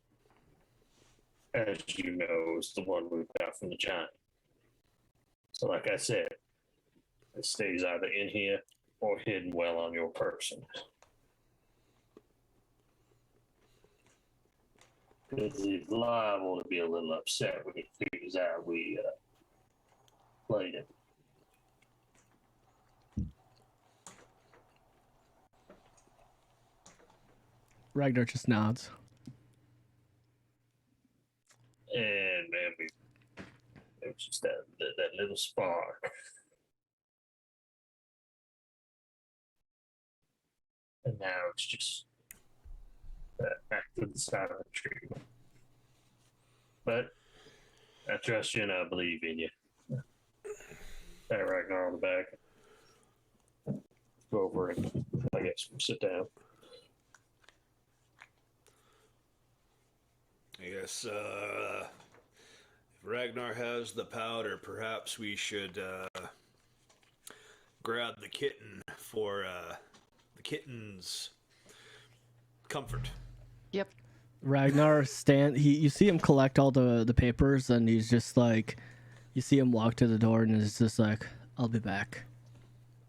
as you know, is the one we got from the giant. So like I said, it stays either in here or hidden well on your person. Because he's liable to be a little upset when he figures out we played him. Ragnar just nods. it'll spark. And now it's just back to the silent treatment. But I trust you and I believe in you. Pat Ragnar on the back. Go over and I guess sit down. I guess if Ragnar has the powder, perhaps we should grab the kitten for the kitten's comfort. Yep. Ragnar you see him collect all the papers, and he's just like, you see him walk to the door, and he's just like, I'll be back.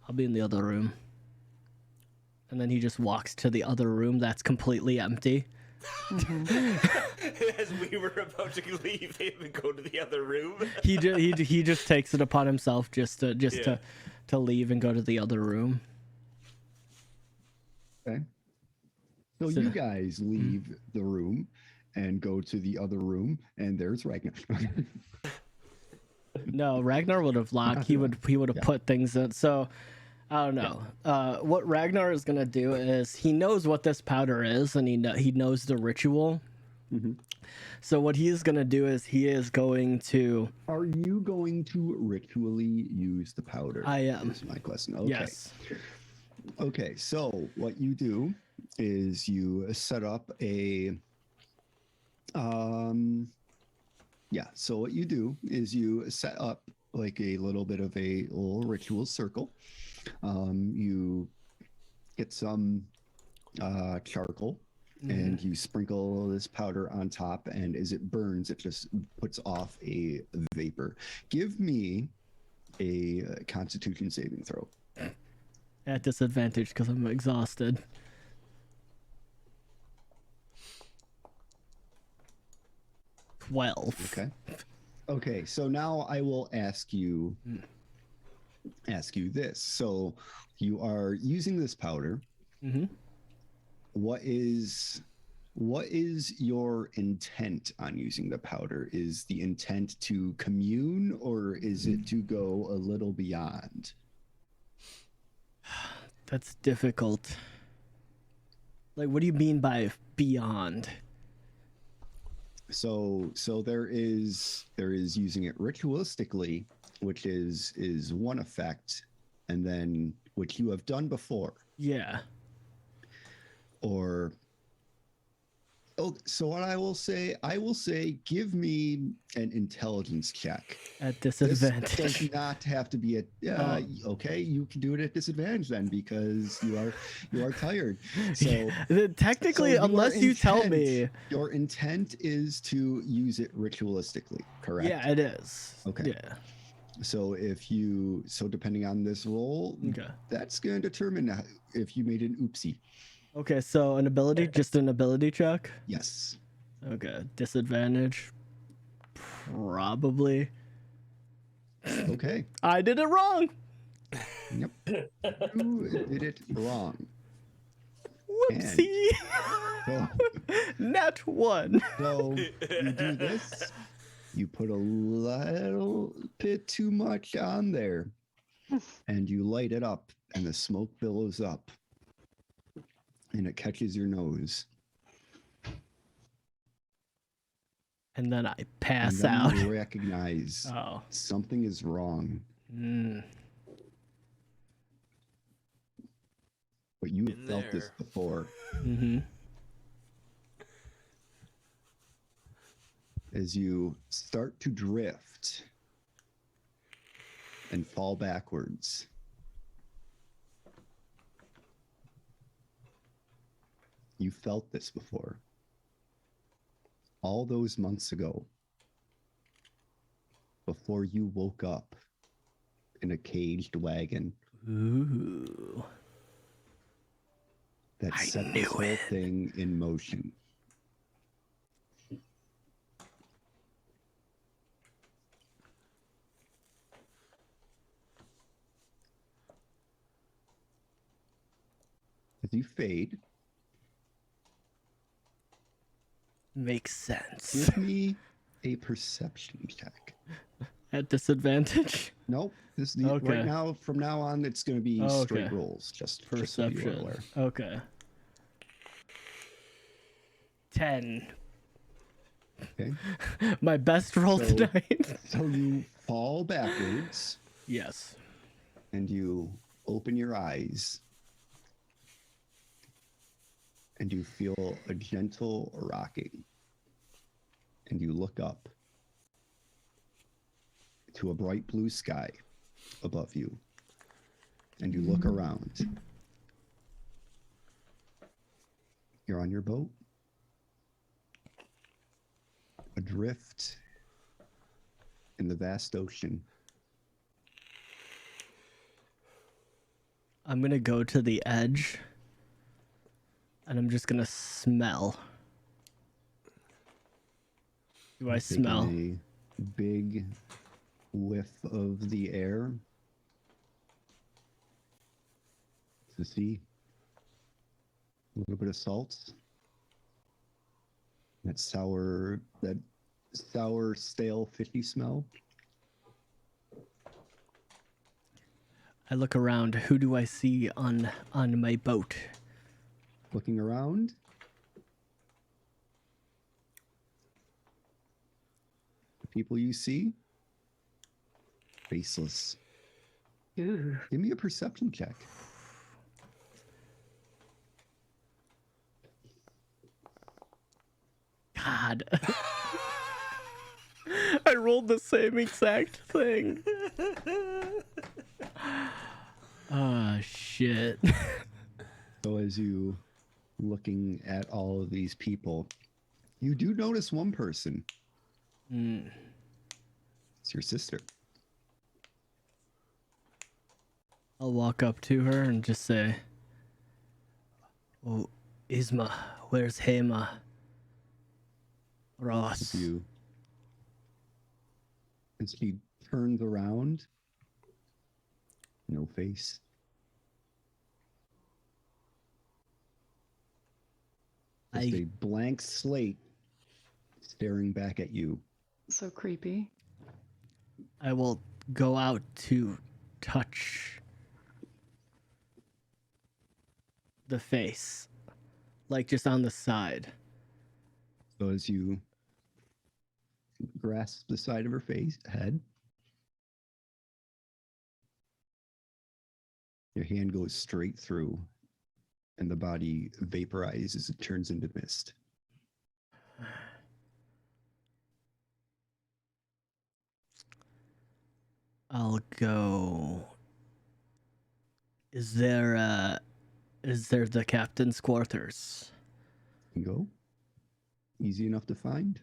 I'll be in the other room. And then he just walks to the other room that's completely empty. As we were about to leave him and go to the other room, he just takes it upon himself to leave and go to the other room. Okay. So you guys leave the room and go to the other room, and there's Ragnar. No, Ragnar would have locked. He would have put things in. So I don't know. What Ragnar is gonna do is he knows what this powder is, and he knows the ritual. Mm-hmm. So what he is gonna do is he is going to. Are you going to ritually use the powder? I am. Is my question. Okay. Yes. Okay. So what you do is you set up a. So what you do is you set up like a little bit of a little ritual circle. You get some charcoal and you sprinkle this powder on top, and as it burns, it just puts off a vapor. Give me a Constitution saving throw. At disadvantage because I'm exhausted. Okay. Okay, so now I will ask you this. So you are using this powder. Mm-hmm. What is your intent on using the powder? Is the intent to commune, or is it to go a little beyond? That's difficult. Like, what do you mean by beyond? So there is using it ritualistically, which is one effect, and then which you have done before. Yeah. Or so what I will say, give me an intelligence check. At disadvantage. This does not have to be okay, you can do it at disadvantage then because you are tired. So technically, unless you tell me, your intent is to use it ritualistically, correct? Yeah, it is. Okay. Yeah. So depending on this roll, that's going to determine if you made an oopsie. Okay, so just an ability check? Yes. Okay, disadvantage? Probably. Okay. I did it wrong! Yep. You did it wrong. Whoopsie! Nat 1. So you do this, you put a little bit too much on there, and you light it up, and the smoke billows up. And it catches your nose. And then I pass and then out. You recognize something is wrong. But you have felt this before. Mm-hmm. As you start to drift and fall backwards, you felt this before. All those months ago, before you woke up in a caged wagon. Ooh. That set this whole thing in motion. As you fade, makes sense. give me a perception check. At disadvantage? Nope. Okay. Right now, from now on, it's going to be straight rolls. Just so you are perception. aware. Okay. 10. Okay. My best roll tonight. So you fall backwards Yes. and you open your eyes and you feel a gentle rocking. And you look up to a bright blue sky above you. And you look around. You're on your boat. Adrift in the vast ocean. I'm going to go to the edge. And I'm just going to smell. Do I smell? A big whiff of the air to see a little bit of salt. That sour, stale, fishy smell. I look around. Who do I see on my boat? Looking around. The people you see, faceless. Ooh. Give me a perception check. God. I rolled the same exact thing. Ah, shit. So as you looking at all of these people, you do notice one person. It's your sister. I'll walk up to her and just say, "Oh, Isma, where's Hema? Ross." You. And she turns around. No face. Just a blank slate staring back at you. So creepy. I will go out to touch the face, like just on the side. So as you grasp the side of her head, your hand goes straight through and the body vaporizes and turns into mist. I'll go. Is there the captain's quarters? You go. Easy enough to find.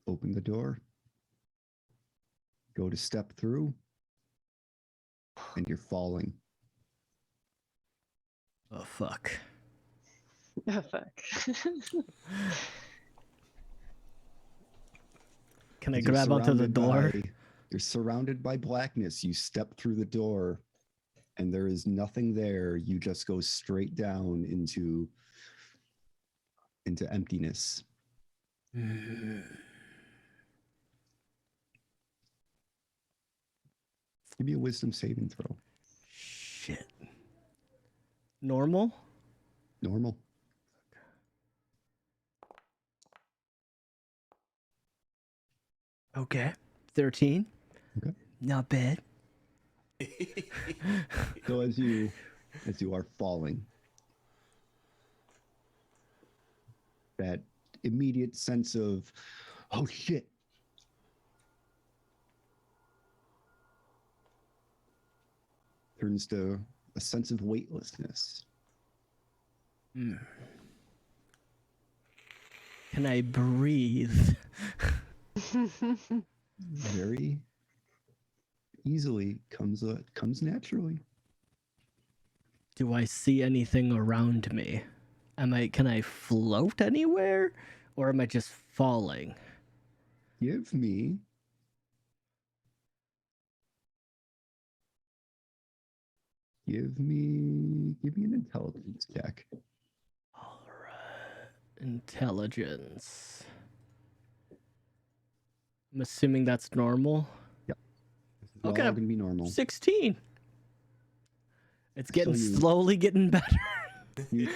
Open the door. Go to step through. And you're falling. Oh, fuck. Oh, fuck. Can I grab onto the door? You're surrounded by blackness. You step through the door and there is nothing there. You just go straight down into emptiness. Give me a wisdom saving throw. Shit. Normal? Normal. Okay. 13. Okay. Not bad. So as you are falling, that immediate sense of, oh shit, turns to a sense of weightlessness. Can I breathe? Very easily comes naturally. Do I see anything around me? Can I float anywhere? Or am I just falling? Give me an intelligence check. All right. Intelligence. I'm assuming that's normal. all Okay, gonna be normal. 16. It's getting slowly getting better. You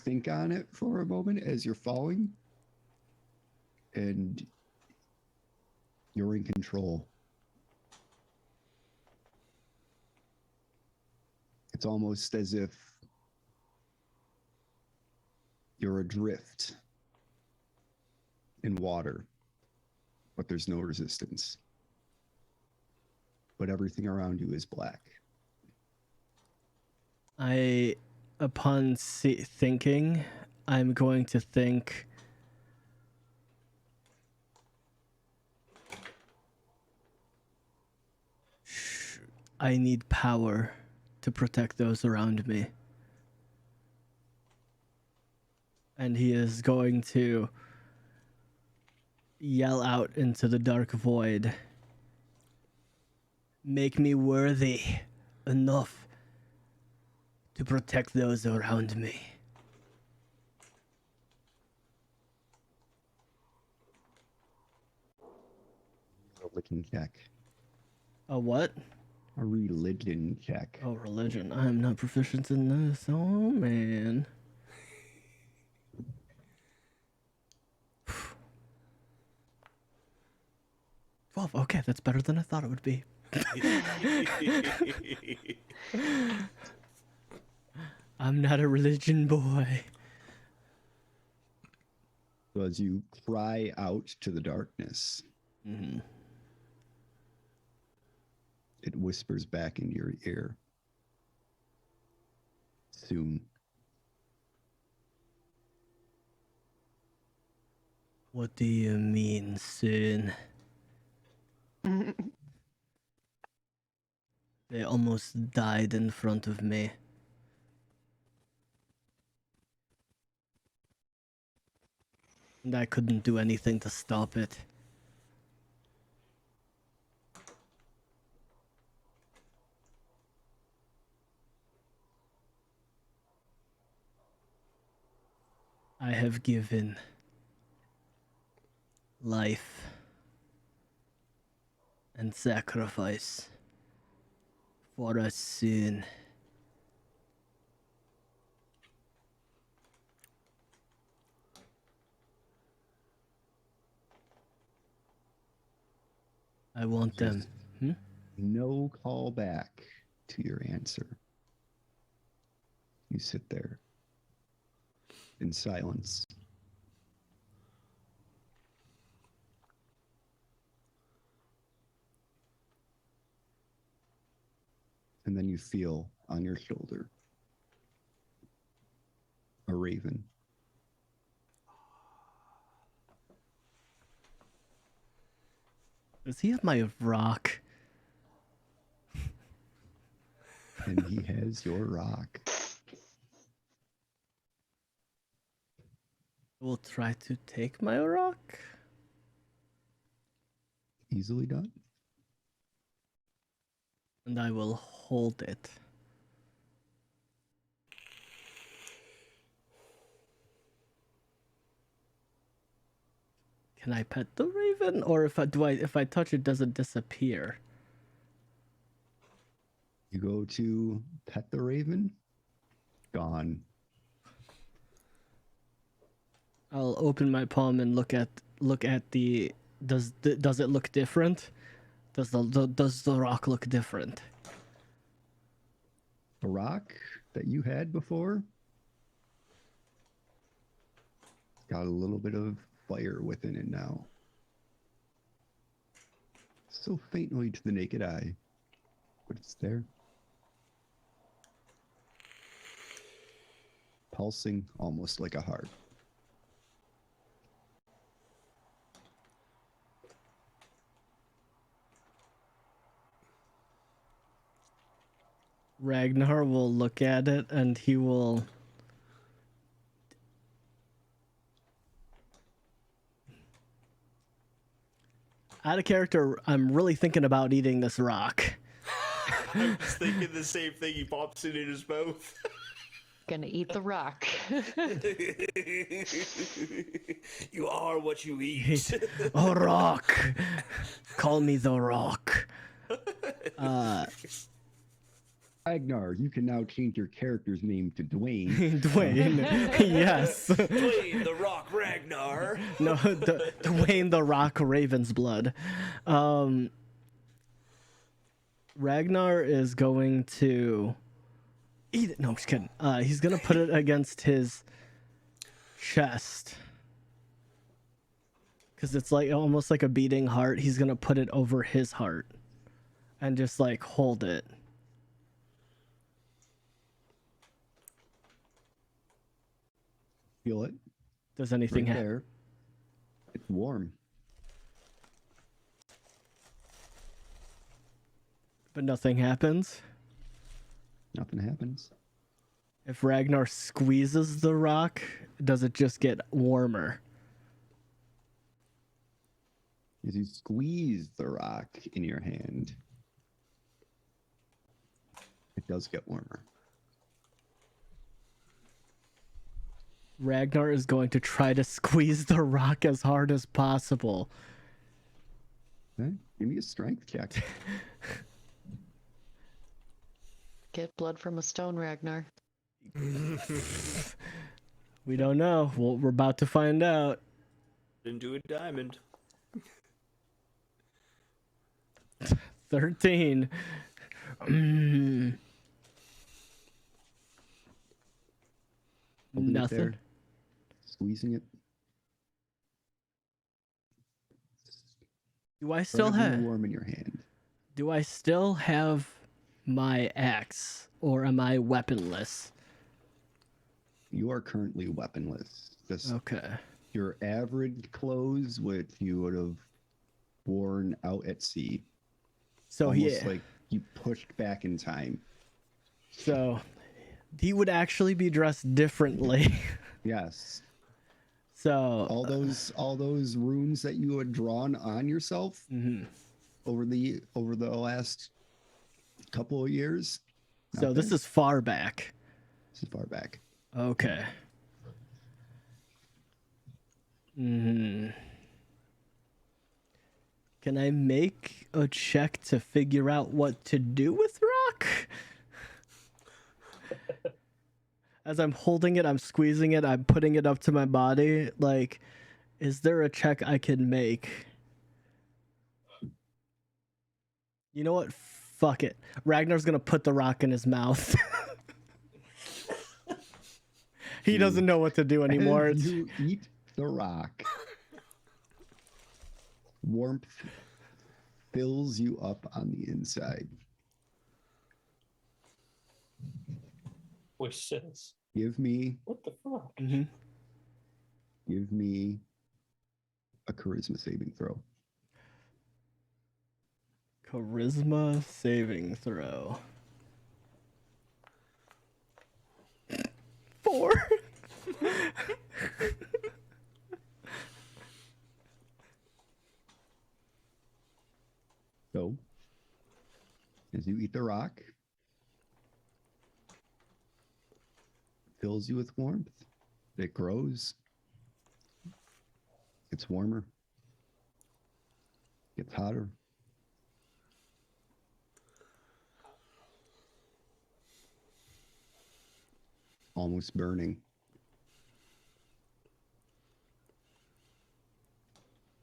think on it for a moment as you're falling, and you're in control. It's almost as if you're adrift in water, but there's no resistance. But everything around you is black. Upon thinking, I'm going to think, I need power to protect those around me. And he is going to yell out into the dark void. Make me worthy enough to protect those around me. Religion check. A what? A religion check. Oh, religion. I'm not proficient in this. Oh, man. Well, okay, that's better than I thought it would be. I'm not a religion boy. So as you cry out to the darkness, it whispers back into your ear. Soon. What do you mean, soon? They almost died in front of me. And I couldn't do anything to stop it. I have given life and sacrifice for a sin. I want them. No call back to your answer. You sit there in silence. And then you feel on your shoulder a raven. Does he have my rock? And he has your rock. Will try to take my rock. Easily done. And I will hold it. Can I pet the raven, or if I touch it, does it disappear? You go to pet the raven. Gone. I'll open my palm and look at the. Does it look different? Does the rock look different? The rock that you had before got a little bit of fire within it now. So faintly to the naked eye, but it's there. Pulsing almost like a heart. Ragnar will look at it and he will. Out of character, I'm really thinking about eating this rock. I was thinking the same thing. He pops it in his mouth. Gonna eat the rock. You are what you eat. Oh, rock. Call me the rock. Ragnar, you can now change your character's name to Dwayne. Dwayne. Yes. Dwayne the Rock Ragnar. No, Dwayne the Rock Ravensblood. Ragnar is going to eat it. No, I'm just kidding. He's gonna put it against his chest because it's like almost like a beating heart. He's gonna put it over his heart and just like hold it. Feel it? Does anything Right there. It's warm. But nothing happens. Nothing happens. If Ragnar squeezes the rock, does it just get warmer? As you squeeze the rock in your hand, it does get warmer. Ragnar is going to try to squeeze the rock as hard as possible. Okay. Give me a strength check. Get blood from a stone, Ragnar. We don't know. Well, we're about to find out. Into a diamond. 13. Holding it Nothing. there, squeezing it. Do I still have? warm in your hand. Do I still have my axe, or am I weaponless? You are currently weaponless. Just Okay. your average clothes, which you would have worn out at sea. So Almost like you pushed back in time. So he would actually be dressed differently. Yes. So All those runes that you had drawn on yourself over the last couple of years. So this is far back. This is far back. Okay. Can I make a check to figure out what to do with rock? As I'm holding it, I'm squeezing it, I'm putting it up to my body. Like, is there a check I can make? You know what? Fuck it. Ragnar's gonna put the rock in his mouth. He doesn't know what to do anymore. As you eat the rock, warmth fills you up on the inside. Which says, Give me what the fuck? Give me a charisma saving throw. Charisma saving throw. 4. So, as you eat the rock, fills you with warmth. It grows. Gets warmer. Gets hotter. Almost burning.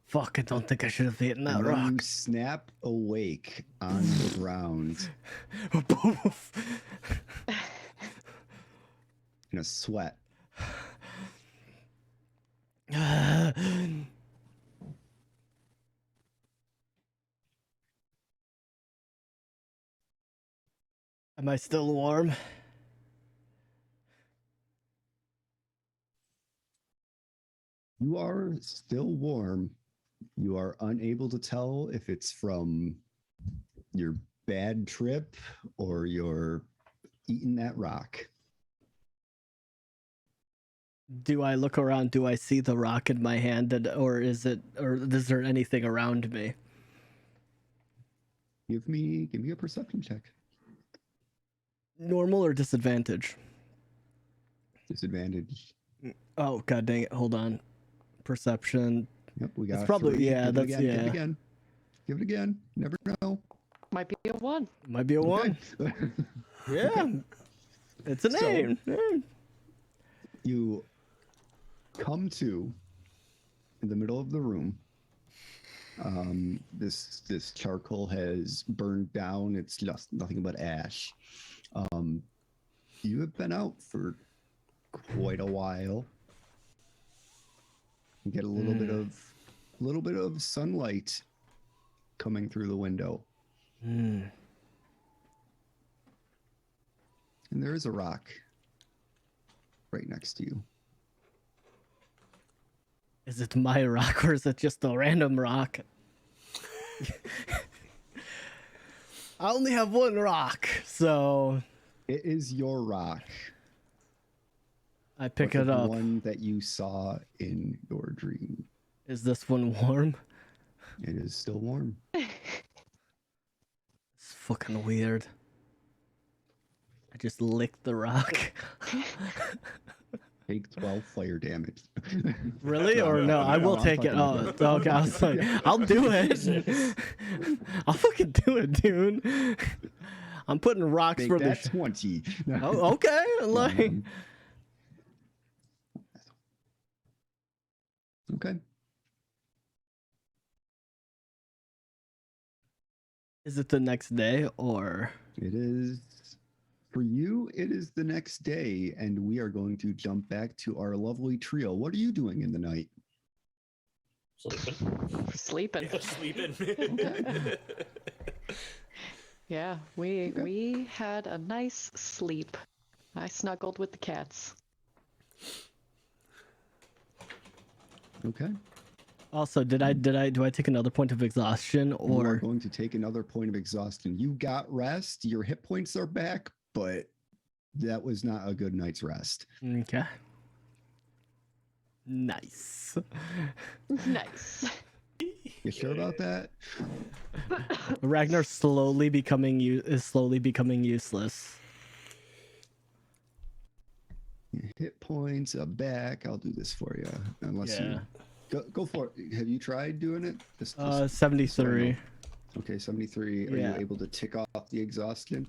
Fuck, I don't think I should have eaten that And then rock. you snap awake on the ground in a sweat. Am I still warm? You are still warm. You are unable to tell if it's from your bad trip or your eating that rock. Do I look around? Do I see the rock in my hand, or is there anything around me? Give me a perception check. Normal or disadvantage? Disadvantage. Oh god dang it! Hold on. Perception. Yep, we got. It's probably 3. yeah. That's Give it yeah. again. Give it again. Never know. Might be a 1. Might be a 1. Yeah. It's a name. You come to in the middle of the room. This charcoal has burned down. It's just nothing but ash. You have been out for quite a while. You get a little bit of sunlight coming through the window. And there is a rock right next to you. Is it my rock or is it just a random rock? I only have one rock, so It is your rock. I pick But it the up. one that you saw in your dream. Is this one warm? It is still warm. It's fucking weird. I just licked the rock. Take 12 fire damage. Really? Or no? I will take it. Oh, okay. I was like, I'll do it. I'll fucking do it, dude. I'm putting rocks Make for the. that 20. Oh, okay. Like. Okay. Is it the next day or? It is. For you, it is the next day, and we are going to jump back to our lovely trio. What are you doing in the night? Sleeping. Yeah, sleeping. Yeah, we had a nice sleep. I snuggled with the cats. Okay. Also, do I take another point of exhaustion You are or? going to take another point of exhaustion. You got rest. Your hit points are back, but that was not a good night's rest. Okay. Nice. Nice. You sure about that? Ragnar is slowly becoming useless. Your hit points are back. I'll do this for you. Unless Yeah. you go for it. Have you tried doing it? 73. Okay, 73. Are Yeah. you able to tick off the exhaustion?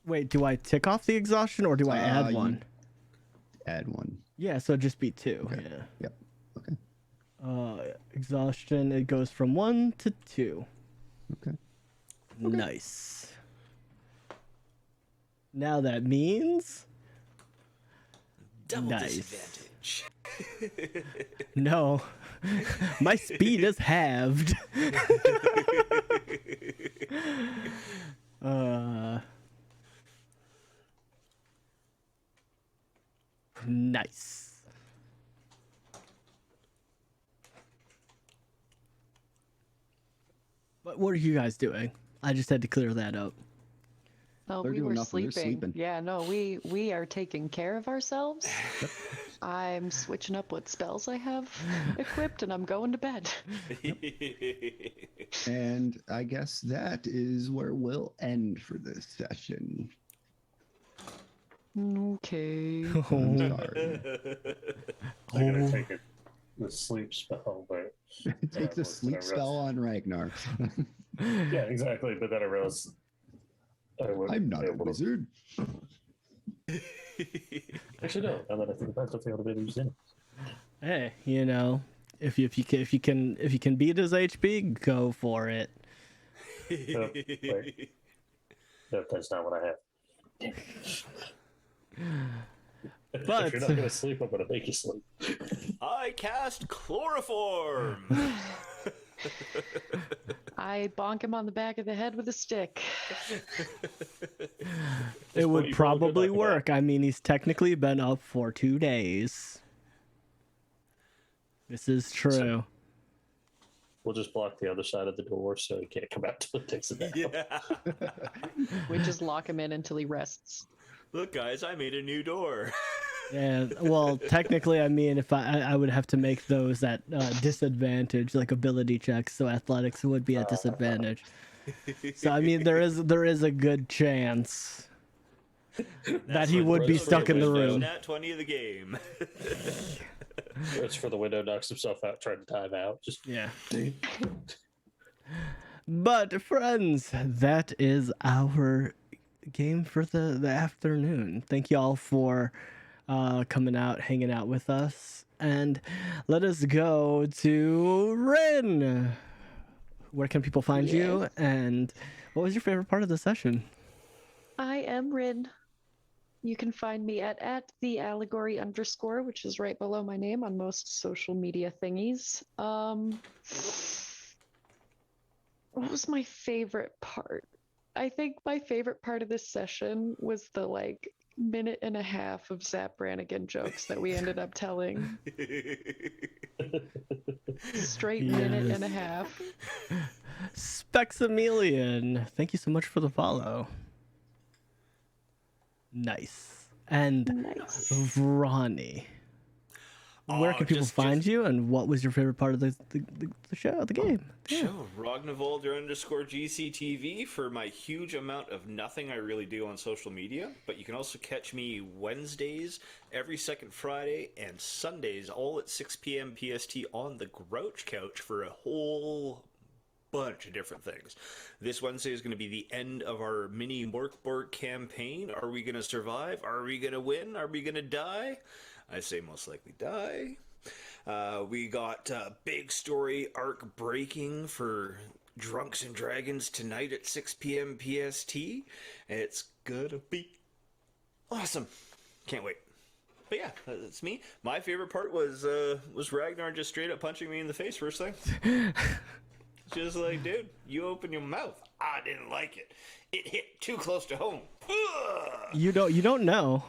Wait, do I tick off the exhaustion or do I add you one? Add one. Yeah, so just be 2. Okay. Yeah. Yep. Okay. Exhaustion, it goes from 1 to 2. Okay. Nice. Now that means Double Nice. disadvantage. no. My speed is halved. Nice. What are you guys doing? I just had to clear that up. Oh, They're we doing were nothing, they're sleeping. sleeping. Yeah, no, we are taking care of ourselves. I'm switching up what spells I have equipped, and I'm going to bed. And I guess that is where we'll end for this session. Okay. I'm sorry. I'm gonna take the sleep spell, but Take the sleep spell on Ragnar. yeah, exactly. But then I realized I'm not a wizard. Actually, no. Now that I think about it, I don't think I would have been used in. Hey, you know, if you can beat his HP, go for it. Wait. No, that's not what I have. But if you're not gonna sleep, I'm gonna make you sleep. I cast chloroform. I bonk him on the back of the head with a stick. it would you probably rolled work. I mean, he's technically been up for 2 days. This is true. We'll just block the other side of the door so he can't come out till it takes it down. Yeah. We just lock him in until he rests. Look, guys, I made a new door. Yeah, well, technically, I mean, if I would have to make those at disadvantage, like ability checks, so athletics would be at disadvantage. So I mean, there is a good chance. that he would be stuck in the room. Nat 20 of the game. It's for the window, knocks himself out, trying to time out. Just yeah. But friends, that is our game for the afternoon. Thank you all for coming out, hanging out with us, and let us go to Rin. Where can people find you, and what was your favorite part of the session? I am Rin. You can find me at the allegory _, which is right below my name on most social media thingies. What was my favorite part? I think my favorite part of this session was the minute and a half of Zap Brannigan jokes that we ended up telling. Straight minute and a half. Spexamelian, thank you so much for the follow. Nice. And Vrani, where can people find you, and what was your favorite part of the show, the game? Show Rognavoldr _GCTV for my huge amount of nothing I really do on social media. But you can also catch me Wednesdays, every second Friday, and Sundays, all at 6 p.m. PST on the Grouch Couch for a whole bunch of different things. This Wednesday is going to be the end of our mini Morkborg campaign. Are we going to survive? Are we going to win? Are we going to die? I say most likely die. We got big story arc breaking for Drunks and Dragons tonight at 6 p.m. PST. It's gonna be awesome. Can't wait. But yeah, that's me. My favorite part was Ragnar just straight up punching me in the face first thing. Just like, dude, you open your mouth. I didn't like it. It hit too close to home. You don't know.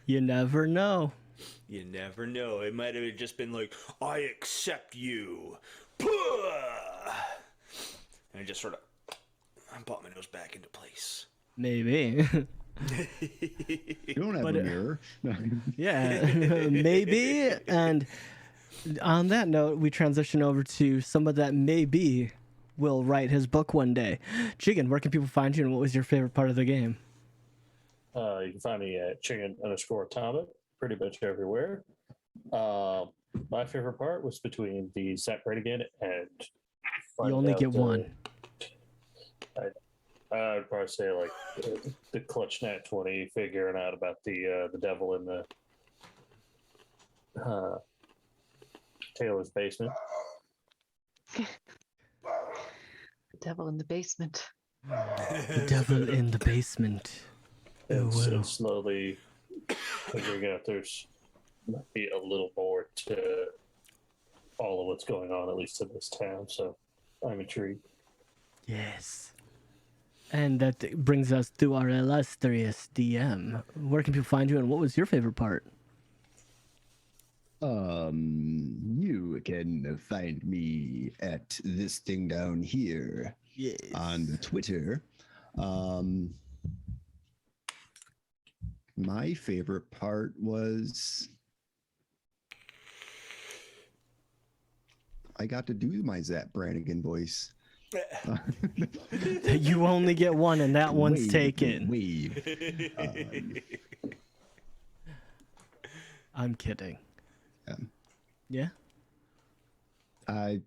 You never know. You never know. It might have just been like, I accept you. And I just sort of brought my nose back into place. Maybe. You don't have a mirror. Yeah, maybe. And on that note, we transition over to someone that maybe will write his book one day. Chicken, where can people find you, and what was your favorite part of the game? You can find me at chicken_atomic pretty much everywhere. My favorite part was between the Zap Brannigan and... You only get one. I would probably say the clutch nat 20, figuring out about the devil in the Taylor's basement. The devil in the basement. The devil in the basement. And slowly figuring out there's might be a little more to all of what's going on, at least in this town. So I'm intrigued. Yes. And that brings us to our illustrious DM. Where can people find you, and what was your favorite part? You can find me at this thing down here. Yes. On the Twitter. My favorite part was I got to do my Zap Brannigan voice. You only get one, and that one's taken. Wave. I'm kidding. Yeah? I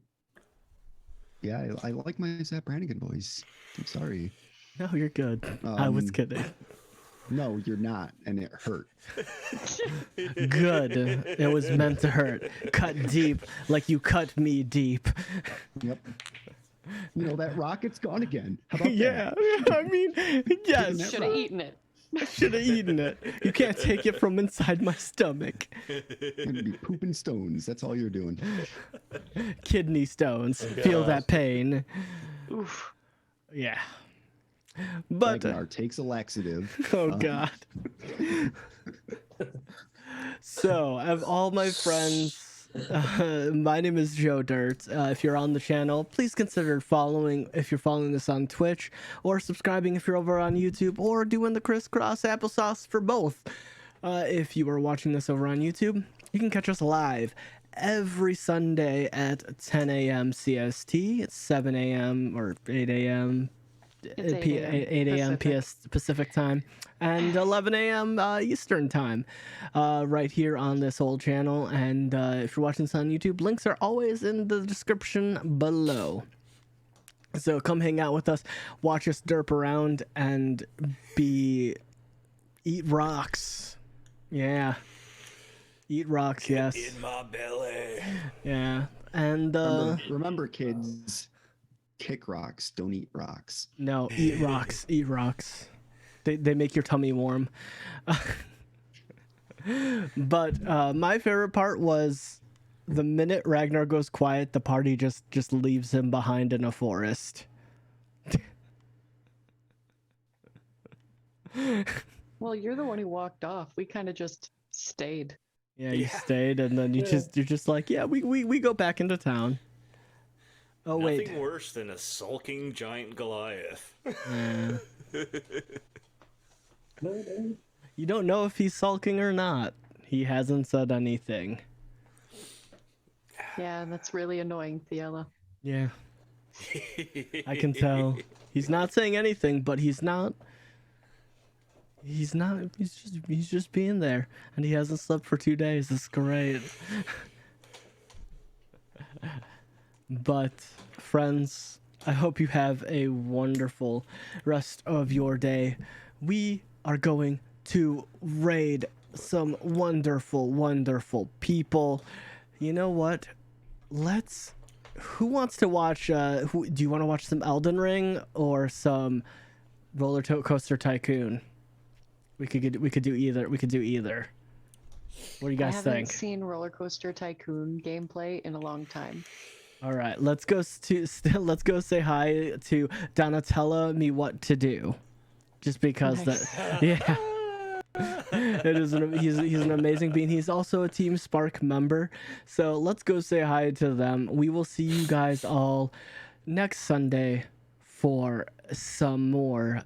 like my Zap Brannigan voice. I'm sorry. No, you're good. I was kidding. No, you're not, and it hurt. Good. It was meant to hurt. Cut deep, like you cut me deep. Yep. You know, that rocket's gone again. How about that? I mean, yes. Should have eaten it. I should have eaten it. You can't take it from inside my stomach. You're gonna be pooping stones. That's all you're doing. Kidney stones. Feel that pain. Oof. Yeah. But Ragnar takes a laxative. Oh God. So, of all my friends, my name is Joe Dirt. If you're on the channel, please consider following if you're following this on Twitch, or subscribing if you're over on YouTube, or doing the crisscross applesauce for both. If you are watching this over on YouTube, you can catch us live every Sunday at 10 a.m. CST. It's 7 a.m. or 8 a.m. It's 8 a.m. Pacific time, and 11 a.m. Eastern time, right here on this old channel. And if you're watching this on YouTube, links are always in the description below. So come hang out with us, watch us derp around, and eat rocks. Yeah. Eat rocks, yes. In my belly. Yeah. And remember kids, kick rocks, don't eat rocks. No, eat rocks. Eat rocks. They make your tummy warm. But my favorite part was the minute Ragnar goes quiet, the party just leaves him behind in a forest. Well, you're the one who walked off. We kind of just stayed. Yeah, you stayed, and then you're just like, yeah, we go back into town. Oh, wait. Nothing worse than a sulking giant Goliath. Yeah. You don't know if he's sulking or not. He hasn't said anything. Yeah, that's really annoying, Theella. Yeah. I can tell. He's not saying anything, but he's just being there, and he hasn't slept for 2 days. It's great. But friends, I hope you have a wonderful rest of your day. We are going to raid some wonderful people. You know what? Who wants to watch do you want to watch some Elden Ring or some Roller Coaster Tycoon? We could do either. What do you guys think? I haven't seen Roller Coaster Tycoon gameplay in a long time. All right, let's go say hi to Donatella Me What to Do, just because Nice. Yeah. He's an amazing being. He's also a Team Spark member, so let's go say hi to them. We will see you guys all next Sunday for some more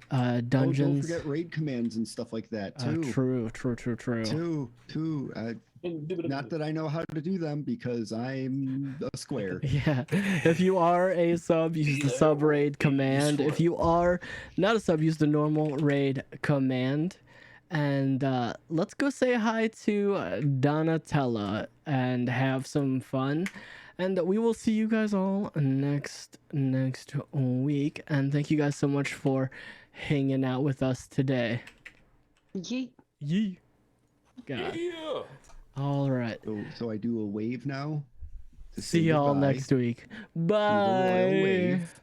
dungeons. Don't forget raid commands and stuff like that too. True. Not that I know how to do them because I'm a square. Yeah. If you are a sub, use the sub raid command. If you are not a sub, use the normal raid command. And let's go say hi to Donatella and have some fun. And we will see you guys all next week. And thank you guys so much for hanging out with us today. Yeet. God. Yeah. All right. So I do a wave now. See y'all next week. Bye. Do the royal wave.